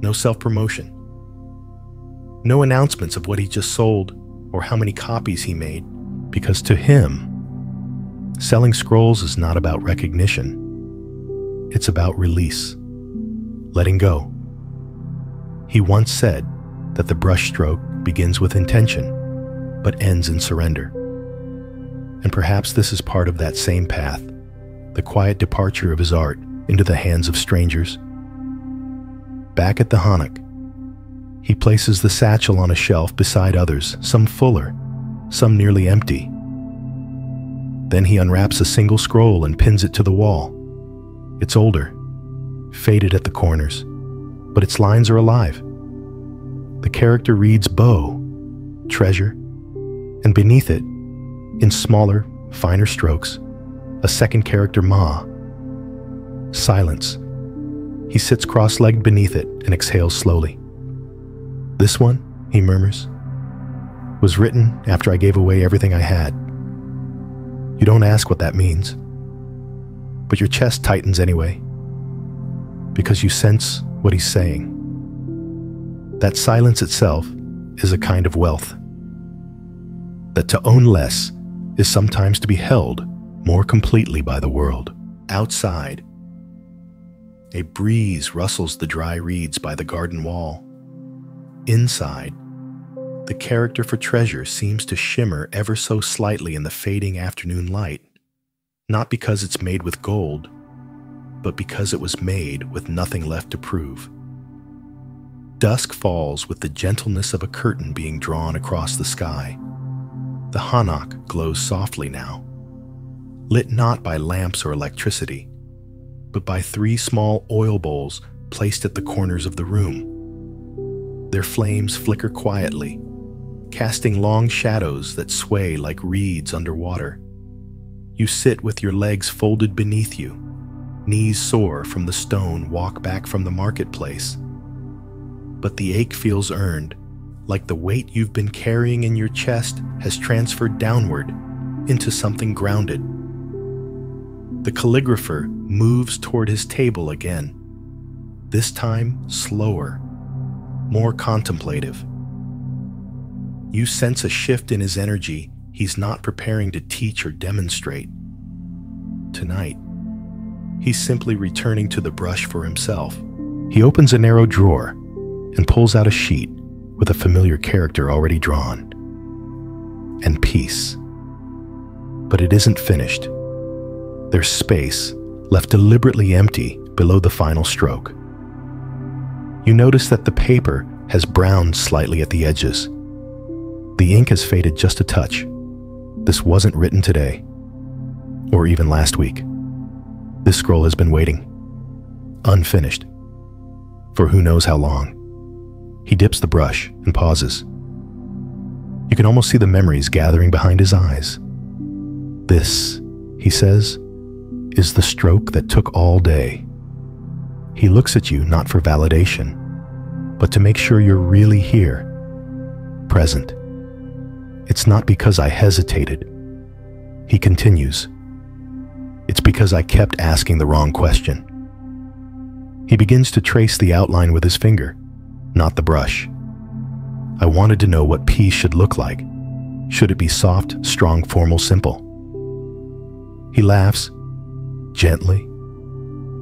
no self-promotion. No announcements of what he just sold or how many copies he made, because to him, selling scrolls is not about recognition. It's about release, letting go. He once said that the brushstroke begins with intention, but ends in surrender. And perhaps this is part of that same path, the quiet departure of his art into the hands of strangers. Back at the Hanak, he places the satchel on a shelf beside others, some fuller, some nearly empty. Then he unwraps a single scroll and pins it to the wall. It's older, faded at the corners, but its lines are alive. The character reads Bo, treasure, and beneath it, in smaller, finer strokes, a second character Ma, silence. He sits cross-legged beneath it and exhales slowly. This one, he murmurs, was written after I gave away everything I had. You don't ask what that means, but your chest tightens anyway, because you sense what he's saying. That silence itself is a kind of wealth. That to own less is sometimes to be held more completely by the world. Outside, a breeze rustles the dry reeds by the garden wall. Inside, the character for treasure seems to shimmer ever so slightly in the fading afternoon light, not because it's made with gold, but because it was made with nothing left to prove. Dusk falls with the gentleness of a curtain being drawn across the sky. The Hanak glows softly now, lit not by lamps or electricity, but by 3 small oil bowls placed at the corners of the room. Their flames flicker quietly, casting long shadows that sway like reeds underwater. You sit with your legs folded beneath you, knees sore from the stone walk back from the marketplace. But the ache feels earned, like the weight you've been carrying in your chest has transferred downward into something grounded. The calligrapher moves toward his table again, this time slower, more contemplative. You sense a shift in his energy he's not preparing to teach or demonstrate. Tonight, he's simply returning to the brush for himself. He opens a narrow drawer and pulls out a sheet with a familiar character already drawn. And peace. But it isn't finished. There's space, left deliberately empty below the final stroke. You notice that the paper has browned slightly at the edges. The ink has faded just a touch. This wasn't written today, or even last week. This scroll has been waiting, unfinished, for who knows how long. He dips the brush and pauses. You can almost see the memories gathering behind his eyes. This, he says, is the stroke that took all day. He looks at you not for validation, but to make sure you're really here, present. It's not because I hesitated. He continues. It's because I kept asking the wrong question. He begins to trace the outline with his finger, not the brush. I wanted to know what peace should look like. Should it be soft, strong, formal, simple? He laughs, gently,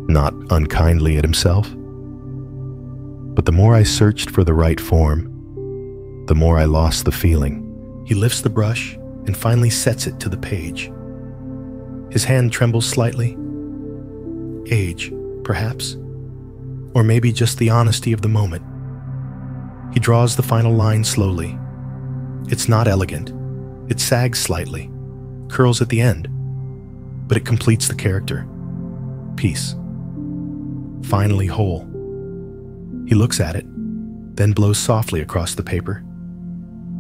not unkindly at himself. But the more I searched for the right form, the more I lost the feeling. He lifts the brush and finally sets it to the page. His hand trembles slightly. Age, perhaps, or maybe just the honesty of the moment. He draws the final line slowly. It's not elegant. It sags slightly, curls at the end, but it completes the character. Peace. Finally whole. He looks at it, then blows softly across the paper.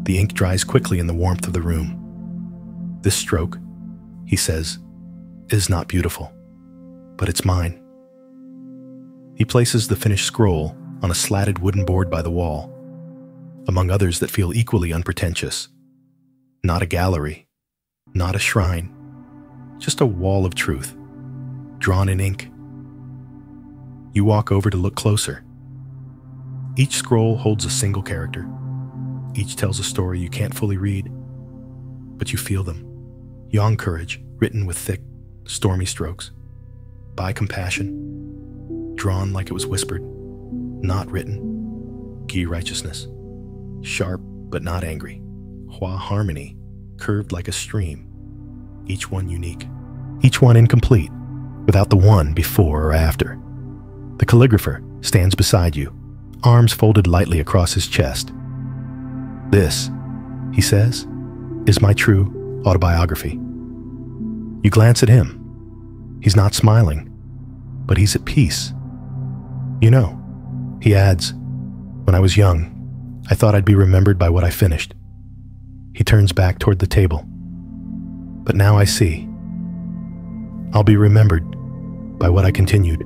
The ink dries quickly in the warmth of the room. This stroke, he says, is not beautiful, but it's mine. He places the finished scroll on a slatted wooden board by the wall, among others that feel equally unpretentious. Not a gallery, not a shrine, just a wall of truth, drawn in ink. You walk over to look closer. Each scroll holds a single character. Each tells a story you can't fully read, but you feel them. Young courage, written with thick, stormy strokes. By compassion, drawn like it was whispered, not written. Gi righteousness, sharp but not angry. Hua harmony, curved like a stream. Each one unique. Each one incomplete, without the one before or after. The calligrapher stands beside you, arms folded lightly across his chest. This, he says, is my true autobiography. You glance at him. He's not smiling, but he's at peace. You know, he adds, when I was young, I thought I'd be remembered by what I finished. He turns back toward the table. But now I see. I'll be remembered by what I continued.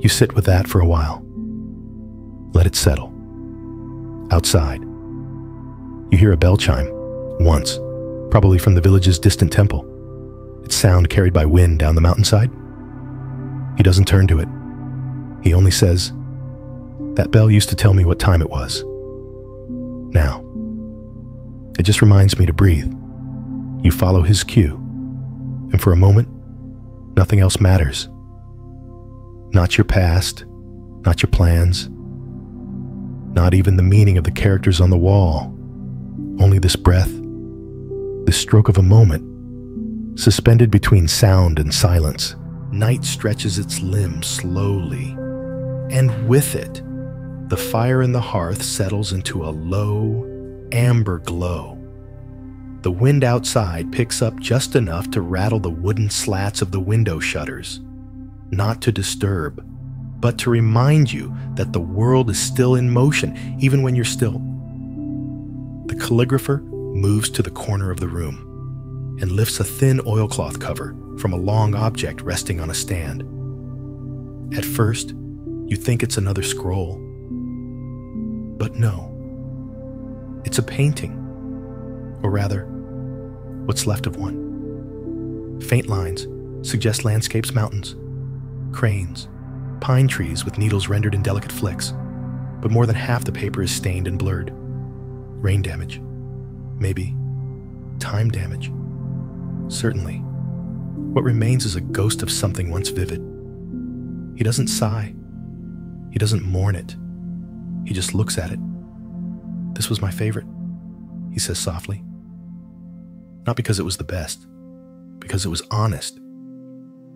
You sit with that for a while. Let it settle. Outside, you hear a bell chime, once, probably from the village's distant temple. Its sound carried by wind down the mountainside. He doesn't turn to it. He only says, "That bell used to tell me what time it was. Now, it just reminds me to breathe." You follow his cue, and for a moment, nothing else matters. Not your past, not your plans, not even the meaning of the characters on the wall. Only this breath, this stroke of a moment, suspended between sound and silence. Night stretches its limbs slowly, and with it, the fire in the hearth settles into a low, amber glow. The wind outside picks up just enough to rattle the wooden slats of the window shutters, not to disturb, but to remind you that the world is still in motion, even when you're still. The calligrapher moves to the corner of the room and lifts a thin oilcloth cover from a long object resting on a stand. At first, you think it's another scroll. But no, it's a painting, or rather, what's left of one. Faint lines suggest landscapes, mountains, cranes, pine trees with needles rendered in delicate flicks, but more than half the paper is stained and blurred. Rain damage, maybe time damage. Certainly, what remains is a ghost of something once vivid. He doesn't sigh. He doesn't mourn it. He just looks at it. "This was my favorite," he says softly. Not because it was the best, because it was honest.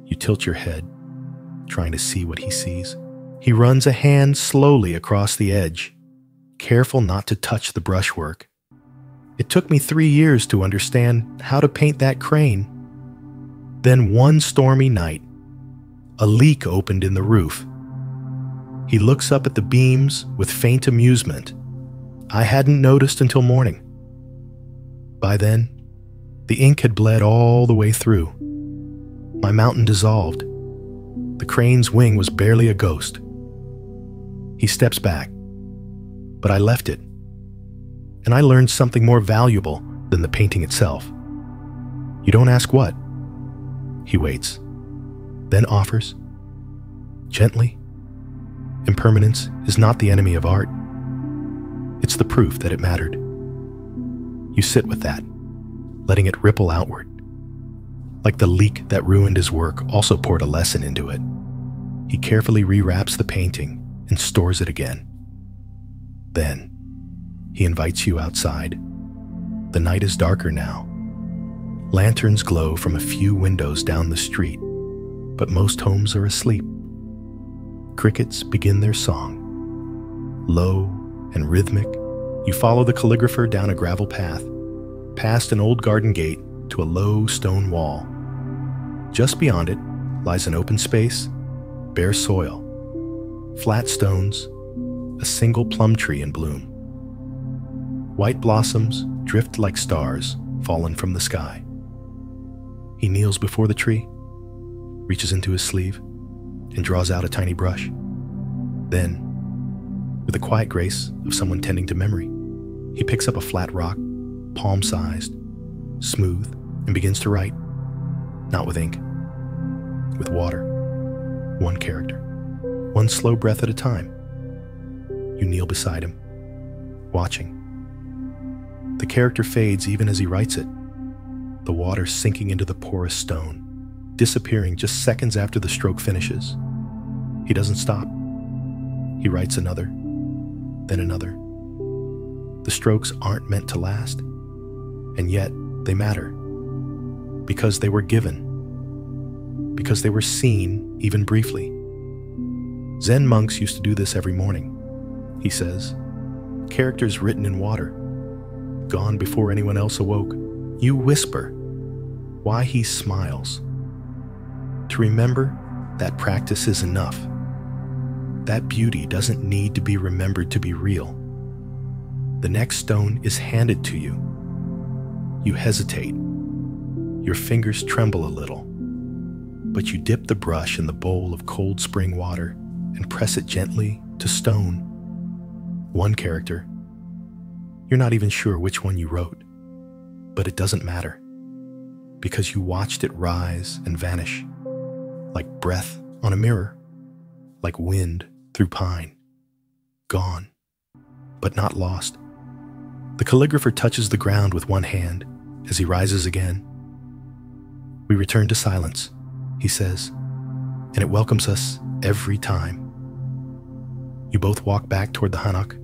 You tilt your head, trying to see what he sees. He runs a hand slowly across the edge, careful not to touch the brushwork. It took me 3 years to understand how to paint that crane. Then one stormy night, a leak opened in the roof. He looks up at the beams with faint amusement. I hadn't noticed until morning. By then, the ink had bled all the way through. My mountain dissolved. The crane's wing was barely a ghost. He steps back, but I left it, and I learned something more valuable than the painting itself. You don't ask what. He waits, then offers, gently, impermanence is not the enemy of art. It's the proof that it mattered. You sit with that, letting it ripple outward. Like the leak that ruined his work also poured a lesson into it. He carefully rewraps the painting and stores it again. Then, he invites you outside. The night is darker now. Lanterns glow from a few windows down the street, but most homes are asleep. Crickets begin their song. Low and rhythmic, you follow the calligrapher down a gravel path, past an old garden gate to a low stone wall. Just beyond it lies an open space, bare soil, flat stones, a single plum tree in bloom. White blossoms drift like stars fallen from the sky. He kneels before the tree, reaches into his sleeve, and draws out a tiny brush. Then, with the quiet grace of someone tending to memory, he picks up a flat rock, palm-sized, smooth, and begins to write. Not with ink, with water. One character, one slow breath at a time. You kneel beside him, watching. The character fades even as he writes it, the water sinking into the porous stone, disappearing just seconds after the stroke finishes. He doesn't stop. He writes another, then another. The strokes aren't meant to last, and yet they matter, because they were given, because they were seen even briefly. Zen monks used to do this every morning, he says. Characters written in water, gone before anyone else awoke. You whisper why he smiles. To remember that practice is enough. That beauty doesn't need to be remembered to be real. The next stone is handed to you. You hesitate. Your fingers tremble a little, but you dip the brush in the bowl of cold spring water and press it gently to stone. One character. You're not even sure which one you wrote, but it doesn't matter, because you watched it rise and vanish, like breath on a mirror, like wind through pine. Gone, but not lost. The calligrapher touches the ground with one hand as he rises again. We return to silence, he says, and it welcomes us every time. You both walk back toward the hanok,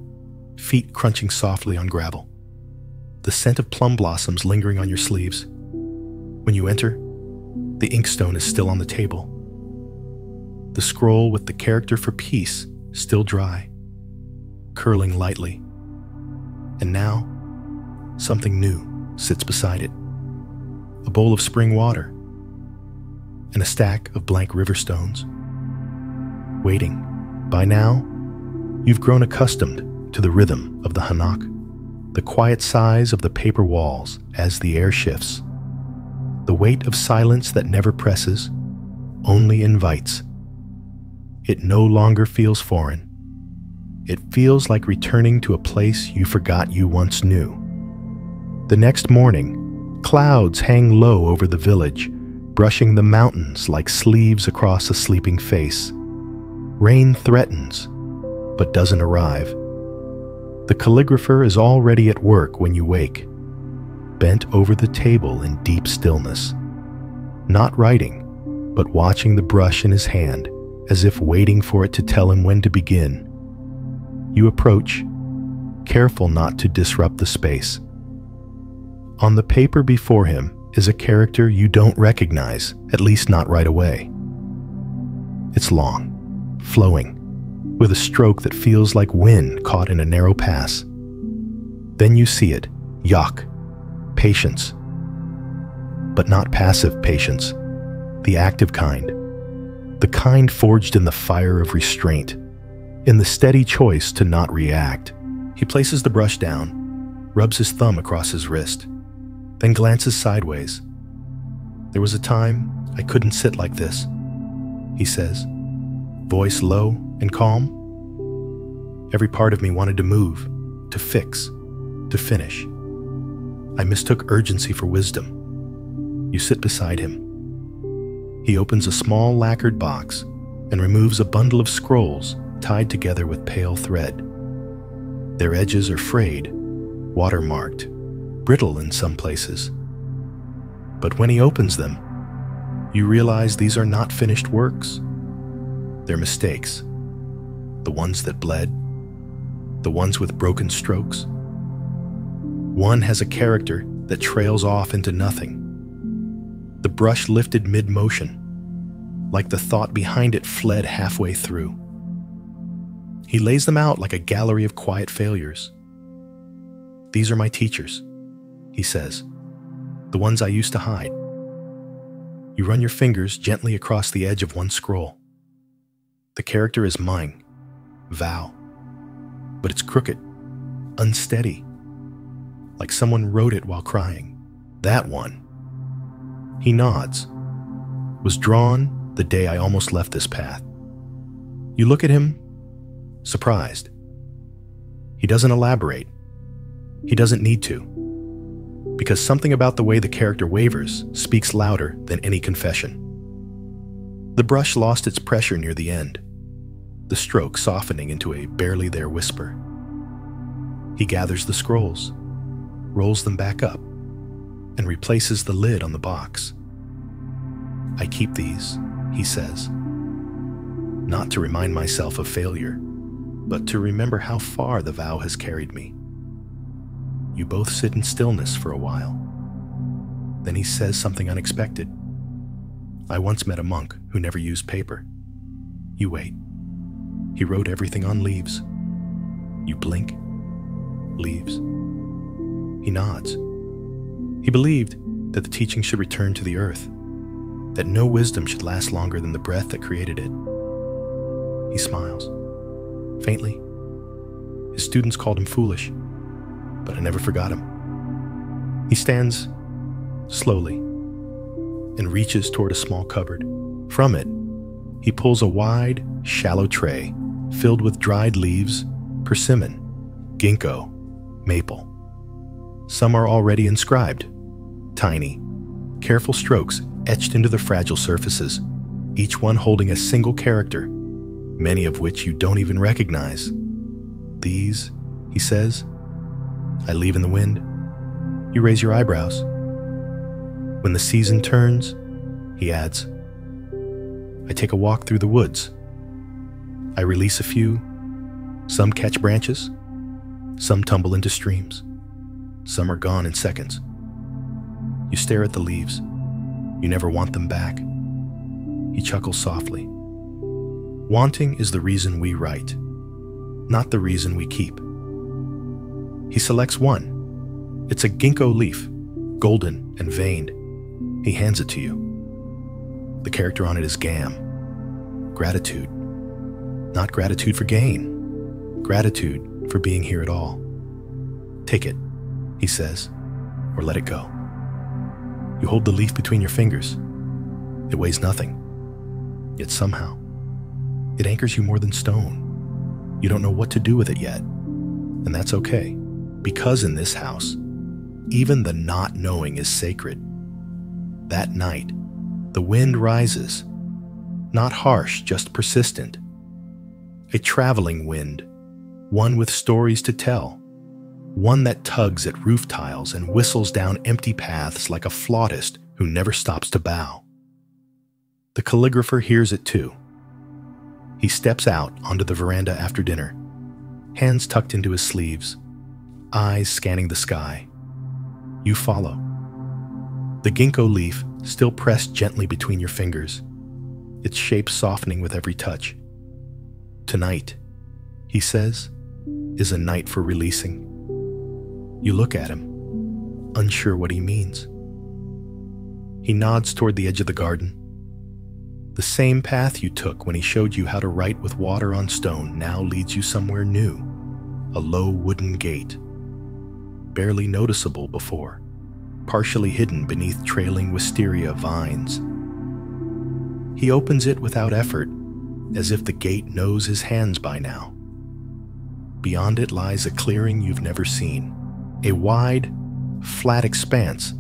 feet crunching softly on gravel, the scent of plum blossoms lingering on your sleeves. When you enter, the inkstone is still on the table. The scroll with the character for peace still dry, curling lightly. And now, something new sits beside it. A bowl of spring water and a stack of blank river stones. Waiting. By now, you've grown accustomed to the rhythm of the hanok, the quiet sighs of the paper walls as the air shifts, the weight of silence that never presses, only invites. It no longer feels foreign. It feels like returning to a place you forgot you once knew. The next morning, clouds hang low over the village, brushing the mountains like sleeves across a sleeping face. Rain threatens, but doesn't arrive. The calligrapher is already at work when you wake, bent over the table in deep stillness, not writing, but watching the brush in his hand as if waiting for it to tell him when to begin. You approach, careful not to disrupt the space. On the paper before him is a character you don't recognize, at least not right away. It's long, flowing, with a stroke that feels like wind caught in a narrow pass. Then you see it, yak, patience. But not passive patience, the active kind. The kind forged in the fire of restraint, in the steady choice to not react. He places the brush down, rubs his thumb across his wrist, then glances sideways. There was a time I couldn't sit like this. he says, voice low and calm. Every part of me wanted to move, to fix, to finish. I mistook urgency for wisdom. You sit beside him. He opens a small lacquered box and removes a bundle of scrolls tied together with pale thread. Their edges are frayed, watermarked, brittle in some places. But when he opens them, you realize these are not finished works. They're mistakes. The ones that bled, the ones with broken strokes. One has a character that trails off into nothing. The brush lifted mid-motion, like the thought behind it fled halfway through. He lays them out like a gallery of quiet failures. These are my teachers, he says, the ones I used to hide. You run your fingers gently across the edge of one scroll. The character is mine, Vow, but it's crooked, unsteady, like someone wrote it while crying. That one, he nods, was drawn the day I almost left this path. You look at him, surprised. He doesn't elaborate. He doesn't need to, because something about the way the character wavers speaks louder than any confession. The brush lost its pressure near the end, the stroke softening into a barely there whisper. He gathers the scrolls, rolls them back up, and replaces the lid on the box. I keep these, he says, not to remind myself of failure, but to remember how far the vow has carried me. You both sit in stillness for a while. Then he says something unexpected. I once met a monk who never used paper. You wait. He wrote everything on leaves. You blink. Leaves. He nods. He believed that the teaching should return to the earth, that no wisdom should last longer than the breath that created it. He smiles. Faintly. His students called him foolish, but I never forgot him. He stands slowly and reaches toward a small cupboard. From it, he pulls a wide, shallow tray filled with dried leaves, persimmon, ginkgo, maple. Some are already inscribed, tiny, careful strokes etched into the fragile surfaces, each one holding a single character, many of which you don't even recognize. These, he says, I leave in the wind. You raise your eyebrows. When the season turns, he adds, I take a walk through the woods. I release a few. Some catch branches. Some tumble into streams. Some are gone in seconds. You stare at the leaves. You never want them back. He chuckles softly. Wanting is the reason we write, not the reason we keep. He selects one. It's a ginkgo leaf, golden and veined. He hands it to you. The character on it is Gam. Gratitude. Not gratitude for gain. Gratitude for being here at all. Take it, he says, or let it go. You hold the leaf between your fingers. It weighs nothing. Yet somehow, it anchors you more than stone. You don't know what to do with it yet. And that's okay, because in this house, even the not knowing is sacred. That night, the wind rises, not harsh, just persistent. A traveling wind, one with stories to tell, one that tugs at roof tiles and whistles down empty paths like a flautist who never stops to bow. The calligrapher hears it too. He steps out onto the veranda after dinner, hands tucked into his sleeves, eyes scanning the sky. You follow. The ginkgo leaf still pressed gently between your fingers, its shape softening with every touch. Tonight, he says, is a night for releasing. You look at him, unsure what he means. He nods toward the edge of the garden. The same path you took when he showed you how to write with water on stone now leads you somewhere new, a low wooden gate, barely noticeable before, partially hidden beneath trailing wisteria vines. He opens it without effort, as if the gate knows his hands by now. Beyond it lies a clearing you've never seen, a wide, flat expanse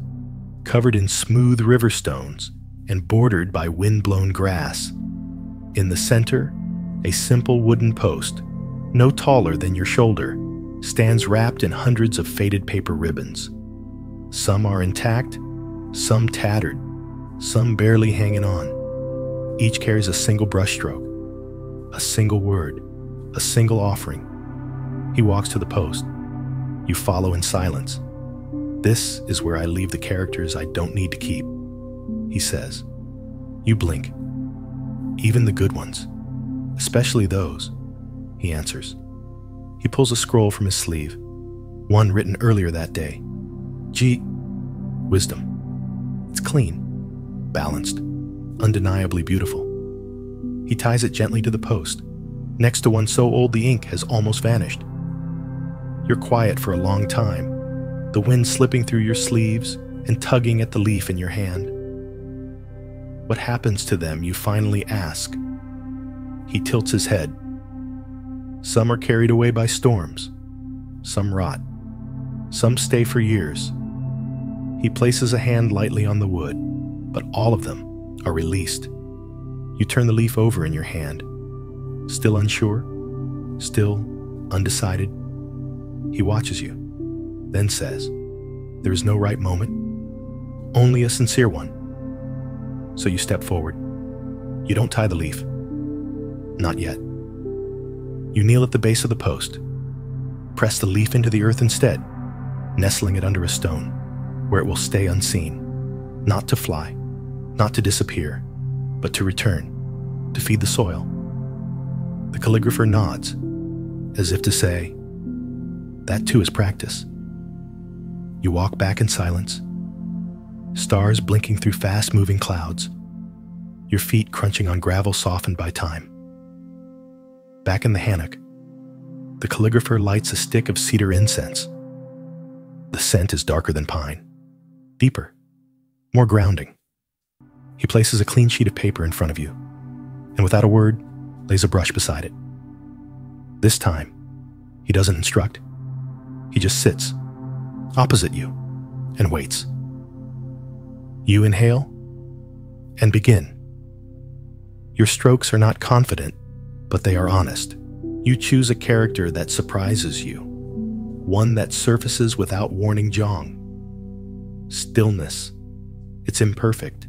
covered in smooth river stones and bordered by wind-blown grass. In the center, a simple wooden post, no taller than your shoulder, stands wrapped in hundreds of faded paper ribbons. Some are intact, some tattered, some barely hanging on. Each carries a single brushstroke, a single word, a single offering. He walks to the post. You follow in silence. "This is where I leave the characters I don't need to keep," he says. You blink. "Even the good ones. Especially those," he answers. He pulls a scroll from his sleeve, one written earlier that day. Wisdom. It's clean, balanced, undeniably beautiful. He ties it gently to the post, next to one so old the ink has almost vanished. You're quiet for a long time, the wind slipping through your sleeves and tugging at the leaf in your hand. What happens to them, you finally ask. He tilts his head. Some are carried away by storms. Some rot. Some stay for years. He places a hand lightly on the wood, but all of them are released. You turn the leaf over in your hand. Still unsure? Still undecided? He watches you, then says, "There is no right moment, only a sincere one." So you step forward. You don't tie the leaf. Not yet. You kneel at the base of the post. Press the leaf into the earth instead, nestling it under a stone, where it will stay unseen, not to fly, not to disappear, but to return, to feed the soil. The calligrapher nods, as if to say, "That too is practice." You walk back in silence, stars blinking through fast-moving clouds, your feet crunching on gravel softened by time. Back in the hammock, the calligrapher lights a stick of cedar incense. The scent is darker than pine, deeper, more grounding. He places a clean sheet of paper in front of you, and without a word, lays a brush beside it. This time, he doesn't instruct. He just sits, opposite you, and waits. You inhale, and begin. Your strokes are not confident, but they are honest. You choose a character that surprises you, one that surfaces without warning jong. Stillness. It's imperfect.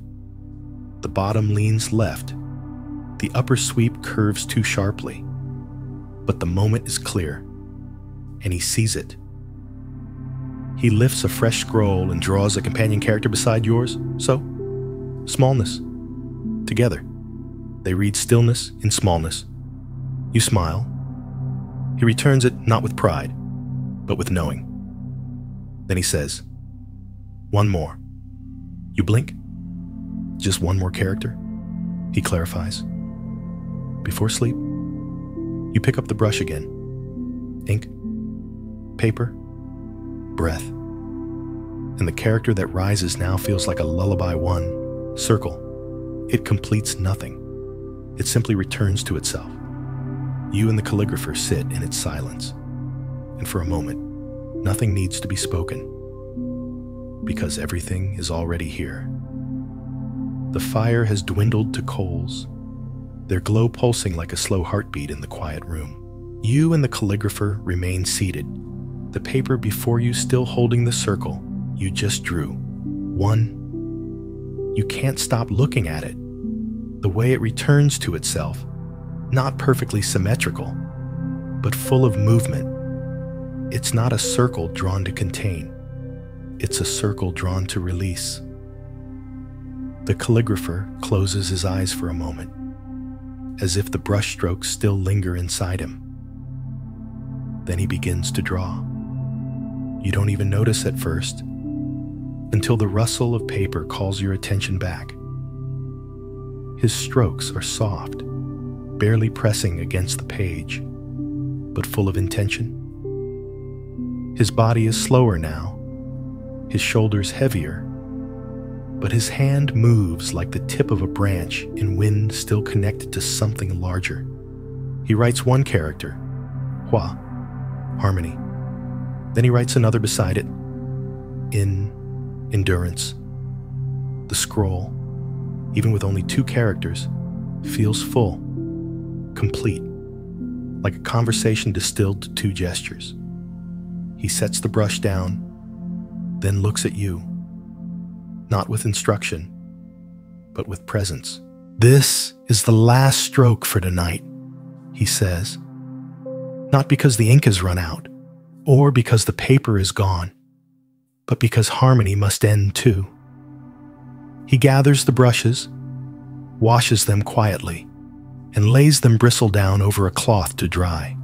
The bottom leans left. The upper sweep curves too sharply. But the moment is clear, and he sees it. He lifts a fresh scroll and draws a companion character beside yours. So, smallness. Together, they read stillness in smallness. You smile. He returns it not with pride, but with knowing. Then he says, "One more." You blink. "Just one more character?" He clarifies. Before sleep, you pick up the brush again. Ink, paper, breath. And the character that rises now feels like a lullaby one, circle. It completes nothing. It simply returns to itself. You and the calligrapher sit in its silence. And for a moment, nothing needs to be spoken, because everything is already here. The fire has dwindled to coals, their glow pulsing like a slow heartbeat in the quiet room. You and the calligrapher remain seated, the paper before you still holding the circle you just drew. One. You can't stop looking at it. The way it returns to itself, not perfectly symmetrical, but full of movement. It's not a circle drawn to contain. It's a circle drawn to release. The calligrapher closes his eyes for a moment, as if the brushstrokes still linger inside him. Then he begins to draw. You don't even notice at first, until the rustle of paper calls your attention back. His strokes are soft, barely pressing against the page, but full of intention. His body is slower now, his shoulders heavier, but his hand moves like the tip of a branch in wind still connected to something larger. He writes one character, Hua, harmony. Then he writes another beside it, In, endurance. The scroll, even with only 2 characters, feels full, complete, like a conversation distilled to 2 gestures. He sets the brush down, then looks at you, not with instruction, but with presence. "This is the last stroke for tonight," he says. Not because the ink has run out, or because the paper is gone, but because harmony must end too. He gathers the brushes, washes them quietly, and lays them bristle down over a cloth to dry.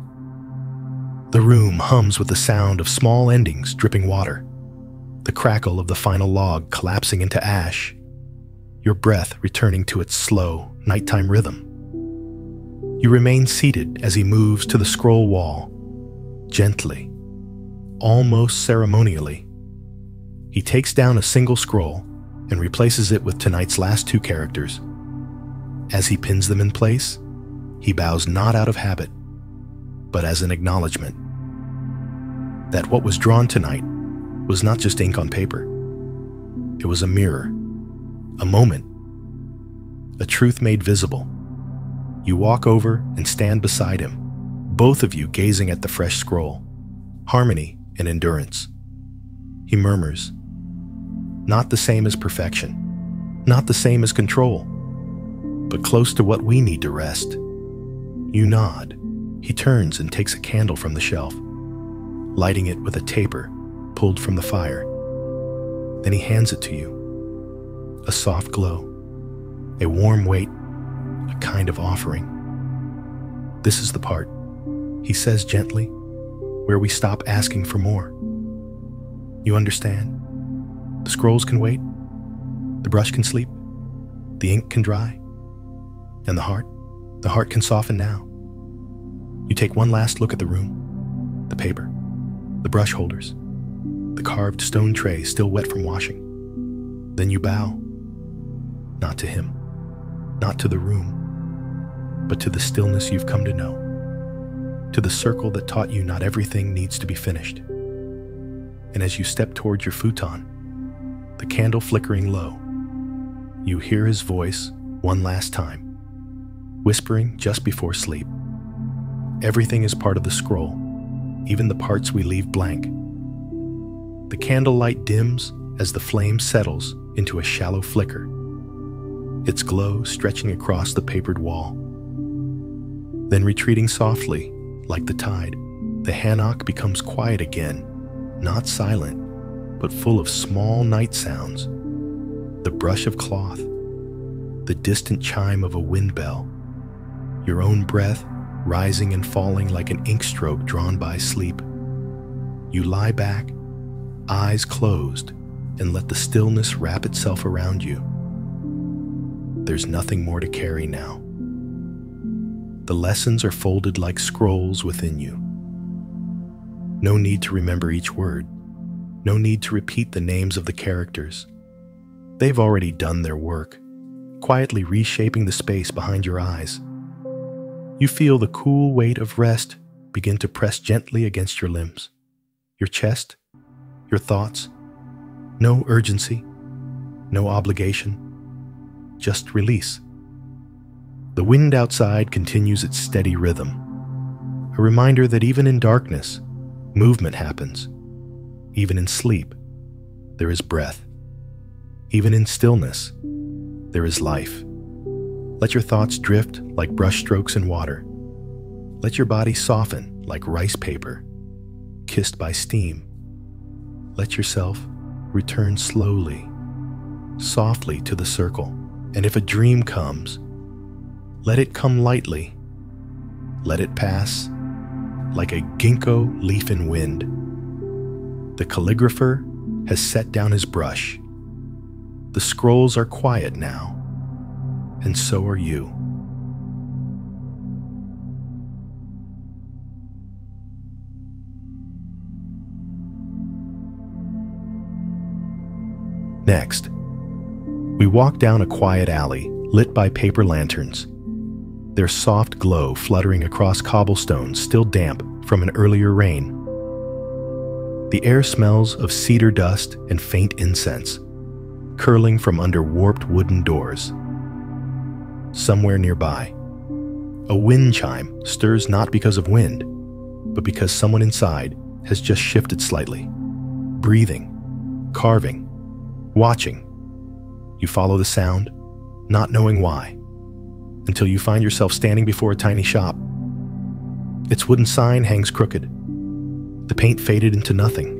The room hums with the sound of small endings dripping water, the crackle of the final log collapsing into ash, your breath returning to its slow, nighttime rhythm. You remain seated as he moves to the scroll wall, gently, almost ceremonially. He takes down a single scroll and replaces it with tonight's last 2 characters. As he pins them in place, he bows not out of habit, but as an acknowledgement that what was drawn tonight was not just ink on paper. It was a mirror, a moment, a truth made visible. You walk over and stand beside him, both of you gazing at the fresh scroll, harmony and endurance. He murmurs, "Not the same as perfection, not the same as control, but close to what we need to rest." You nod. He turns and takes a candle from the shelf, lighting it with a taper pulled from the fire. Then he hands it to you. A soft glow, a warm weight, a kind of offering. "This is the part," he says gently, "where we stop asking for more. You understand? The scrolls can wait, the brush can sleep, the ink can dry, and the heart can soften now." You take one last look at the room, the paper, the brush holders, the carved stone tray still wet from washing. Then you bow, not to him, not to the room, but to the stillness you've come to know, to the circle that taught you not everything needs to be finished. And as you step toward your futon, the candle flickering low, you hear his voice one last time, whispering just before sleep. Everything is part of the scroll, even the parts we leave blank. The candlelight dims as the flame settles into a shallow flicker, its glow stretching across the papered wall. Then retreating softly, like the tide, the hanok becomes quiet again, not silent, but full of small night sounds. The brush of cloth, the distant chime of a wind bell, your own breath rising and falling like an ink stroke drawn by sleep. You lie back, eyes closed, and let the stillness wrap itself around you. There's nothing more to carry now. The lessons are folded like scrolls within you. No need to remember each word. No need to repeat the names of the characters. They've already done their work, quietly reshaping the space behind your eyes. You feel the cool weight of rest begin to press gently against your limbs, your chest, your thoughts. No urgency, no obligation, just release. The wind outside continues its steady rhythm, a reminder that even in darkness, movement happens. Even in sleep, there is breath. Even in stillness, there is life. Let your thoughts drift like brushstrokes in water. Let your body soften like rice paper, kissed by steam. Let yourself return slowly, softly to the circle. And if a dream comes, let it come lightly. Let it pass like a ginkgo leaf in wind. The calligrapher has set down his brush. The scrolls are quiet now, and so are you. Next, We walk down a quiet alley lit by paper lanterns, their soft glow fluttering across cobblestones still damp from an earlier rain. The air smells of cedar dust and faint incense, curling from under warped wooden doors. Somewhere nearby, a wind chime stirs not because of wind, but because someone inside has just shifted slightly, breathing, carving, watching. You follow the sound, not knowing why, until you find yourself standing before a tiny shop. Its wooden sign hangs crooked, the paint faded into nothing.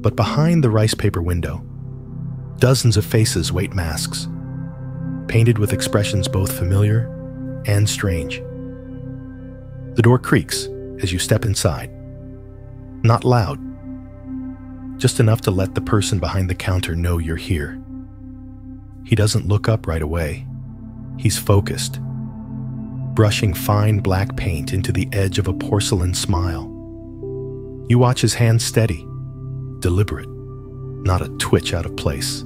But behind the rice paper window, dozens of faces wait masks, painted with expressions both familiar and strange. The door creaks as you step inside. Not loud, just enough to let the person behind the counter know you're here. He doesn't look up right away. He's focused, brushing fine black paint into the edge of a porcelain smile. You watch his hand steady, deliberate, not a twitch out of place.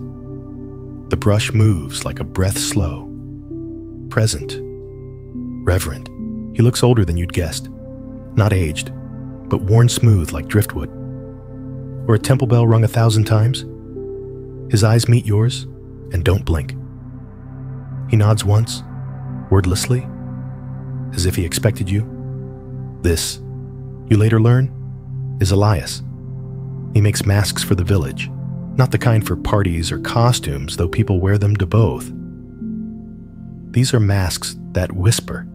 The brush moves like a breath slow, present, reverent. He looks older than you'd guessed, not aged, but worn smooth like driftwood. Or a temple bell rung 1,000 times. His eyes meet yours and don't blink. He nods once, wordlessly, as if he expected you. This, you later learn, is Elias. He makes masks for the village, not the kind for parties or costumes, though people wear them to both. These are masks that whisper,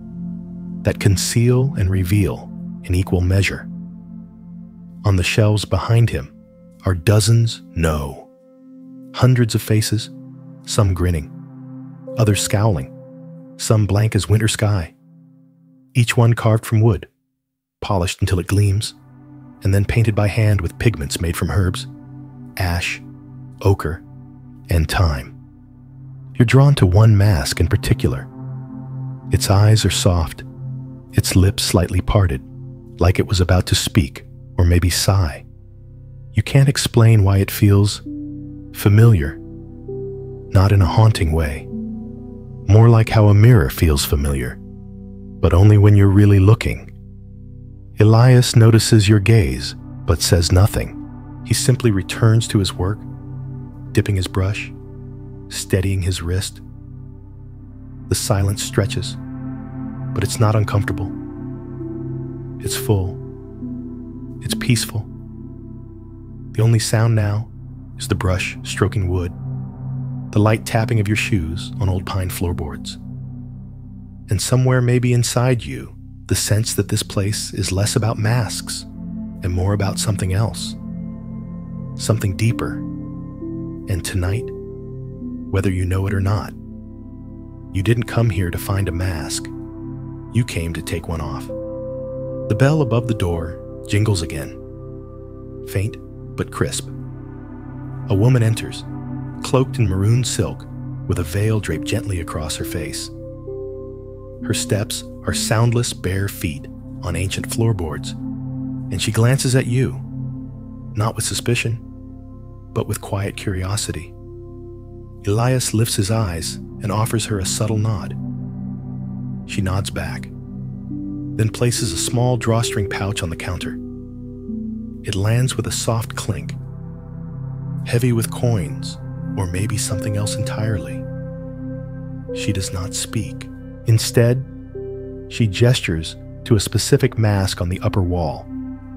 that conceal and reveal in equal measure. On the shelves behind him are dozens, no, hundreds of faces, some grinning, others scowling, some blank as winter sky. Each one carved from wood, polished until it gleams, and then painted by hand with pigments made from herbs, ash, ochre, and thyme. You're drawn to one mask in particular. Its eyes are soft, its lips slightly parted, like it was about to speak or maybe sigh. You can't explain why it feels familiar, not in a haunting way, more like how a mirror feels familiar, but only when you're really looking. Elias notices your gaze, but says nothing. He simply returns to his work, dipping his brush, steadying his wrist. The silence stretches, but it's not uncomfortable. It's full. It's peaceful. The only sound now is the brush stroking wood, the light tapping of your shoes on old pine floorboards. And somewhere maybe inside you, the sense that this place is less about masks and more about something else, something deeper. And tonight, whether you know it or not, you didn't come here to find a mask. You came to take one off. The bell above the door jingles again, faint but crisp. A woman enters, cloaked in maroon silk with a veil draped gently across her face. Her steps are soundless bare feet on ancient floorboards, and she glances at you, not with suspicion, but with quiet curiosity. Elias lifts his eyes and offers her a subtle nod. She nods back, then places a small drawstring pouch on the counter. It lands with a soft clink, heavy with coins, or maybe something else entirely. She does not speak. Instead, she gestures to a specific mask on the upper wall,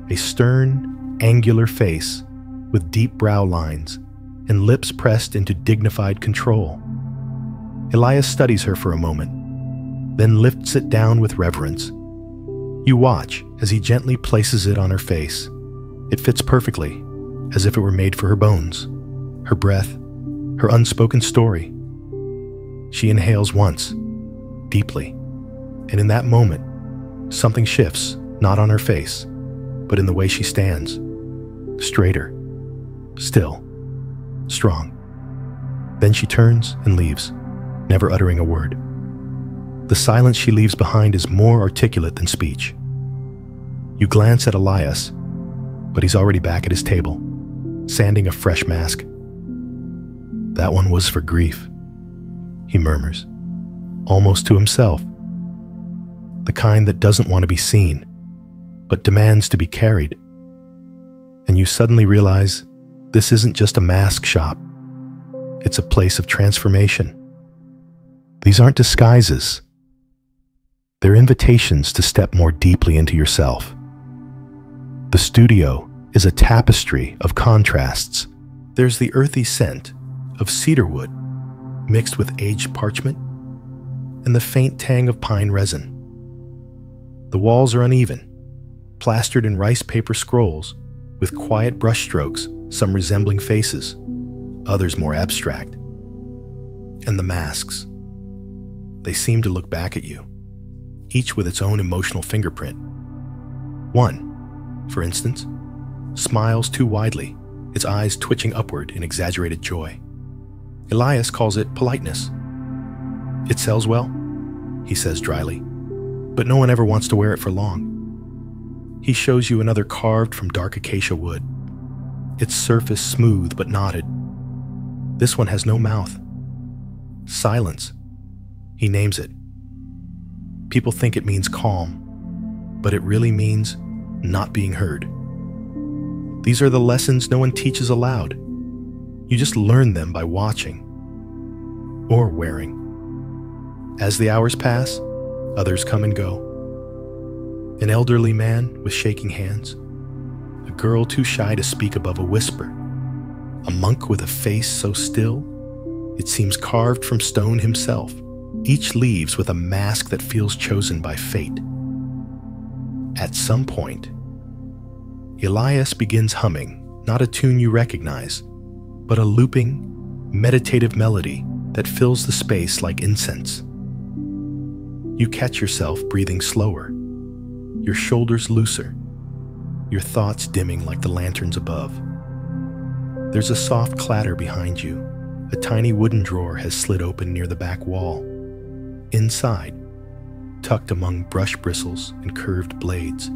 a stern, angular face with deep brow lines and lips pressed into dignified control. Elias studies her for a moment, then lifts it down with reverence. You watch as he gently places it on her face. It fits perfectly, as if it were made for her bones, her breath, her unspoken story. She inhales once, deeply, and in that moment, something shifts, not on her face, but in the way she stands. Straighter, still, strong. Then she turns and leaves, never uttering a word. The silence she leaves behind is more articulate than speech. You glance at Elias, but he's already back at his table, sanding a fresh mask. That one was for grief, he murmurs, almost to himself. The kind that doesn't want to be seen, but demands to be carried. And you suddenly realize this isn't just a mask shop. It's a place of transformation. These aren't disguises. They're invitations to step more deeply into yourself. The studio is a tapestry of contrasts. There's the earthy scent of cedarwood mixed with aged parchment and the faint tang of pine resin. The walls are uneven, plastered in rice paper scrolls with quiet brushstrokes, some resembling faces, others more abstract. And the masks. They seem to look back at you, each with its own emotional fingerprint. One, for instance, smiles too widely, its eyes twitching upward in exaggerated joy. Elias calls it politeness. It sells well, he says dryly, but no one ever wants to wear it for long. He shows you another carved from dark acacia wood, its surface smooth but knotted. This one has no mouth. Silence. He names it. People think it means calm, but it really means not being heard. These are the lessons no one teaches aloud. You just learn them by watching or wearing. As the hours pass, others come and go. An elderly man with shaking hands, a girl too shy to speak above a whisper, a monk with a face so still it seems carved from stone himself. Each leaves with a mask that feels chosen by fate. At some point, Elias begins humming, not a tune you recognize, but a looping, meditative melody that fills the space like incense. You catch yourself breathing slower, your shoulders looser, your thoughts dimming like the lanterns above. There's a soft clatter behind you. A tiny wooden drawer has slid open near the back wall. Inside, tucked among brush bristles and curved blades,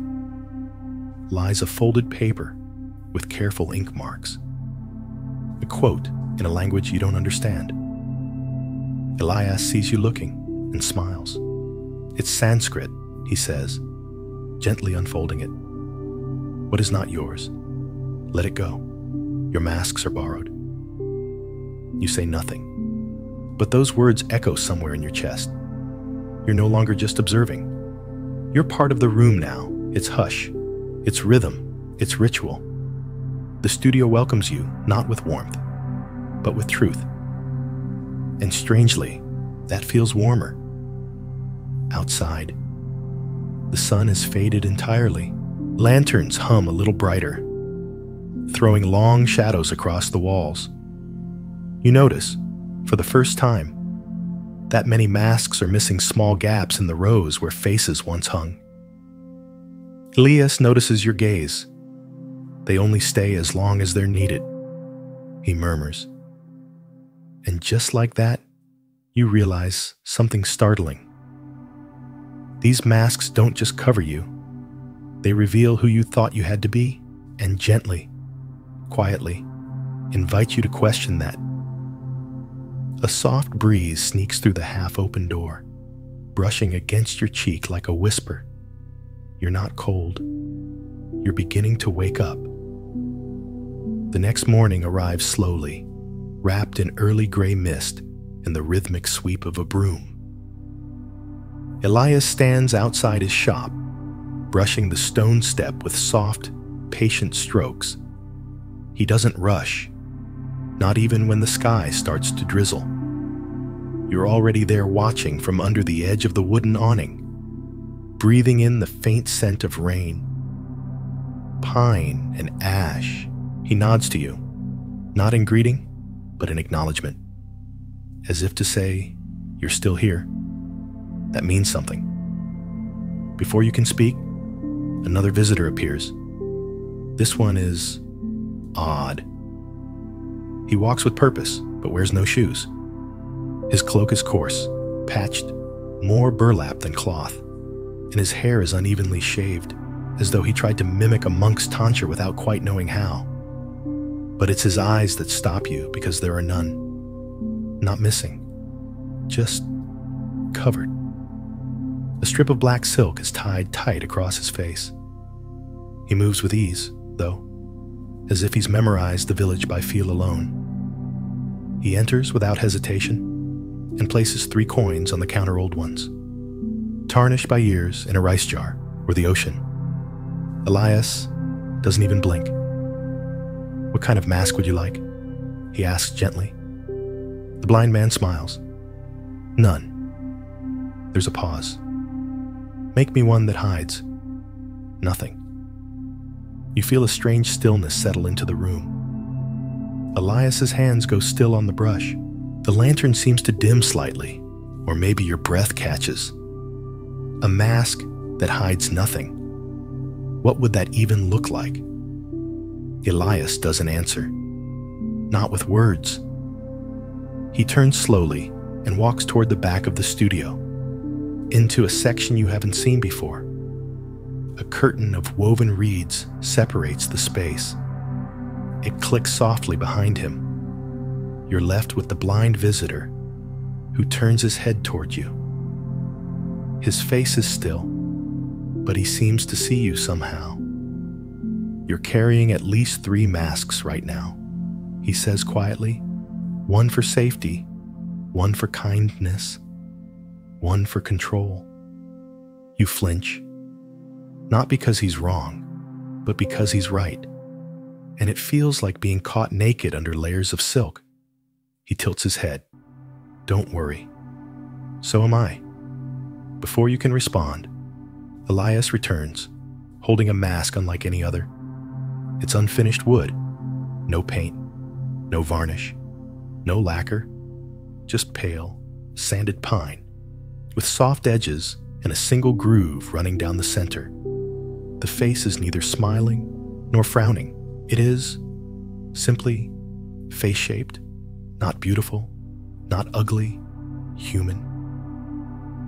lies a folded paper with careful ink marks. A quote in a language you don't understand. Elias sees you looking and smiles. It's Sanskrit, he says, gently unfolding it. What is not yours? Let it go. Your masks are borrowed. You say nothing, but those words echo somewhere in your chest. You're no longer just observing. You're part of the room now, its hush, its rhythm, its ritual. The studio welcomes you, not with warmth, but with truth. And strangely, that feels warmer. Outside, the sun has faded entirely. Lanterns hum a little brighter, throwing long shadows across the walls. You notice, for the first time, that many masks are missing small gaps in the rows where faces once hung. Elias notices your gaze. They only stay as long as they're needed, he murmurs. And just like that, you realize something startling. These masks don't just cover you. They reveal who you thought you had to be, and gently, quietly, invite you to question that. A soft breeze sneaks through the half-open door, brushing against your cheek like a whisper. You're not cold. You're beginning to wake up. The next morning arrives slowly, wrapped in early gray mist and the rhythmic sweep of a broom. Elias stands outside his shop, brushing the stone step with soft, patient strokes. He doesn't rush, not even when the sky starts to drizzle. You're already there watching from under the edge of the wooden awning, breathing in the faint scent of rain, pine and ash. He nods to you, not in greeting, but in acknowledgement, as if to say, you're still here. That means something. Before you can speak, another visitor appears. This one is odd. He walks with purpose, but wears no shoes. His cloak is coarse, patched, more burlap than cloth, and his hair is unevenly shaved, as though he tried to mimic a monk's tonsure without quite knowing how. But it's his eyes that stop you because there are none. not missing, just covered. A strip of black silk is tied tight across his face. He moves with ease, though, as if he's memorized the village by feel alone. He enters without hesitation and places 3 coins on the counter-old ones, tarnished by years in a rice jar or the ocean. Elias doesn't even blink. "What kind of mask would you like?" he asks gently. The blind man smiles. "None." There's a pause. "Make me one that hides." Nothing. You feel a strange stillness settle into the room. Elias's hands go still on the brush. The lantern seems to dim slightly, or maybe your breath catches. A mask that hides nothing. What would that even look like? Elias doesn't answer. Not with words. He turns slowly and walks toward the back of the studio, into a section you haven't seen before. A curtain of woven reeds separates the space. It clicks softly behind him. You're left with the blind visitor, who turns his head toward you. His face is still, but he seems to see you somehow. "You're carrying at least 3 masks right now," he says quietly. "One for safety, one for kindness, one for control." You flinch. Not because he's wrong, but because he's right. And it feels like being caught naked under layers of silk. He tilts his head. "Don't worry. So am I." Before you can respond, Elias returns, holding a mask unlike any other. It's unfinished wood. No paint, no varnish, no lacquer, just pale, sanded pine, with soft edges and a single groove running down the center. The face is neither smiling nor frowning. It is simply face-shaped, not beautiful, not ugly, human.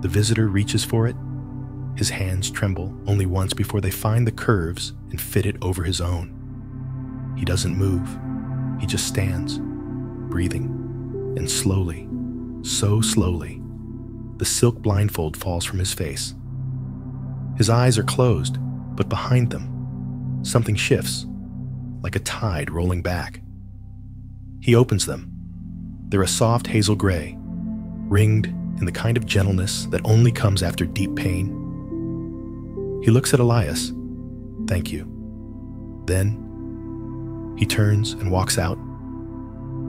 The visitor reaches for it. His hands tremble only once before they find the curves and fit it over his own. He doesn't move. He just stands, breathing, and slowly, so slowly, the silk blindfold falls from his face. His eyes are closed, but behind them, something shifts, like a tide rolling back. He opens them. They're a soft hazel gray, ringed in the kind of gentleness that only comes after deep pain. He looks at Elias. "Thank you." Then, he turns and walks out.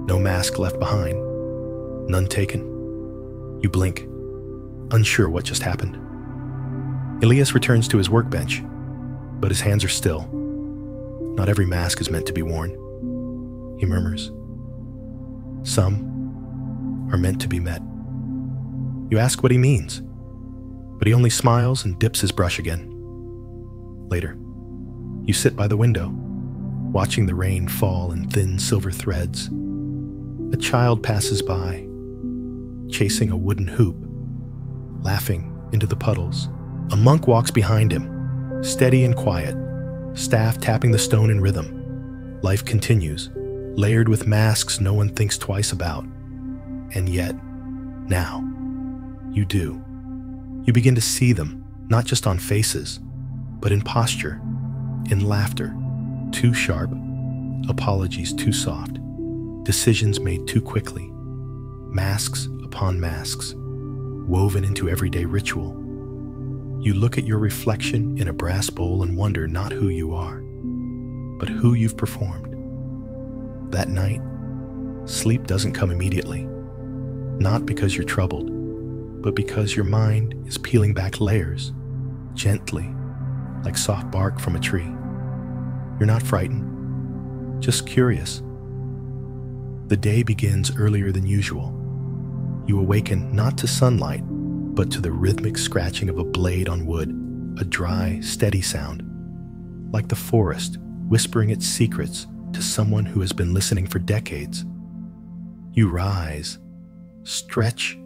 No mask left behind. None taken. You blink, unsure what just happened. Elias returns to his workbench, but his hands are still. "Not every mask is meant to be worn," he murmurs. "Some are meant to be met." You ask what he means, but he only smiles and dips his brush again. Later, you sit by the window, watching the rain fall in thin silver threads. A child passes by, chasing a wooden hoop, laughing into the puddles. A monk walks behind him, steady and quiet, staff tapping the stone in rhythm. Life continues, layered with masks no one thinks twice about. And yet, now, you do. You begin to see them, not just on faces, but in posture, in laughter, too sharp, apologies too soft, decisions made too quickly, masks upon masks, woven into everyday ritual. You look at your reflection in a brass bowl and wonder not who you are, but who you've performed. That night, sleep doesn't come immediately, not because you're troubled, but because your mind is peeling back layers, gently, like soft bark from a tree. You're not frightened, just curious. The day begins earlier than usual. You awaken not to sunlight, but to the rhythmic scratching of a blade on wood, a dry, steady sound, like the forest whispering its secrets to someone who has been listening for decades. You rise, stretch,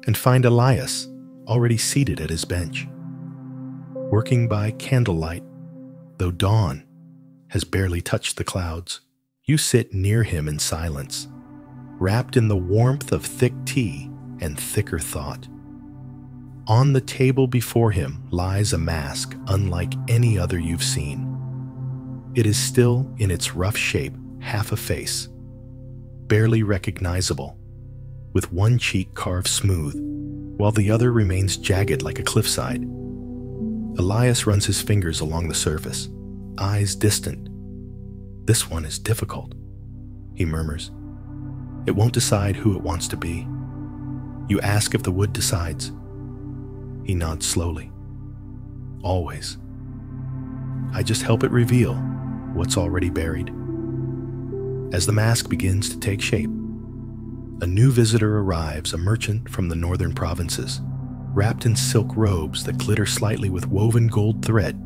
and find Elias already seated at his bench, working by candlelight, though dawn has barely touched the clouds. You sit near him in silence, wrapped in the warmth of thick tea and thicker thought. On the table before him lies a mask unlike any other you've seen. It is still, in its rough shape, half a face, barely recognizable, with one cheek carved smooth, while the other remains jagged like a cliffside. Elias runs his fingers along the surface, eyes distant. "This one is difficult," he murmurs. "It won't decide who it wants to be." You ask if the wood decides. He nods slowly. "Always. I just help it reveal what's already buried." As the mask begins to take shape, a new visitor arrives, a merchant from the northern provinces, wrapped in silk robes that glitter slightly with woven gold thread.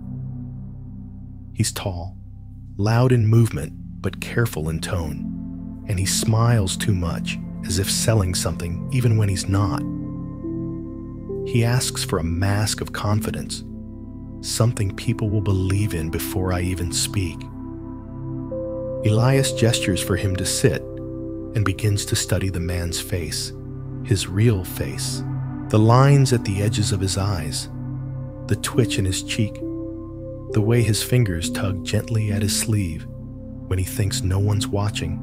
He's tall, loud in movement, but careful in tone, and he smiles too much, as if selling something even when he's not. He asks for a mask of confidence, something people will believe in before I even speak. Elias gestures for him to sit and begins to study the man's face, his real face, the lines at the edges of his eyes, the twitch in his cheek, the way his fingers tug gently at his sleeve when he thinks no one's watching.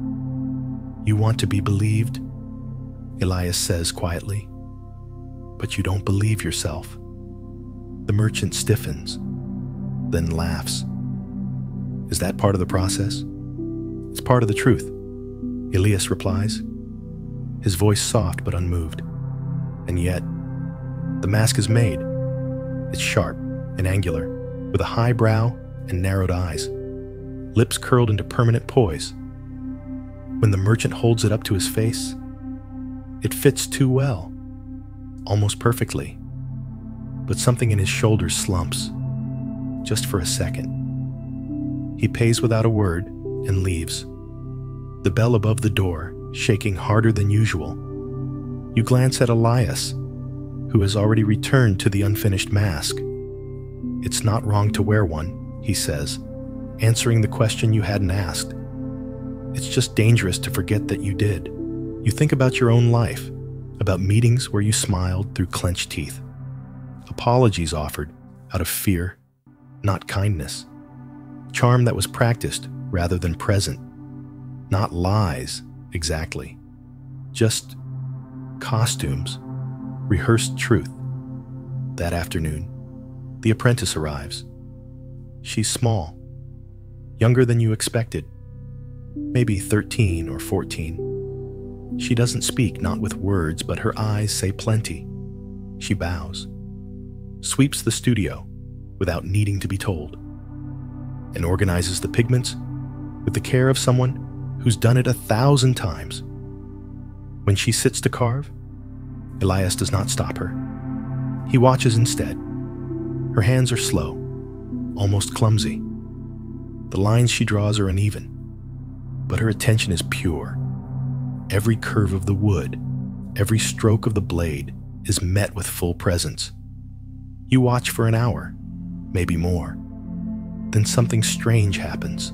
"You want to be believed?" Elias says quietly. "But you don't believe yourself." The merchant stiffens, then laughs. "Is that part of the process?" "It's part of the truth," Elias replies, his voice soft but unmoved. And yet, the mask is made. It's sharp and angular, with a high brow and narrowed eyes, lips curled into permanent poise. When the merchant holds it up to his face, it fits too well, almost perfectly. But something in his shoulders slumps, just for a second. He pays without a word and leaves, the bell above the door shaking harder than usual. You glance at Elias, who has already returned to the unfinished mask. "It's not wrong to wear one," he says, answering the question you hadn't asked. "It's just dangerous to forget that you did. You think about your own life, about meetings where you smiled through clenched teeth, apologies offered out of fear, not kindness, charm that was practiced rather than present, not lies exactly, just costumes, rehearsed truth." That afternoon, the apprentice arrives. She's small, younger than you expected, maybe 13 or 14. She doesn't speak, not with words, but her eyes say plenty. She bows, sweeps the studio without needing to be told, and organizes the pigments with the care of someone who's done it 1,000 times. When she sits to carve, Elias does not stop her. He watches instead. Her hands are slow, almost clumsy. The lines she draws are uneven, but her attention is pure. Every curve of the wood, every stroke of the blade is met with full presence. You watch for an hour, maybe more. Then something strange happens.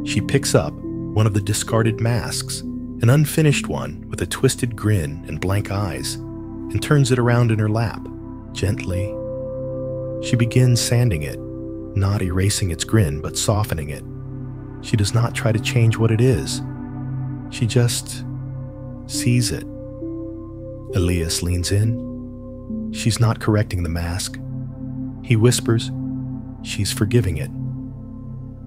She picks up one of the discarded masks, an unfinished one with a twisted grin and blank eyes, and turns it around in her lap, gently. She begins sanding it, not erasing its grin, but softening it. She does not try to change what it is. She just sees it. Elias leans in. She's not correcting the mask. He whispers, she's forgiving it.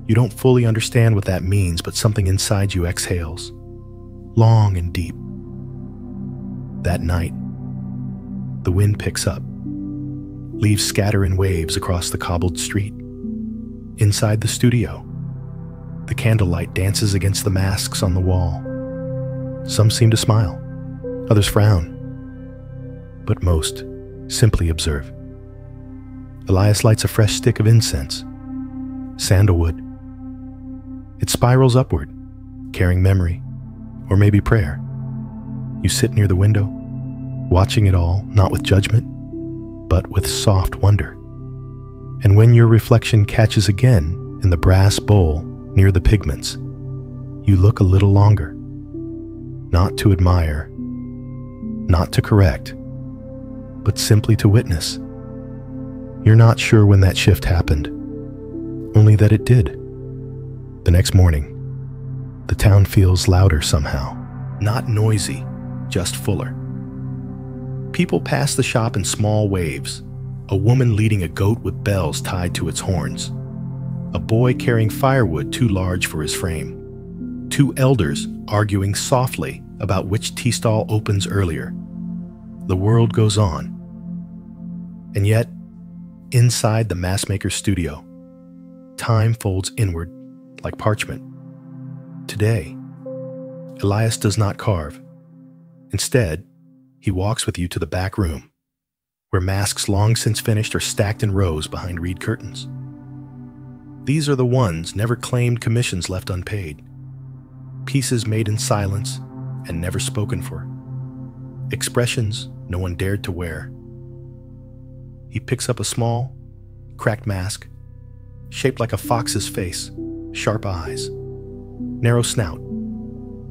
You don't fully understand what that means, but something inside you exhales, long and deep. That night, the wind picks up. Leaves scatter in waves across the cobbled street. Inside the studio, the candlelight dances against the masks on the wall. Some seem to smile, others frown, but most simply observe. Elias lights a fresh stick of incense, sandalwood. It spirals upward, carrying memory, or maybe prayer. You sit near the window, watching it all, not with judgment, but with soft wonder. And when your reflection catches again in the brass bowl near the pigments, you look a little longer. not to admire, not to correct, but simply to witness. You're not sure when that shift happened, only that it did. The next morning, the town feels louder somehow, not noisy, just fuller. People pass the shop in small waves, a woman leading a goat with bells tied to its horns, a boy carrying firewood too large for his frame, two elders arguing softly about which tea stall opens earlier. The world goes on. And yet, inside the mask maker's studio, time folds inward like parchment. Today, Elias does not carve. Instead, he walks with you to the back room, where masks long since finished are stacked in rows behind reed curtains. These are the ones never claimed commissions left unpaid, pieces made in silence and never spoken for, expressions no one dared to wear. He picks up a small, cracked mask, shaped like a fox's face, sharp eyes, narrow snout,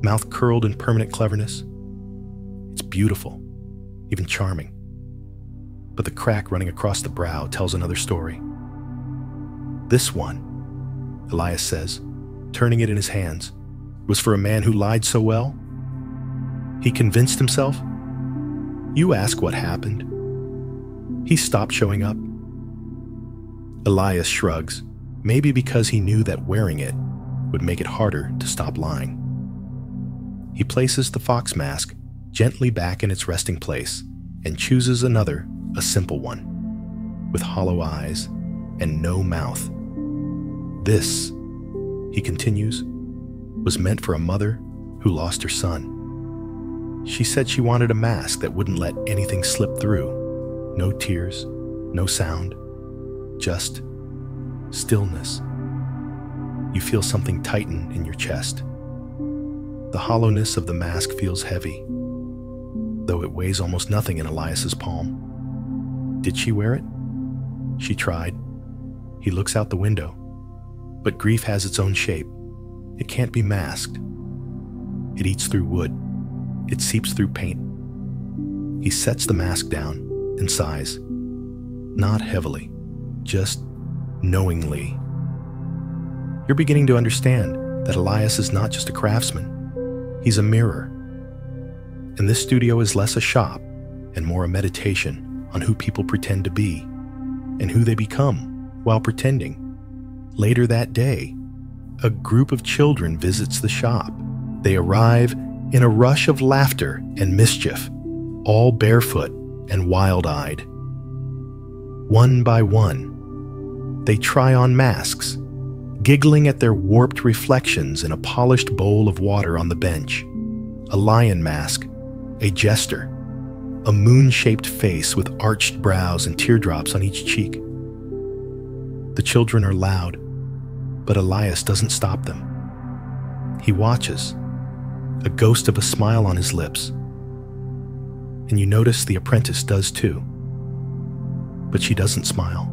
mouth curled in permanent cleverness. It's beautiful, even charming. But the crack running across the brow tells another story. This one, Elias says, turning it in his hands, was for a man who lied so well. He convinced himself. You ask what happened. He stopped showing up. Elias shrugs, maybe because he knew that wearing it would make it harder to stop lying. He places the fox mask gently back in its resting place and chooses another, a simple one, with hollow eyes and no mouth. This, he continues, was meant for a mother who lost her son. She said she wanted a mask that wouldn't let anything slip through. No tears, no sound, just stillness. You feel something tighten in your chest. The hollowness of the mask feels heavy, though it weighs almost nothing in Elias's palm. Did she wear it? She tried. He looks out the window. But grief has its own shape. It can't be masked. It eats through wood. It seeps through paint. He sets the mask down and sighs. Not heavily, just knowingly. You're beginning to understand that Elias is not just a craftsman. He's a mirror. And this studio is less a shop and more a meditation on who people pretend to be and who they become while pretending. Later that day, a group of children visits the shop. They arrive in a rush of laughter and mischief, all barefoot and wild-eyed. One by one, they try on masks, giggling at their warped reflections in a polished bowl of water on the bench. A lion mask, a jester, a moon-shaped face with arched brows and teardrops on each cheek. The children are loud, but Elias doesn't stop them. He watches, a ghost of a smile on his lips. And you notice the apprentice does too. But she doesn't smile.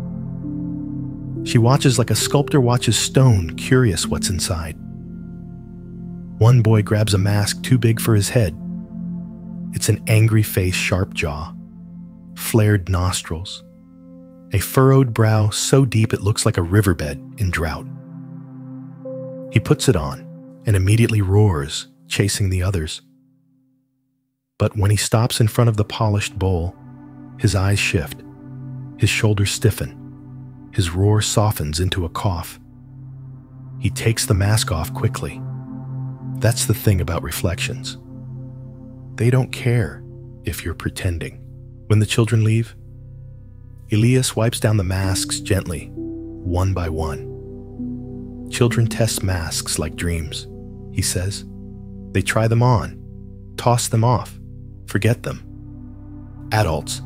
She watches like a sculptor watches stone, curious what's inside. One boy grabs a mask too big for his head. It's an angry face, sharp jaw, flared nostrils, a furrowed brow so deep it looks like a riverbed in drought. He puts it on and immediately roars, chasing the others. But when he stops in front of the polished bowl, his eyes shift, his shoulders stiffen, his roar softens into a cough. He takes the mask off quickly. That's the thing about reflections. They don't care if you're pretending. When the children leave, Elias wipes down the masks gently, one by one. Children test masks like dreams, he says. They try them on, toss them off, forget them. Adults,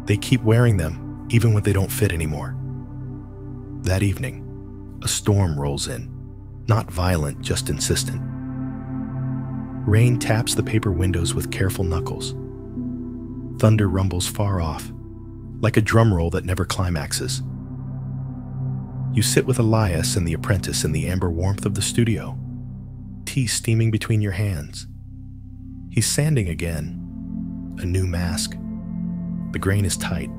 they keep wearing them even when they don't fit anymore. That evening, a storm rolls in, not violent, just insistent. Rain taps the paper windows with careful knuckles. Thunder rumbles far off, like a drum roll that never climaxes. You sit with Elias and the apprentice in the amber warmth of the studio, tea steaming between your hands. He's sanding again. A new mask. The grain is tight,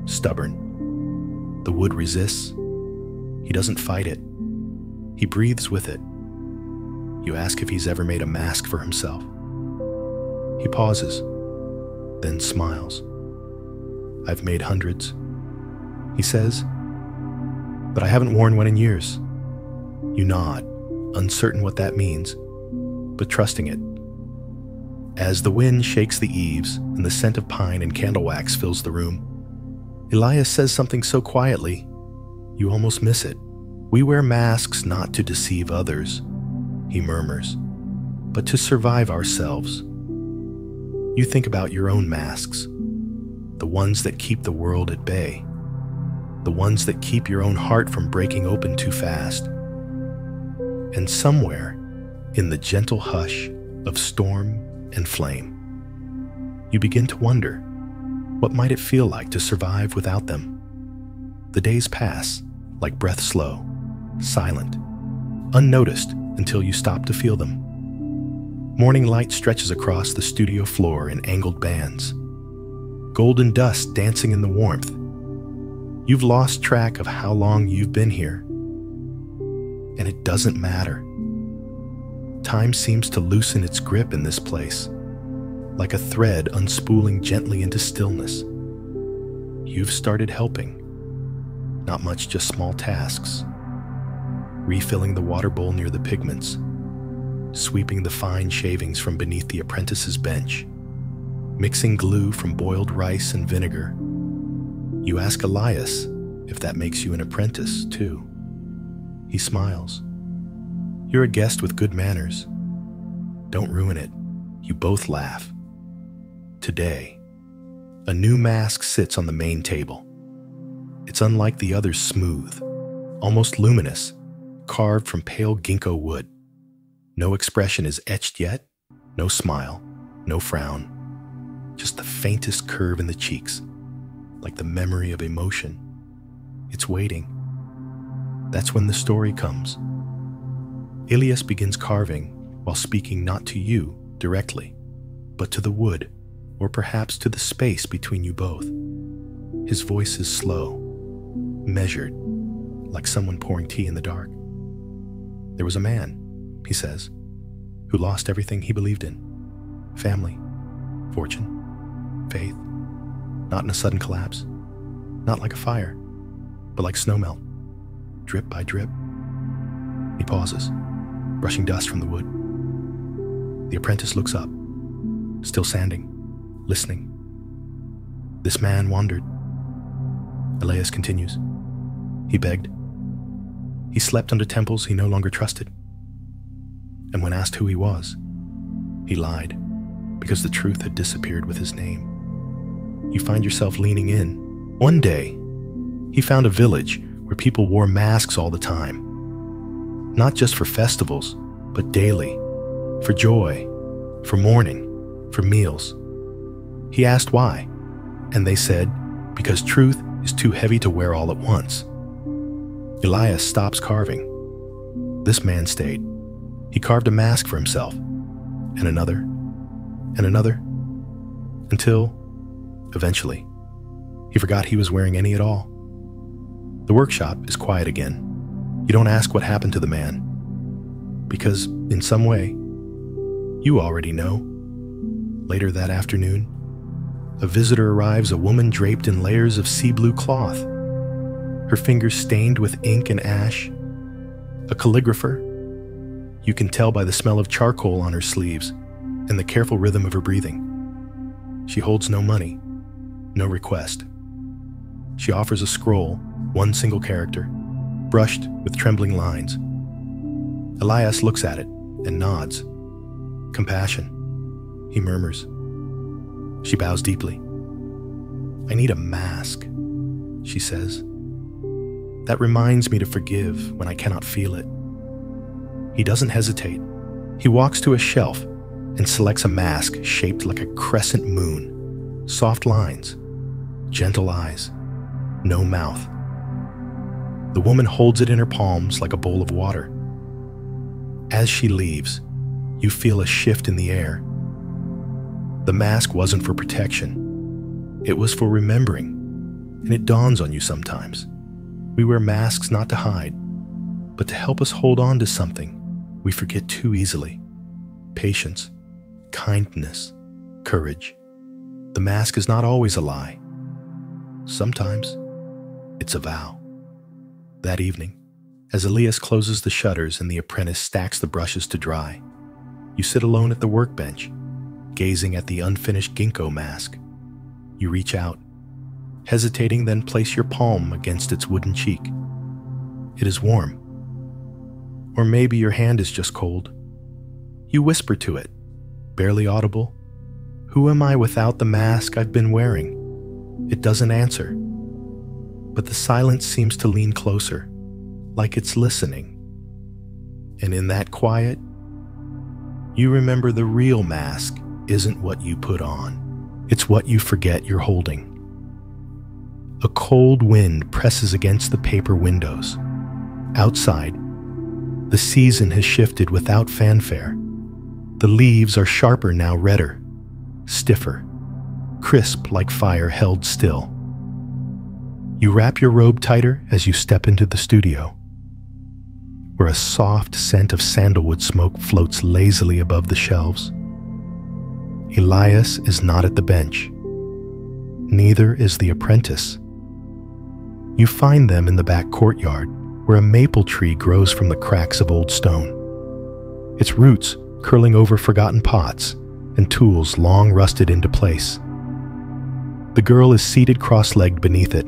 stubborn. The wood resists. He doesn't fight it. He breathes with it. You ask if he's ever made a mask for himself. He pauses, then smiles. I've made hundreds, he says, but I haven't worn one in years. You nod, uncertain what that means, but trusting it. As the wind shakes the eaves and the scent of pine and candle wax fills the room, Elias says something so quietly, you almost miss it. We wear masks not to deceive others, he murmurs, but to survive ourselves. You think about your own masks, the ones that keep the world at bay, the ones that keep your own heart from breaking open too fast. And somewhere, in the gentle hush of storm and flame, you begin to wonder, what might it feel like to survive without them? The days pass, like breath slow, silent, unnoticed until you stop to feel them. Morning light stretches across the studio floor in angled bands, golden dust dancing in the warmth. You've lost track of how long you've been here, and it doesn't matter. Time seems to loosen its grip in this place, like a thread unspooling gently into stillness. You've started helping. Not much, just small tasks. Refilling the water bowl near the pigments, sweeping the fine shavings from beneath the apprentice's bench, mixing glue from boiled rice and vinegar. You ask Elias if that makes you an apprentice, too. He smiles. You're a guest with good manners. Don't ruin it. You both laugh. Today, a new mask sits on the main table. It's unlike the others, smooth, almost luminous, carved from pale ginkgo wood. No expression is etched yet, no smile, no frown, just the faintest curve in the cheeks, like the memory of emotion. It's waiting. That's when the story comes. Elias begins carving while speaking not to you directly, but to the wood, or perhaps to the space between you both. His voice is slow, measured, like someone pouring tea in the dark. There was a man, he says, who lost everything he believed in. Family, fortune, faith. Not in a sudden collapse. Not like a fire, but like snowmelt, drip by drip. He pauses, brushing dust from the wood. The apprentice looks up, still sanding, listening. This man wandered. Elias continues. He begged. He slept under temples he no longer trusted. And when asked who he was, he lied, because the truth had disappeared with his name. You find yourself leaning in. One day, he found a village where people wore masks all the time. Not just for festivals, but daily. For joy, for mourning, for meals. He asked why, and they said, because truth is too heavy to wear all at once. Elias stops carving. This man stayed. He carved a mask for himself, and another, until, eventually, he forgot he was wearing any at all. The workshop is quiet again. You don't ask what happened to the man, because, in some way, you already know. Later that afternoon, a visitor arrives, a woman draped in layers of sea blue cloth, her fingers stained with ink and ash. A calligrapher. You can tell by the smell of charcoal on her sleeves and the careful rhythm of her breathing. She holds no money, no request. She offers a scroll, one single character, brushed with trembling lines. Elias looks at it and nods. Compassion, he murmurs. She bows deeply. I need a mask, she says. That reminds me to forgive when I cannot feel it. He doesn't hesitate. He walks to a shelf and selects a mask shaped like a crescent moon. Soft lines, gentle eyes, no mouth. The woman holds it in her palms like a bowl of water. As she leaves, you feel a shift in the air. The mask wasn't for protection. It was for remembering, and it dawns on you sometimes. We wear masks not to hide, but to help us hold on to something we forget too easily. Patience, kindness, courage. The mask is not always a lie. Sometimes it's a vow. That evening, as Elias closes the shutters and the apprentice stacks the brushes to dry, you sit alone at the workbench, gazing at the unfinished ginkgo mask. You reach out, hesitating, then place your palm against its wooden cheek. It is warm. Or maybe your hand is just cold. You whisper to it, barely audible, "Who am I without the mask I've been wearing?" It doesn't answer, but the silence seems to lean closer, like it's listening. And in that quiet, you remember the real mask isn't what you put on. It's what you forget you're holding. A cold wind presses against the paper windows. Outside, the season has shifted without fanfare. The leaves are sharper now, redder, stiffer, crisp like fire held still. You wrap your robe tighter as you step into the studio, where a soft scent of sandalwood smoke floats lazily above the shelves. Elias is not at the bench. Neither is the apprentice. You find them in the back courtyard, where a maple tree grows from the cracks of old stone, its roots curling over forgotten pots and tools long rusted into place. The girl is seated cross-legged beneath it,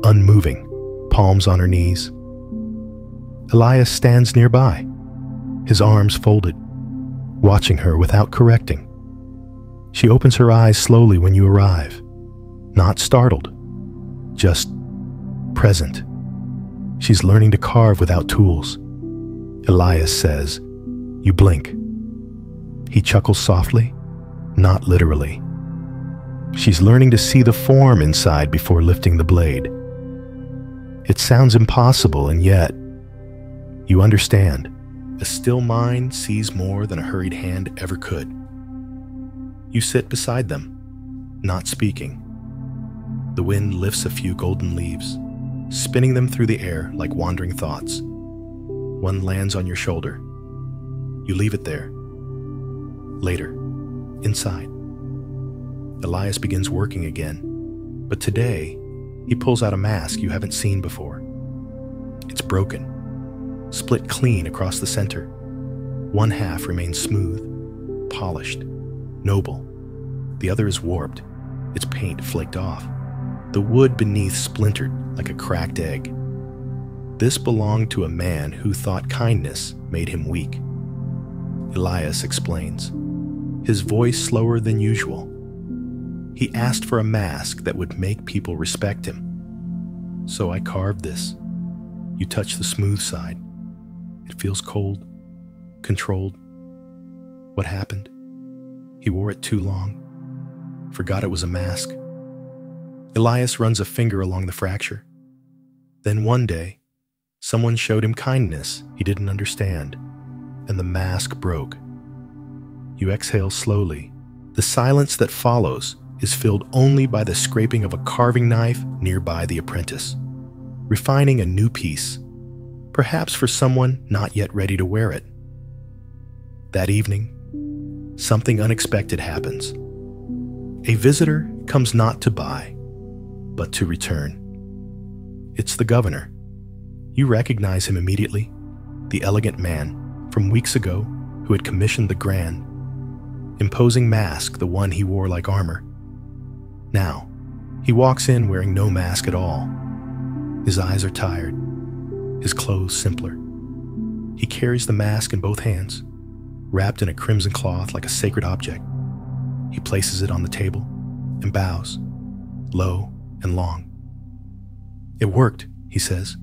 unmoving, palms on her knees. Elias stands nearby, his arms folded, watching her without correcting. She opens her eyes slowly when you arrive, not startled, just present. She's learning to carve without tools. Elias says, "You blink." He chuckles softly, not literally. She's learning to see the form inside before lifting the blade. It sounds impossible, and yet, you understand. A still mind sees more than a hurried hand ever could. You sit beside them, not speaking. The wind lifts a few golden leaves, spinning them through the air like wandering thoughts. One lands on your shoulder. You leave it there. Later, inside, Elias begins working again, but today, he pulls out a mask you haven't seen before. It's broken, split clean across the center. One half remains smooth, polished, noble. The other is warped, its paint flaked off. The wood beneath splintered like a cracked egg. This belonged to a man who thought kindness made him weak. Elias explains, his voice slower than usual. He asked for a mask that would make people respect him. So I carved this. You touch the smooth side. It feels cold, controlled. What happened? He wore it too long. Forgot it was a mask. Elias runs a finger along the fracture. Then one day, someone showed him kindness he didn't understand, and the mask broke. You exhale slowly. The silence that follows is filled only by the scraping of a carving knife nearby the apprentice, refining a new piece, perhaps for someone not yet ready to wear it. That evening, something unexpected happens. A visitor comes not to buy, but to return. It's the governor. You recognize him immediately, the elegant man from weeks ago who had commissioned the grand, imposing mask, the one he wore like armor. Now, he walks in wearing no mask at all. His eyes are tired, his clothes simpler. He carries the mask in both hands, wrapped in a crimson cloth like a sacred object. He places it on the table and bows, low and long. "It worked," he says.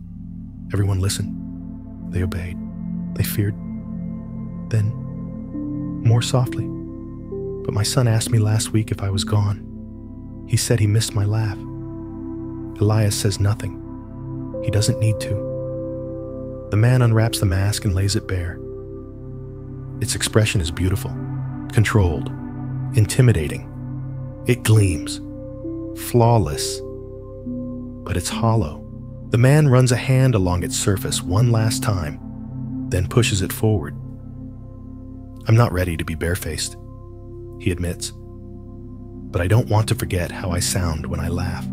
Everyone listened. They obeyed. They feared. Then, more softly, "But my son asked me last week if I was gone. He said he missed my laugh." Elias says nothing. He doesn't need to. The man unwraps the mask and lays it bare. Its expression is beautiful, controlled, intimidating. It gleams, flawless, but it's hollow. The man runs a hand along its surface one last time, then pushes it forward. I'm not ready to be barefaced, he admits, but I don't want to forget how I sound when I laugh.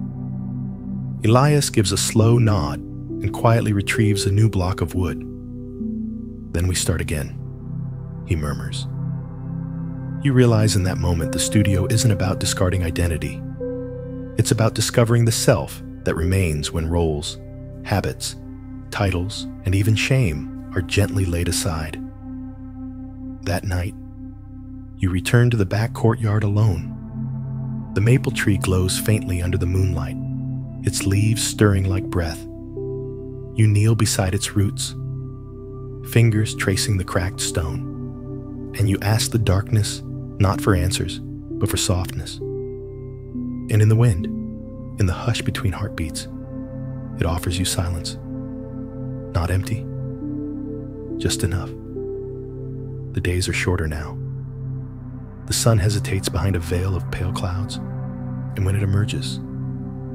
Elias gives a slow nod and quietly retrieves a new block of wood. Then we start again, he murmurs. You realize in that moment the studio isn't about discarding identity. It's about discovering the self that remains when roles, habits, titles, and even shame are gently laid aside. That night, you return to the back courtyard alone. The maple tree glows faintly under the moonlight, its leaves stirring like breath. You kneel beside its roots, fingers tracing the cracked stone, and you ask the darkness not for answers, but for softness. And in the wind, in the hush between heartbeats, it offers you silence. Not empty, just enough. The days are shorter now. The sun hesitates behind a veil of pale clouds, and when it emerges,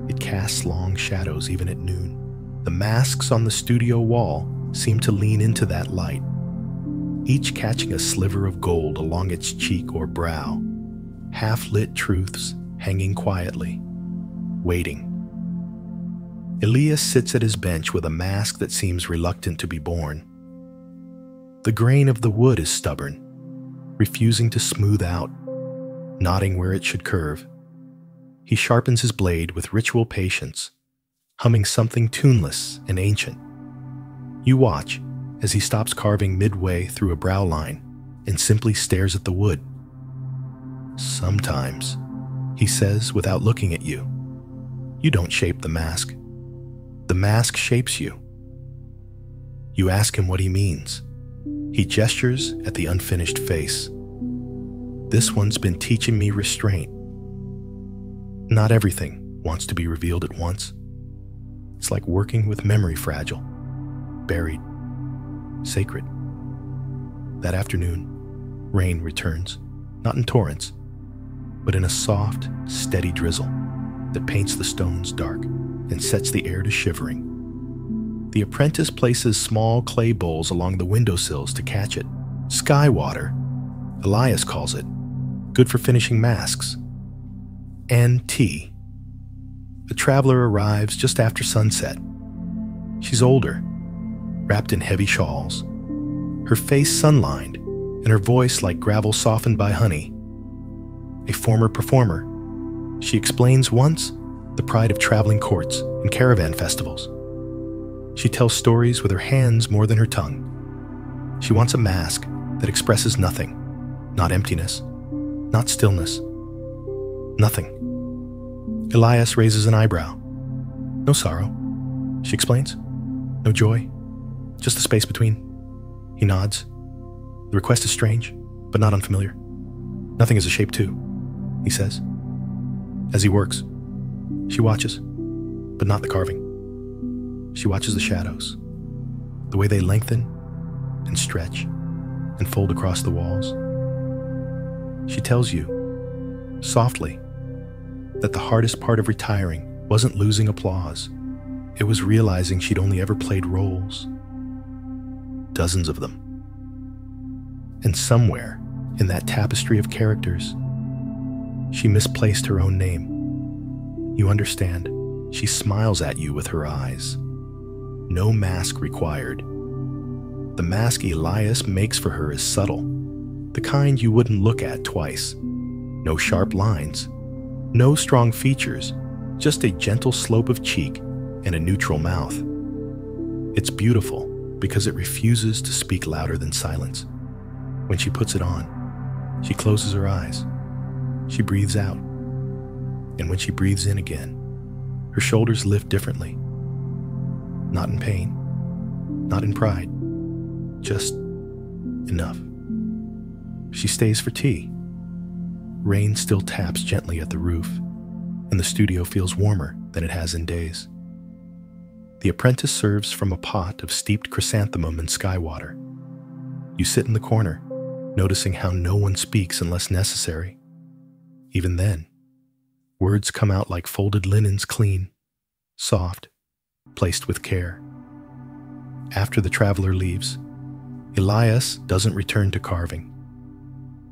it casts long shadows even at noon. The masks on the studio wall seem to lean into that light, each catching a sliver of gold along its cheek or brow, half-lit truths hanging quietly, waiting. Elias sits at his bench with a mask that seems reluctant to be born. The grain of the wood is stubborn, refusing to smooth out, knotting where it should curve. He sharpens his blade with ritual patience, humming something tuneless and ancient. You watch as he stops carving midway through a brow line and simply stares at the wood. Sometimes, he says without looking at you, you don't shape the mask. The mask shapes you. You ask him what he means. He gestures at the unfinished face. This one's been teaching me restraint. Not everything wants to be revealed at once. It's like working with memory fragile, buried, sacred. That afternoon, rain returns, not in torrents, but in a soft, steady drizzle that paints the stones dark and sets the air to shivering. The apprentice places small clay bowls along the windowsills to catch it. Sky water, Elias calls it, good for finishing masks. And tea. A traveler arrives just after sunset. She's older, wrapped in heavy shawls, her face sun-lined and her voice like gravel softened by honey. A former performer, she explains once the pride of traveling courts and caravan festivals. She tells stories with her hands more than her tongue. She wants a mask that expresses nothing, not emptiness, not stillness, nothing. Elias raises an eyebrow. No sorrow, she explains. No joy, just the space between. He nods. The request is strange, but not unfamiliar. Nothing is a shape too, he says. As he works, she watches, but not the carving. She watches the shadows, the way they lengthen and stretch and fold across the walls. She tells you, softly, that the hardest part of retiring wasn't losing applause. It was realizing she'd only ever played roles. Dozens of them. And somewhere in that tapestry of characters, she misplaced her own name. You understand, she smiles at you with her eyes. No mask required. The mask Elias makes for her is subtle, the kind you wouldn't look at twice. No sharp lines, no strong features, just a gentle slope of cheek and a neutral mouth. It's beautiful because it refuses to speak louder than silence. When she puts it on, she closes her eyes. She breathes out. And when she breathes in again, her shoulders lift differently. Not in pain, not in pride, just enough. She stays for tea. Rain still taps gently at the roof, and the studio feels warmer than it has in days. The apprentice serves from a pot of steeped chrysanthemum and sky water. You sit in the corner, noticing how no one speaks unless necessary. Even then, words come out like folded linens, clean, soft, placed with care. After the traveler leaves, Elias doesn't return to carving.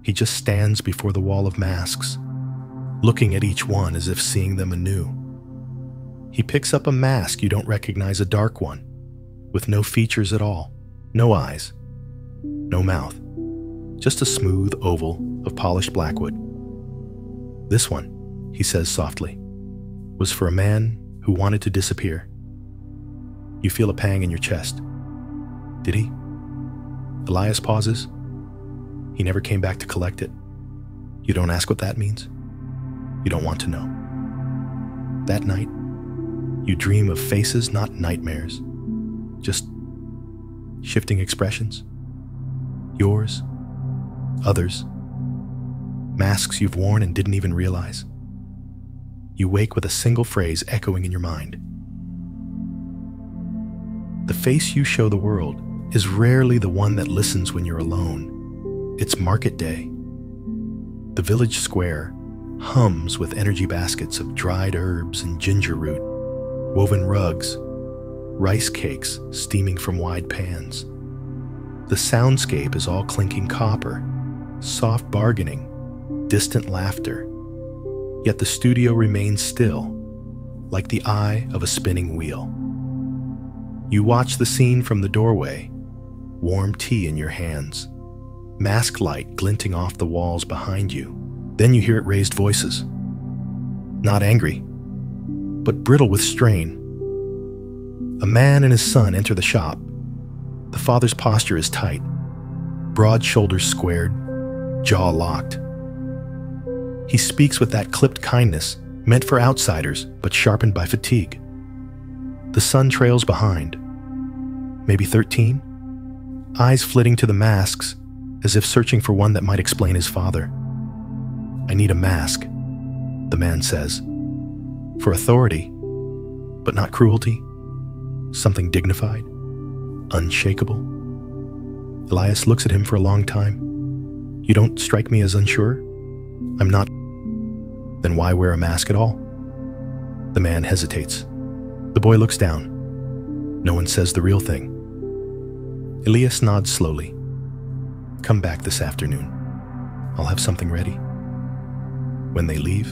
He just stands before the wall of masks, looking at each one as if seeing them anew. He picks up a mask you don't recognize, a dark one, with no features at all, no eyes, no mouth, just a smooth oval of polished blackwood. This one, he says softly, was for a man who wanted to disappear. You feel a pang in your chest. Did he? Elias pauses. He never came back to collect it. You don't ask what that means. You don't want to know. That night, you dream of faces, not nightmares. Just shifting expressions. Yours, others. Masks you've worn and didn't even realize. You wake with a single phrase echoing in your mind. The face you show the world is rarely the one that listens when you're alone. It's market day. The village square hums with energy baskets of dried herbs and ginger root, woven rugs, rice cakes steaming from wide pans. The soundscape is all clinking copper, soft bargaining, distant laughter. Yet the studio remains still, like the eye of a spinning wheel. You watch the scene from the doorway, warm tea in your hands, mask light glinting off the walls behind you. Then you hear it raised voices. Not angry, but brittle with strain. A man and his son enter the shop. The father's posture is tight, broad shoulders squared, jaw locked. He speaks with that clipped kindness meant for outsiders but sharpened by fatigue. The son trails behind, maybe 13, eyes flitting to the masks as if searching for one that might explain his father. I need a mask, the man says, for authority, but not cruelty, something dignified, unshakable. Elias looks at him for a long time. You don't strike me as unsure. I'm not. Then why wear a mask at all? The man hesitates. The boy looks down. No one says the real thing. Elias nods slowly. Come back this afternoon. I'll have something ready. When they leave,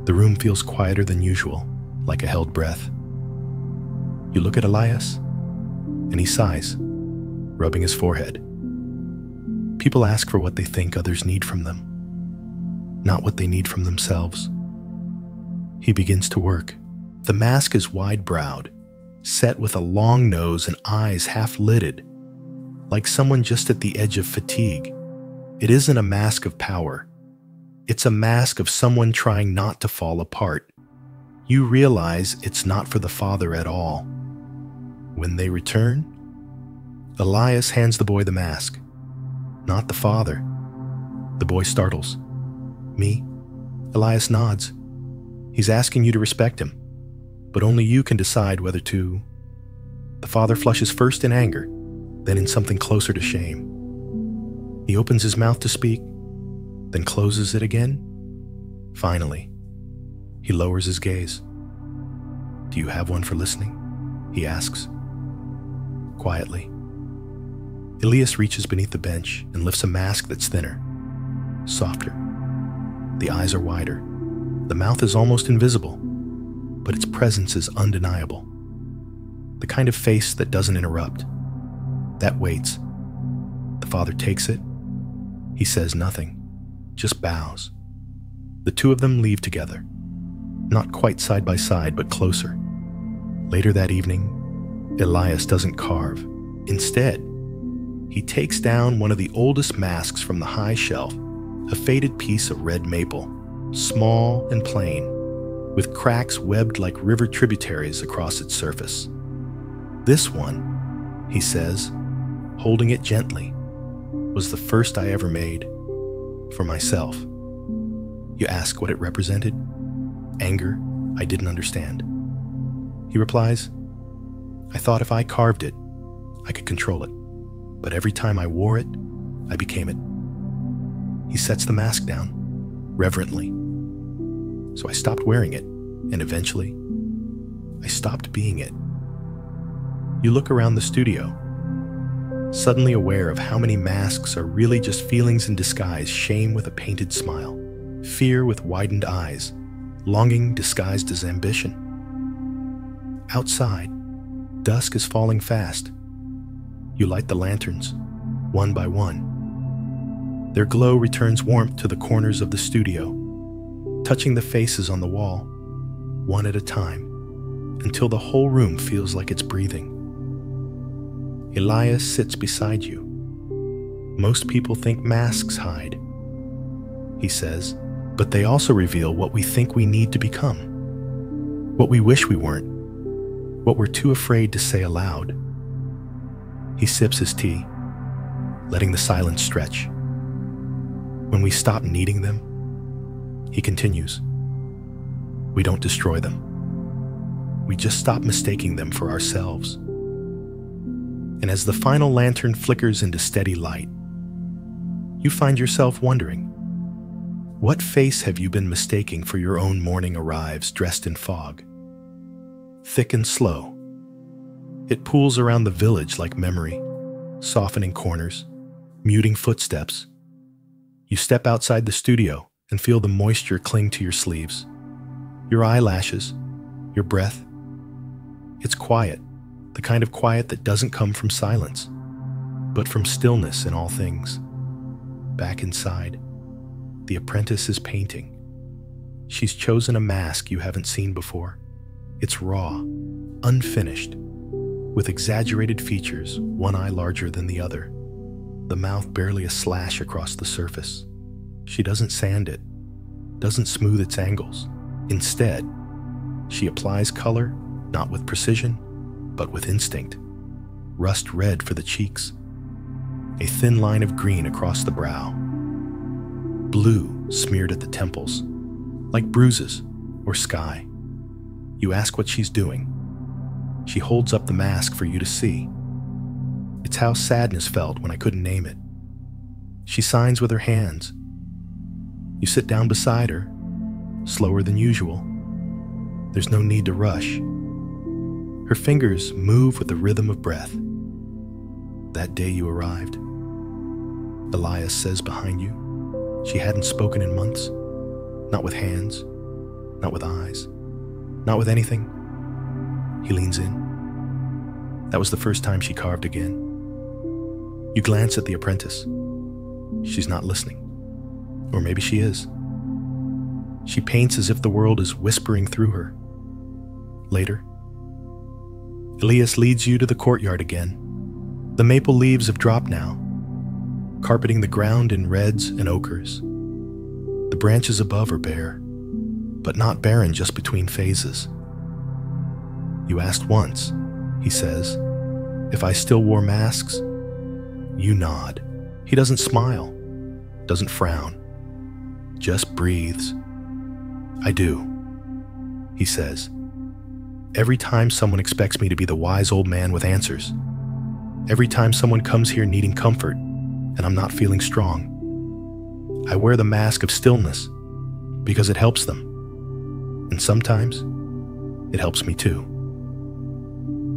the room feels quieter than usual, like a held breath. You look at Elias, and he sighs, rubbing his forehead. People ask for what they think others need from them, not what they need from themselves. He begins to work. The mask is wide-browed, set with a long nose and eyes half-lidded, like someone just at the edge of fatigue. It isn't a mask of power. It's a mask of someone trying not to fall apart. You realize it's not for the father at all. When they return, Elias hands the boy the mask. Not the father. The boy startles. Me? Elias nods. He's asking you to respect him, but only you can decide whether to. The father flushes first in anger, then in something closer to shame. He opens his mouth to speak, then closes it again. Finally, he lowers his gaze. Do you have one for listening? He asks. Quietly. Elias reaches beneath the bench and lifts a mask that's thinner, softer. The eyes are wider. The mouth is almost invisible, but its presence is undeniable. The kind of face that doesn't interrupt, that waits. The father takes it. He says nothing, just bows. The two of them leave together, not quite side by side, but closer. Later that evening, Elias doesn't carve. Instead, he takes down one of the oldest masks from the high shelf, a faded piece of red maple, small and plain, with cracks webbed like river tributaries across its surface. This one, he says, holding it gently, was the first I ever made for myself. You ask what it represented? Anger I didn't understand. He replies, I thought if I carved it, I could control it. But every time I wore it, I became it. He sets the mask down. reverently. So I stopped wearing it, and eventually, I stopped being it. You look around the studio, suddenly aware of how many masks are really just feelings in disguise, shame with a painted smile, fear with widened eyes, longing disguised as ambition. Outside, dusk is falling fast. You light the lanterns, one by one. Their glow returns warmth to the corners of the studio, touching the faces on the wall, one at a time, until the whole room feels like it's breathing. Elias sits beside you. Most people think masks hide, he says, but they also reveal what we think we need to become, what we wish we weren't, what we're too afraid to say aloud. He sips his tea, letting the silence stretch. When we stop needing them, he continues, we don't destroy them. We just stop mistaking them for ourselves. And as the final lantern flickers into steady light, you find yourself wondering, what face have you been mistaking for your own morning arrives dressed in fog? Thick and slow, it pools around the village like memory, softening corners, muting footsteps. You step outside the studio and feel the moisture cling to your sleeves, your eyelashes, your breath. It's quiet, the kind of quiet that doesn't come from silence, but from stillness in all things. Back inside, the apprentice is painting. She's chosen a mask you haven't seen before. It's raw, unfinished, with exaggerated features, one eye larger than the other, the mouth barely a slash across the surface. She doesn't sand it, doesn't smooth its angles. Instead, she applies color, not with precision, but with instinct. Rust red for the cheeks, a thin line of green across the brow, blue smeared at the temples, like bruises or sky. You ask what she's doing. She holds up the mask for you to see. It's how sadness felt when I couldn't name it. She signs with her hands. You sit down beside her, slower than usual. There's no need to rush. Her fingers move with the rhythm of breath. That day you arrived, Elias says behind you. She hadn't spoken in months, not with hands, not with eyes, not with anything. He leans in. That was the first time she carved again. You glance at the apprentice. She's not listening. Or maybe she is. She paints as if the world is whispering through her. Later, Elias leads you to the courtyard again. The maple leaves have dropped now, carpeting the ground in reds and ochres. The branches above are bare, but not barren just between phases. You asked once, he says, if I still wore masks. You nod. He doesn't smile, doesn't frown, just breathes. I do, he says. Every time someone expects me to be the wise old man with answers, every time someone comes here needing comfort and I'm not feeling strong, I wear the mask of stillness because it helps them. And sometimes it helps me too.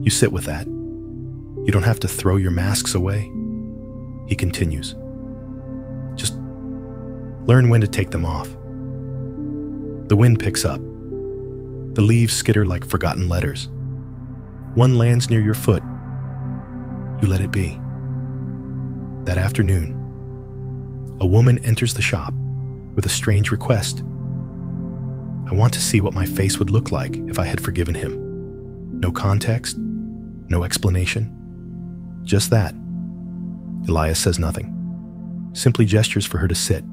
You sit with that. You don't have to throw your masks away. He continues. Just learn when to take them off. The wind picks up. The leaves skitter like forgotten letters. One lands near your foot. You let it be. That afternoon, a woman enters the shop with a strange request. I want to see what my face would look like if I had forgiven him. No context, no explanation. Just that. Elias says nothing, simply gestures for her to sit.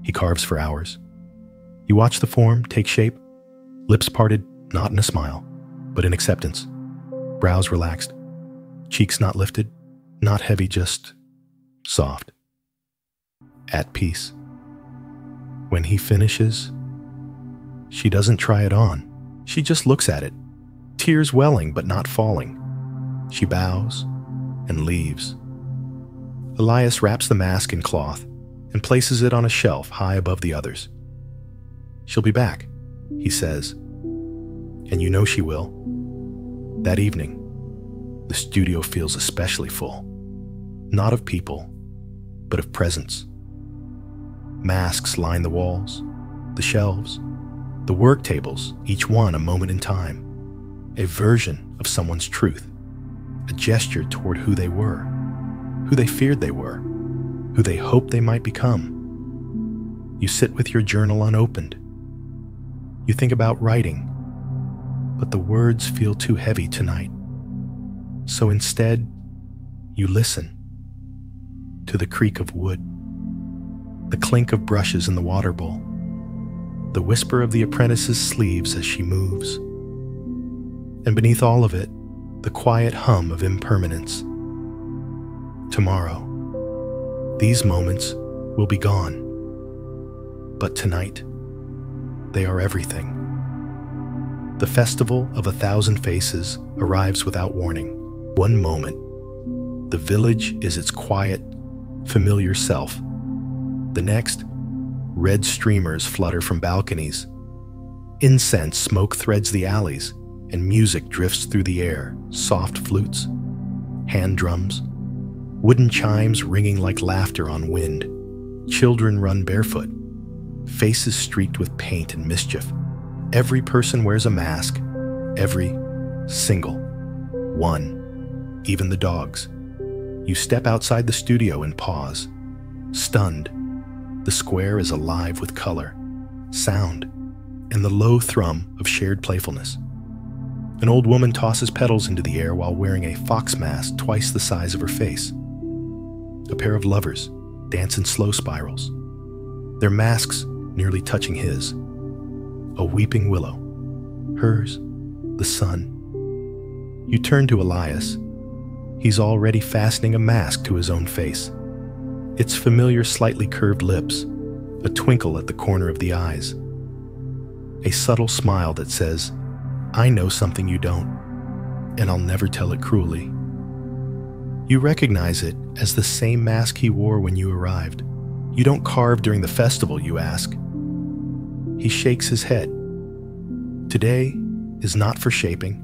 He carves for hours. You watch the form take shape, lips parted, not in a smile, but in acceptance. Brows relaxed, cheeks not lifted, not heavy, just soft. At peace. When he finishes, she doesn't try it on. She just looks at it, tears welling but not falling. She bows and leaves. Elias wraps the mask in cloth and places it on a shelf high above the others. She'll be back, he says. And you know she will. That evening, the studio feels especially full. Not of people, but of presence. Masks line the walls, the shelves, the work tables, each one a moment in time, a version of someone's truth, a gesture toward who they were, who they feared they were, who they hoped they might become. You sit with your journal unopened. You think about writing, but the words feel too heavy tonight. So instead, you listen to the creak of wood, the clink of brushes in the water bowl, the whisper of the apprentice's sleeves as she moves, and beneath all of it, the quiet hum of impermanence. Tomorrow, these moments will be gone, but tonight, they are everything. The festival of 1,000 faces arrives without warning. One moment, the village is its quiet, familiar self. The next, red streamers flutter from balconies. Incense smoke threads the alleys, and music drifts through the air, soft flutes, hand drums, wooden chimes ringing like laughter on wind. Children run barefoot, faces streaked with paint and mischief. Every person wears a mask, every single one, even the dogs. You step outside the studio and pause, stunned. The square is alive with color, sound, and the low thrum of shared playfulness. An old woman tosses petals into the air while wearing a fox mask twice the size of her face. A pair of lovers dance in slow spirals, their masks nearly touching his. A weeping willow, hers, the sun. You turn to Elias. He's already fastening a mask to his own face. Its familiar, slightly curved lips, a twinkle at the corner of the eyes. A subtle smile that says, I know something you don't, and I'll never tell it cruelly. You recognize it as the same mask he wore when you arrived. You don't carve during the festival, you ask. He shakes his head. Today is not for shaping,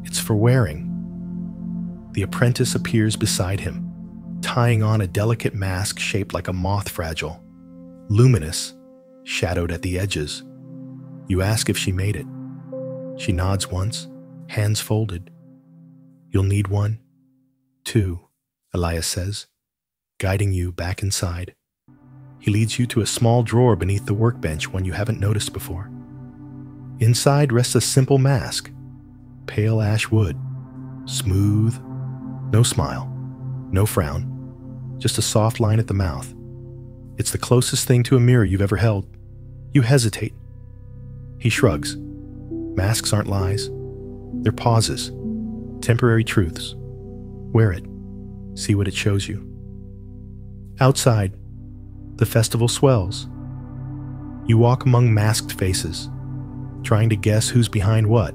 it's for wearing. The apprentice appears beside him, tying on a delicate mask shaped like a moth fragile, luminous, shadowed at the edges. You ask if she made it. She nods once, hands folded. You'll need one, too, Elias says, guiding you back inside. He leads you to a small drawer beneath the workbench, one you haven't noticed before. Inside rests a simple mask, pale ash wood, smooth, no smile, no frown, just a soft line at the mouth. It's the closest thing to a mirror you've ever held. You hesitate. He shrugs. Masks aren't lies. They're pauses, temporary truths. Wear it. See what it shows you. Outside, the festival swells. You walk among masked faces, trying to guess who's behind what.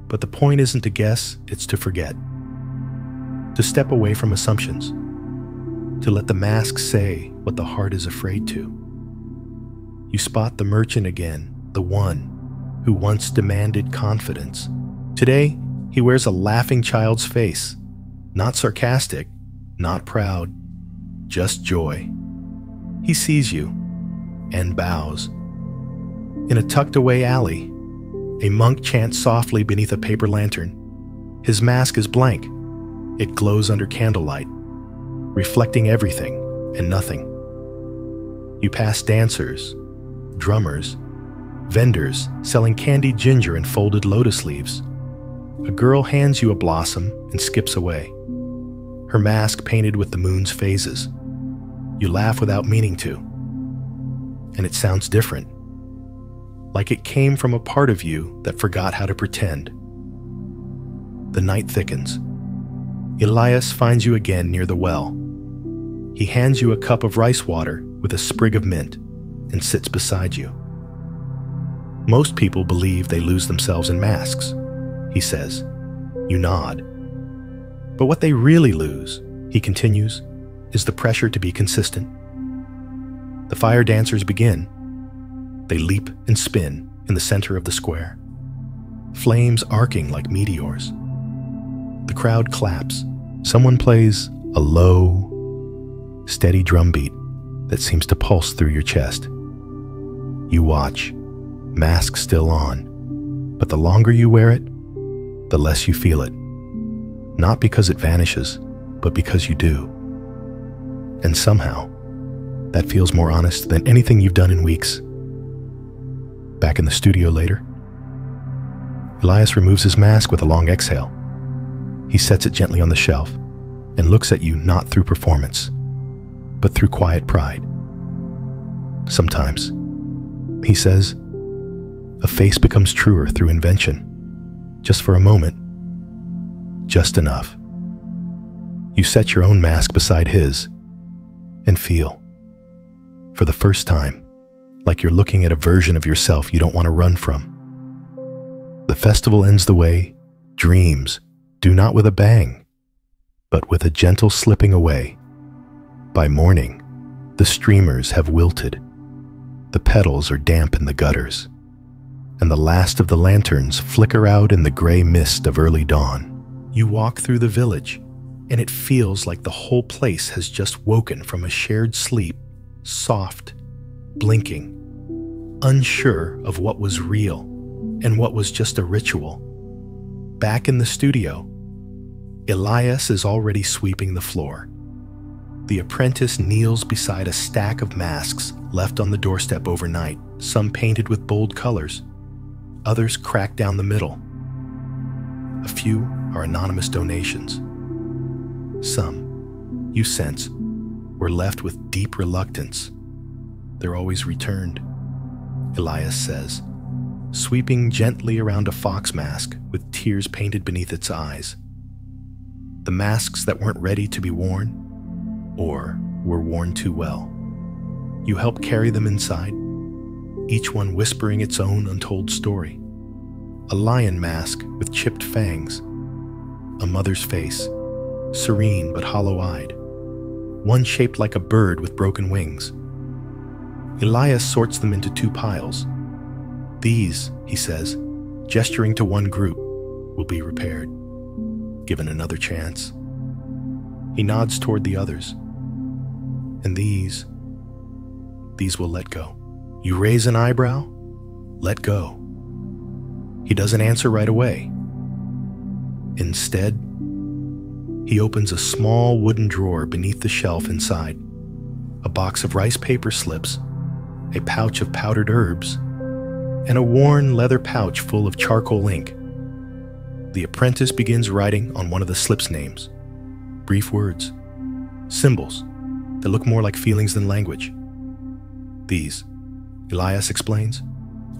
But the point isn't to guess, it's to forget. To step away from assumptions. To let the mask say what the heart is afraid to. You spot the merchant again, the one who once demanded confidence. Today, he wears a laughing child's face. Not sarcastic, not proud, just joy. He sees you and bows. In a tucked-away alley, a monk chants softly beneath a paper lantern. His mask is blank. It glows under candlelight, reflecting everything and nothing. You pass dancers, drummers, vendors selling candied ginger and folded lotus leaves. A girl hands you a blossom and skips away, her mask painted with the moon's phases. You laugh without meaning to, and it sounds different, like it came from a part of you that forgot how to pretend. The night thickens. Elias finds you again near the well. He hands you a cup of rice water with a sprig of mint and sits beside you. Most people believe they lose themselves in masks, he says. You nod. But what they really lose, he continues, is the pressure to be consistent. The fire dancers begin. They leap and spin in the center of the square, flames arcing like meteors. The crowd claps. Someone plays a low, steady drum beat that seems to pulse through your chest. You watch, mask still on, but the longer you wear it, the less you feel it. Not because it vanishes, but because you do. And somehow, that feels more honest than anything you've done in weeks. Back in the studio later, Elias removes his mask with a long exhale. He sets it gently on the shelf and looks at you not through performance, but through quiet pride. Sometimes, he says, a face becomes truer through invention. Just for a moment, just enough. You set your own mask beside his and feel, for the first time, like you're looking at a version of yourself you don't want to run from. The festival ends the way dreams do, not with a bang, but with a gentle slipping away. By morning, the streamers have wilted. The petals are damp in the gutters, and the last of the lanterns flicker out in the gray mist of early dawn. You walk through the village, and it feels like the whole place has just woken from a shared sleep, soft, blinking, unsure of what was real and what was just a ritual. Back in the studio, Elias is already sweeping the floor. The apprentice kneels beside a stack of masks left on the doorstep overnight, some painted with bold colors, others cracked down the middle. A few are anonymous donations. Some, you sense, were left with deep reluctance. They're always returned, Elias says, sweeping gently around a fox mask with tears painted beneath its eyes. The masks that weren't ready to be worn, or were worn too well. You help carry them inside, each one whispering its own untold story. A lion mask with chipped fangs, a mother's face, serene but hollow-eyed, one shaped like a bird with broken wings. Elias sorts them into two piles. These, he says, gesturing to one group, will be repaired, given another chance. He nods toward the others. And these will let go. You raise an eyebrow, let go. He doesn't answer right away. Instead, he opens a small wooden drawer beneath the shelf inside, a box of rice paper slips, a pouch of powdered herbs, and a worn leather pouch full of charcoal ink. The apprentice begins writing on one of the slips' names, brief words, symbols that look more like feelings than language. These, Elias explains,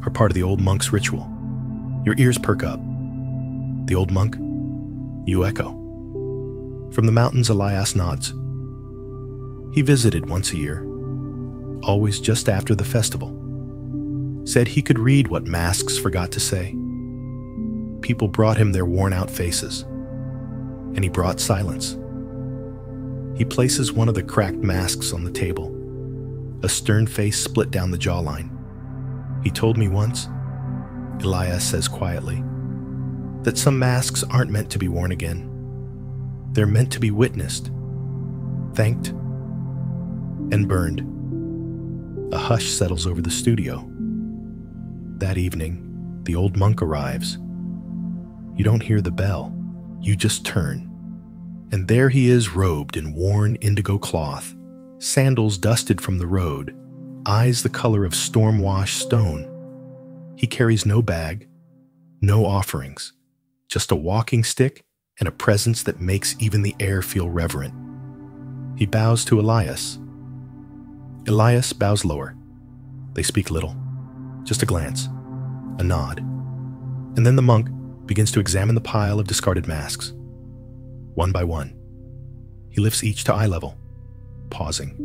are part of the old monk's ritual. Your ears perk up. The old monk? You echo. From the mountains, Elias nods. He visited once a year, always just after the festival. Said he could read what masks forgot to say. People brought him their worn-out faces, and he brought silence. He places one of the cracked masks on the table, a stern face split down the jawline. He told me once, Elias says quietly, that some masks aren't meant to be worn again. They're meant to be witnessed, thanked, and burned. A hush settles over the studio. That evening, the old monk arrives. You don't hear the bell, you just turn. And there he is, robed in worn indigo cloth, sandals dusted from the road, eyes the color of storm-washed stone. He carries no bag, no offerings, just a walking stick and a presence that makes even the air feel reverent. He bows to Elias. Elias bows lower. They speak little, just a glance, a nod. And then the monk begins to examine the pile of discarded masks. One by one, he lifts each to eye level, pausing,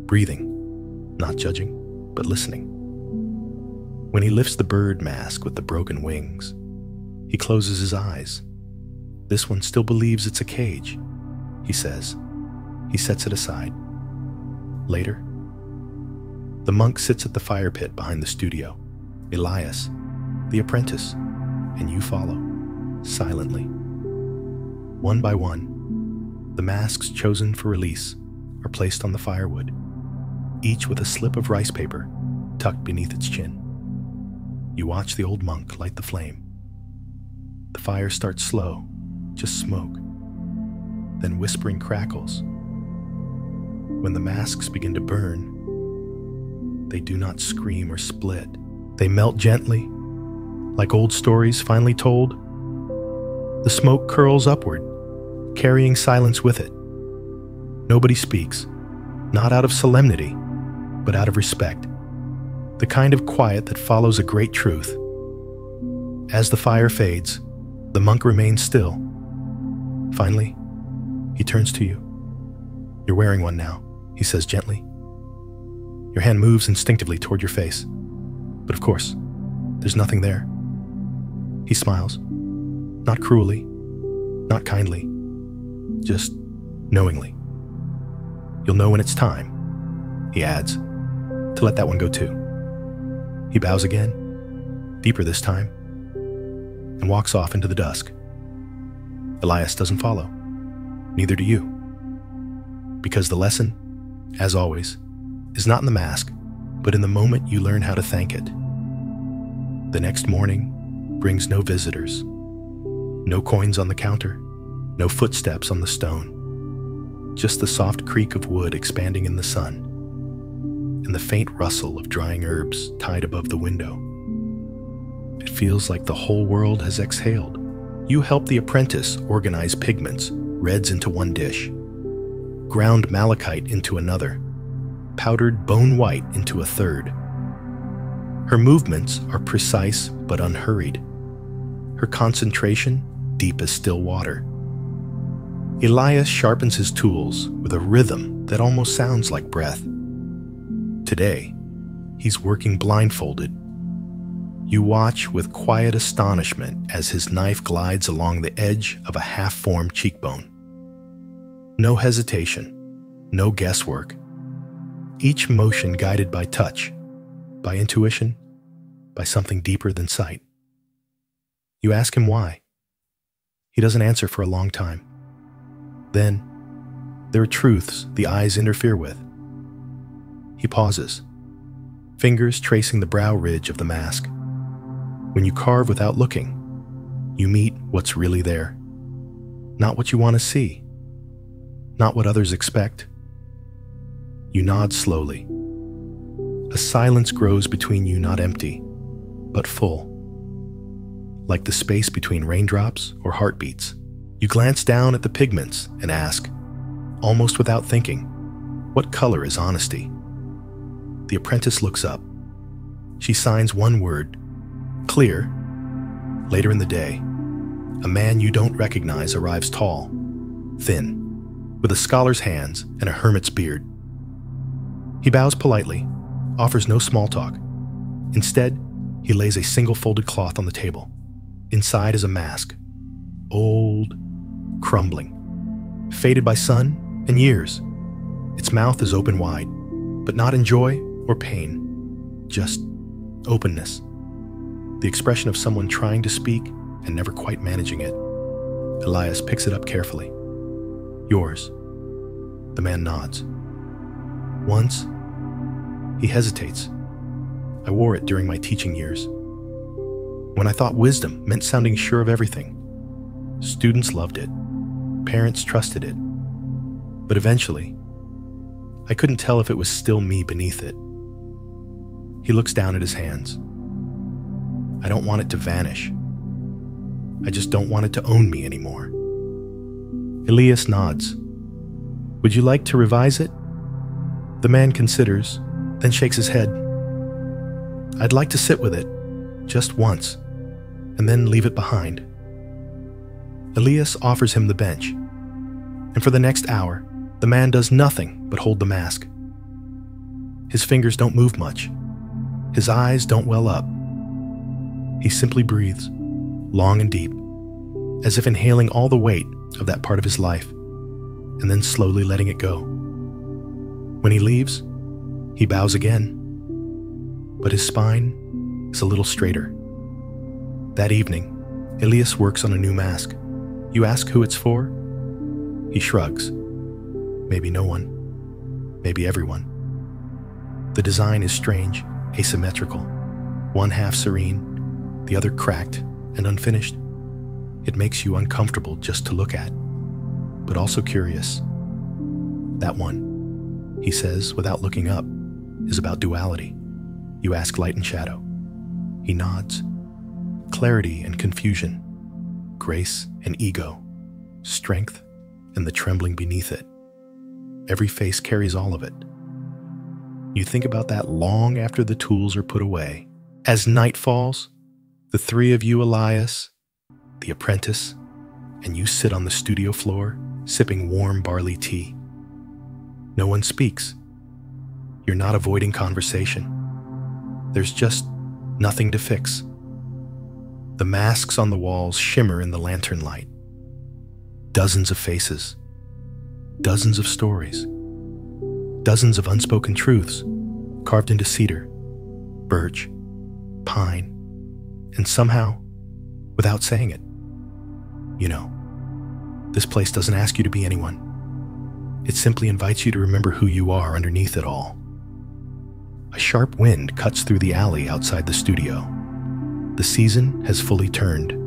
breathing, not judging, but listening. When he lifts the bird mask with the broken wings, he closes his eyes. This one still believes it's a cage, he says. He sets it aside. Later, The monk sits at the fire pit behind the studio. Elias, the apprentice, and you follow, silently. One by one, the masks chosen for release are placed on the firewood, each with a slip of rice paper tucked beneath its chin. You watch the old monk light the flame. The fire starts slow, just smoke, then whispering crackles. When the masks begin to burn, they do not scream or split. They melt gently, like old stories finally told. The smoke curls upward, carrying silence with it. Nobody speaks, not out of solemnity, but out of respect. The kind of quiet that follows a great truth. As the fire fades, the monk remains still. Finally, he turns to you. You're wearing one now, he says gently. Your hand moves instinctively toward your face. But of course, there's nothing there. He smiles. Not cruelly, not kindly, just knowingly. You'll know when it's time, he adds, to let that one go too. He bows again, deeper this time, and walks off into the dusk. Elias doesn't follow. Neither do you. Because the lesson, as always, is not in the mask, but in the moment you learn how to thank it. The next morning brings no visitors, no coins on the counter, no footsteps on the stone, just the soft creak of wood expanding in the sun, and the faint rustle of drying herbs tied above the window. It feels like the whole world has exhaled. You help the apprentice organize pigments, reds into one dish, ground malachite into another, powdered bone white into a third. Her movements are precise but unhurried. Her concentration deep as still water. Elias sharpens his tools with a rhythm that almost sounds like breath. Today, he's working blindfolded. You watch with quiet astonishment as his knife glides along the edge of a half-formed cheekbone. No hesitation, no guesswork. Each motion guided by touch, by intuition, by something deeper than sight. You ask him why. He doesn't answer for a long time. Then, there are truths the eyes interfere with. He pauses, fingers tracing the brow ridge of the mask. When you carve without looking, you meet what's really there. Not what you want to see, not what others expect. You nod slowly. A silence grows between you, not empty, but full. Like the space between raindrops or heartbeats. You glance down at the pigments and ask, almost without thinking, what color is honesty? The apprentice looks up. She signs one word, clear. Later in the day, a man you don't recognize arrives tall, thin, with a scholar's hands and a hermit's beard. He bows politely, offers no small talk. Instead, he lays a single folded cloth on the table. Inside is a mask, old, crumbling, faded by sun and years. Its mouth is open wide, but not in joy or pain, just openness. The expression of someone trying to speak and never quite managing it. Elias picks it up carefully. Yours. The man nods. Once, he hesitates. I wore it during my teaching years. When I thought wisdom meant sounding sure of everything. Students loved it. Parents trusted it. But eventually, I couldn't tell if it was still me beneath it. He looks down at his hands. I don't want it to vanish. I just don't want it to own me anymore. Elias nods. Would you like to revise it? The man considers, then shakes his head. I'd like to sit with it, just once, and then leave it behind. Elias offers him the bench, and for the next hour, the man does nothing but hold the mask. His fingers don't move much. His eyes don't well up. He simply breathes, long and deep, as if inhaling all the weight of that part of his life, and then slowly letting it go. When he leaves, he bows again, but his spine is a little straighter. That evening, Elias works on a new mask. You ask who it's for? He shrugs. Maybe no one. Maybe everyone. The design is strange, asymmetrical. One half serene, the other cracked and unfinished. It makes you uncomfortable just to look at, but also curious. That one, he says without looking up, is about duality. You ask light and shadow. He nods. Clarity and confusion, grace and ego, strength and the trembling beneath it. Every face carries all of it. You think about that long after the tools are put away. As night falls, the three of you, Elias, the apprentice, and you sit on the studio floor, sipping warm barley tea. No one speaks. You're not avoiding conversation. There's just nothing to fix. The masks on the walls shimmer in the lantern light. Dozens of faces, dozens of stories, dozens of unspoken truths carved into cedar, birch, pine, and somehow, without saying it, you know, this place doesn't ask you to be anyone. It simply invites you to remember who you are underneath it all. A sharp wind cuts through the alley outside the studio. The season has fully turned.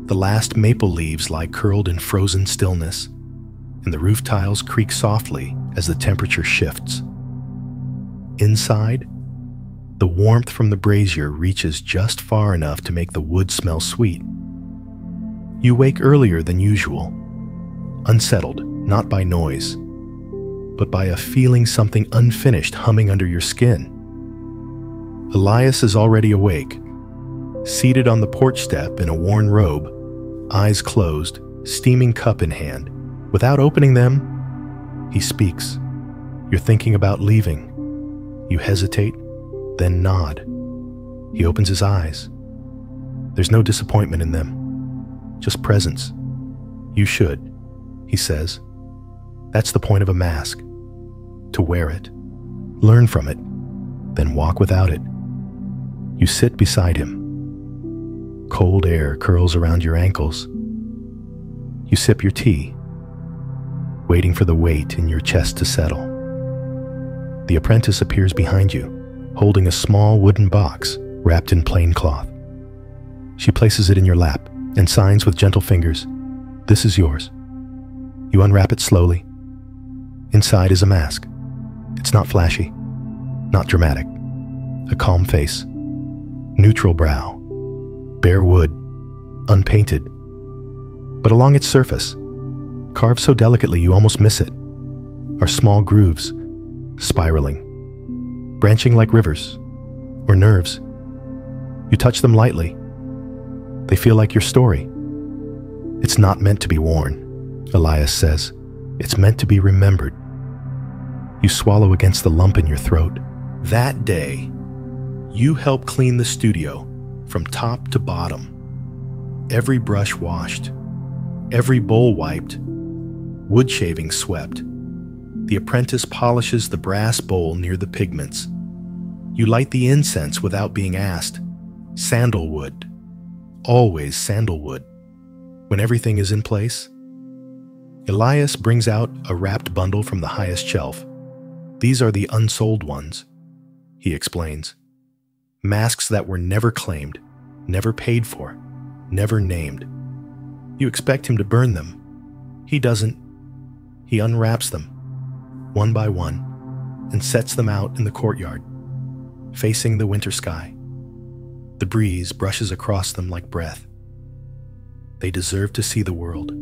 The last maple leaves lie curled in frozen stillness, and the roof tiles creak softly as the temperature shifts. Inside, the warmth from the brazier reaches just far enough to make the wood smell sweet. You wake earlier than usual, unsettled not by noise, but by a feeling something unfinished humming under your skin. Elias is already awake, seated on the porch step in a worn robe, eyes closed, steaming cup in hand. Without opening them, he speaks. You're thinking about leaving. You hesitate, then nod. He opens his eyes. There's no disappointment in them, just presence. You should, he says. That's the point of a mask. To wear it, learn from it, then walk without it. You sit beside him. Cold air curls around your ankles. You sip your tea, waiting for the weight in your chest to settle. The apprentice appears behind you, holding a small wooden box wrapped in plain cloth. She places it in your lap and signs with gentle fingers, "This is yours." You unwrap it slowly. Inside is a mask. It's not flashy, not dramatic. A calm face, neutral brow, bare wood, unpainted. But along its surface, carved so delicately you almost miss it, are small grooves, spiraling, branching like rivers or nerves. You touch them lightly. They feel like your story. It's not meant to be worn, Elias says. It's meant to be remembered. You swallow against the lump in your throat. That day, you help clean the studio from top to bottom. Every brush washed, every bowl wiped, wood shaving swept. The apprentice polishes the brass bowl near the pigments. You light the incense without being asked. Sandalwood. Always sandalwood. When everything is in place, Elias brings out a wrapped bundle from the highest shelf. These are the unsold ones, he explains. Masks that were never claimed, never paid for, never named. You expect him to burn them. He doesn't. He unwraps them, one by one, and sets them out in the courtyard, facing the winter sky. The breeze brushes across them like breath. They deserve to see the world,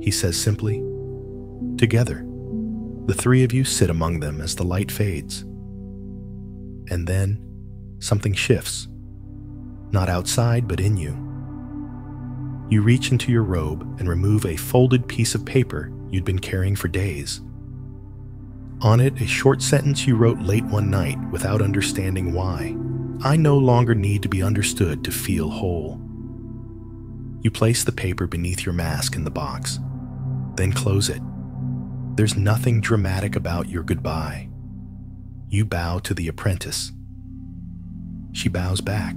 he says simply. Together, the three of you sit among them as the light fades. And then, something shifts. Not outside, but in you. You reach into your robe and remove a folded piece of paper you'd been carrying for days. On it, a short sentence you wrote late one night without understanding why. I no longer need to be understood to feel whole. You place the paper beneath your mask in the box, then close it. There's nothing dramatic about your goodbye. You bow to the apprentice, She bows back,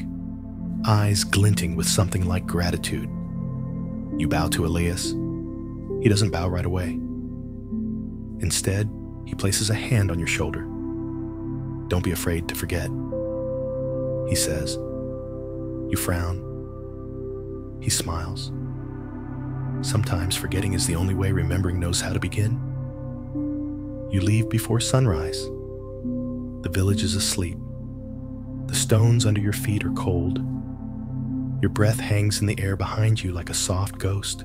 eyes glinting with something like gratitude. You bow to Elias. He doesn't bow right away. Instead, he places a hand on your shoulder. Don't be afraid to forget, he says. You frown. He smiles. Sometimes forgetting is the only way remembering knows how to begin. You leave before sunrise. The village is asleep. The stones under your feet are cold. Your breath hangs in the air behind you like a soft ghost.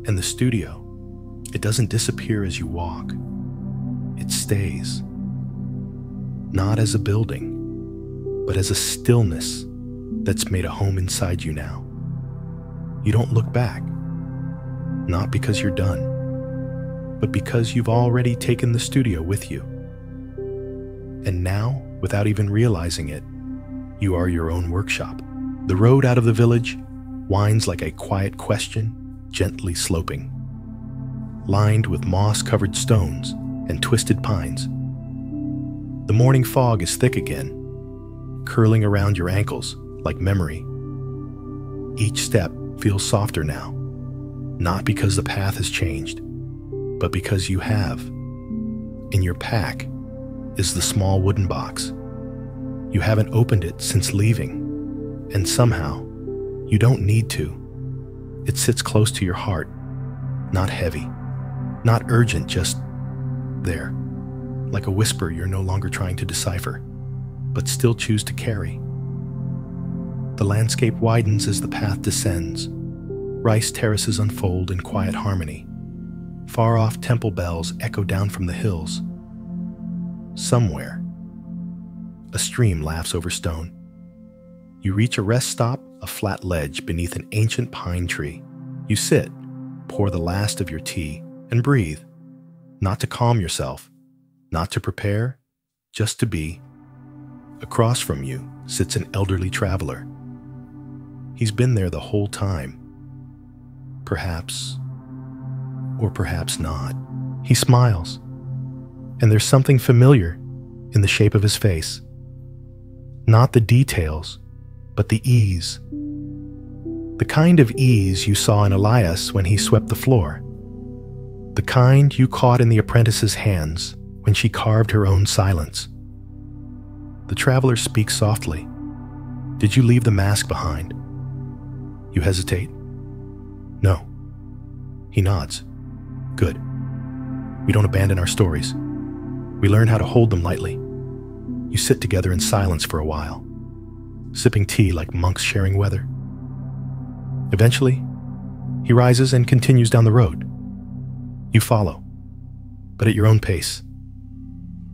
And the studio, it doesn't disappear as you walk. It stays. Not as a building, but as a stillness that's made a home inside you now. You don't look back, not because you're done, but because you've already taken the studio with you. And now, without even realizing it, you are your own workshop. The road out of the village winds like a quiet question, gently sloping, lined with moss-covered stones and twisted pines. The morning fog is thick again, curling around your ankles like memory. Each step feels softer now, not because the path has changed, but because you have. In your pack is the small wooden box. You haven't opened it since leaving, and somehow, you don't need to. It sits close to your heart, not heavy, not urgent, just there, like a whisper you're no longer trying to decipher, but still choose to carry. The landscape widens as the path descends. Rice terraces unfold in quiet harmony. Far-off temple bells echo down from the hills. Somewhere, a stream laughs over stone. You reach a rest stop, a flat ledge beneath an ancient pine tree. You sit, pour the last of your tea, and breathe. Not to calm yourself, not to prepare, just to be. Across from you sits an elderly traveler. He's been there the whole time. Perhaps, or perhaps not. He smiles, and there's something familiar in the shape of his face. Not the details, but the ease. The kind of ease you saw in Elias when he swept the floor. The kind you caught in the apprentice's hands when she carved her own silence. The traveler speaks softly. Did you leave the mask behind? You hesitate. No. He nods. Good. We don't abandon our stories. We learn how to hold them lightly. You sit together in silence for a while, sipping tea like monks sharing weather. Eventually, he rises and continues down the road. You follow, but at your own pace.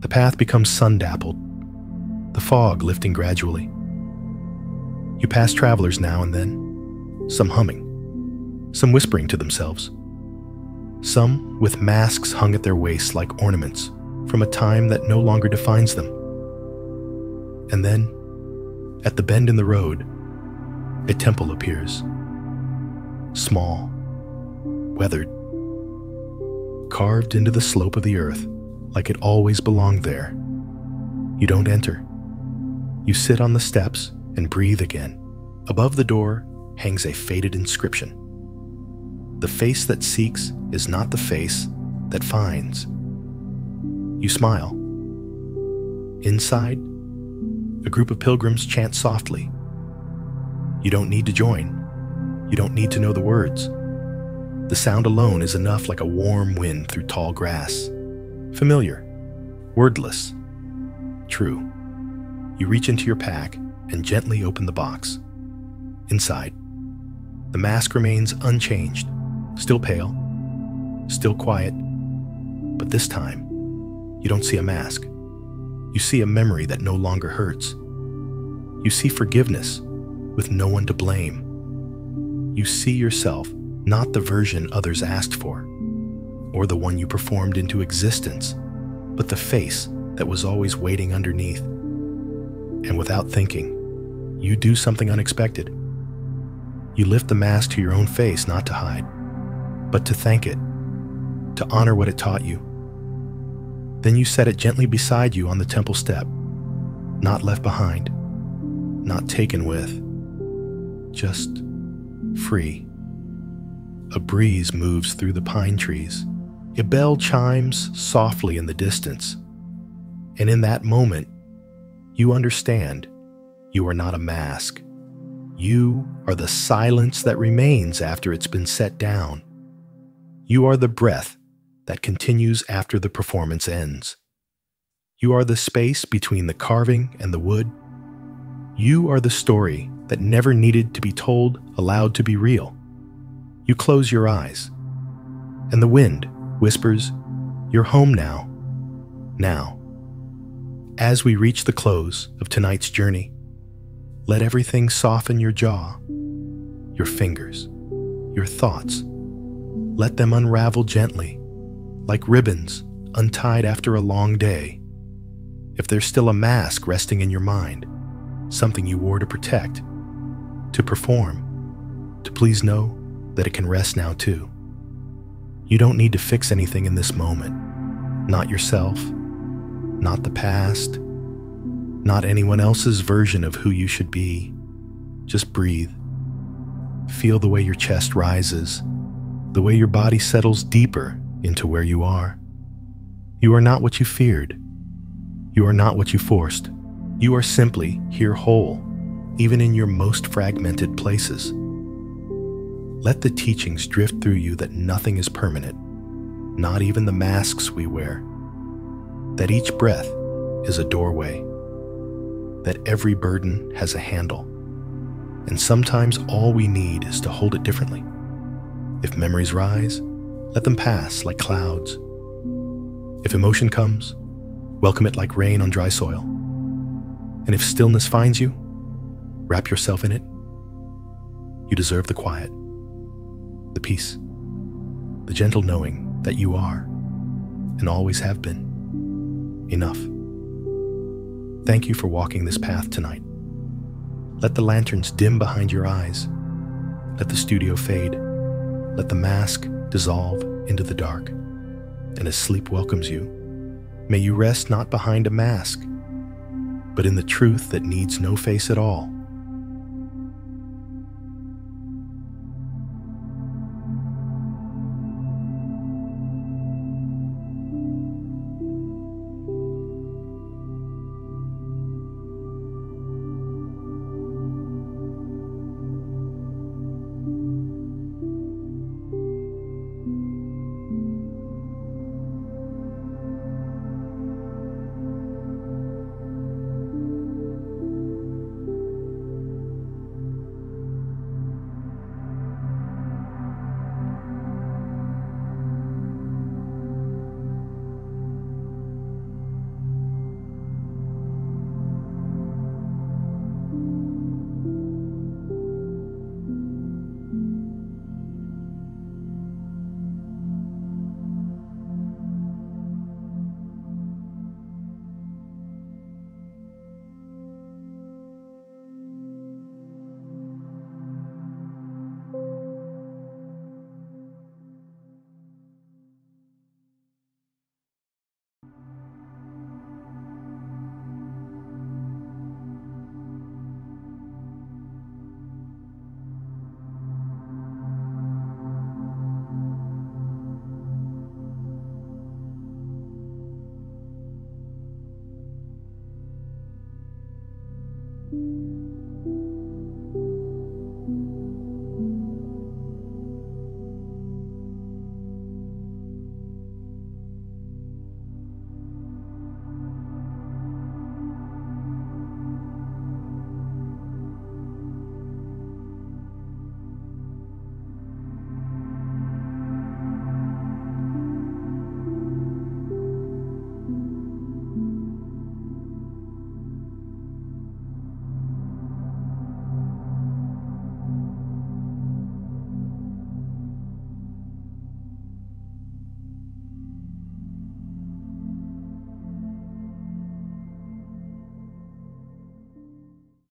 The path becomes sun-dappled, the fog lifting gradually. You pass travelers now and then, some humming, some whispering to themselves, some with masks hung at their waists like ornaments from a time that no longer defines them. And then, at the bend in the road, a temple appears. Small, weathered, carved into the slope of the earth like it always belonged there. You don't enter. You sit on the steps and breathe again. Above the door hangs a faded inscription. The face that seeks is not the face that finds. You smile. Inside, a group of pilgrims chant softly. You don't need to join. You don't need to know the words. The sound alone is enough, like a warm wind through tall grass. Familiar, wordless, true. You reach into your pack and gently open the box. Inside, the mask remains unchanged, still pale, still quiet, but this time, you don't see a mask. You see a memory that no longer hurts. You see forgiveness with no one to blame. You see yourself, not the version others asked for, or the one you performed into existence, but the face that was always waiting underneath. And without thinking, you do something unexpected. You lift the mask to your own face, not to hide, but to thank it, to honor what it taught you. Then you set it gently beside you on the temple step, not left behind. not taken with, just free. A breeze moves through the pine trees. A bell chimes softly in the distance. And in that moment, you understand you are not a mask. You are the silence that remains after it's been set down. You are the breath that continues after the performance ends. You are the space between the carving and the wood. You are the story that never needed to be told, allowed to be real. You close your eyes, and the wind whispers, "You're home now." Now. As we reach the close of tonight's journey, let everything soften your jaw, your fingers, your thoughts. Let them unravel gently, like ribbons untied after a long day. If there's still a mask resting in your mind, something you wore to protect, to perform, to please know that it can rest now too. You don't need to fix anything in this moment. Not yourself, not the past, not anyone else's version of who you should be. Just breathe. Feel the way your chest rises, the way your body settles deeper into where you are. You are not what you feared. You are not what you forced. You are simply here whole, even in your most fragmented places. Let the teachings drift through you that nothing is permanent, not even the masks we wear. That each breath is a doorway. That every burden has a handle. And sometimes all we need is to hold it differently. If memories rise, let them pass like clouds. If emotion comes, welcome it like rain on dry soil. And if stillness finds you, wrap yourself in it. You deserve the quiet, the peace, the gentle knowing that you are, and always have been, enough. Thank you for walking this path tonight. Let the lanterns dim behind your eyes. Let the studio fade. Let the mask dissolve into the dark. And as sleep welcomes you, may you rest not behind a mask, but in the truth that needs no face at all.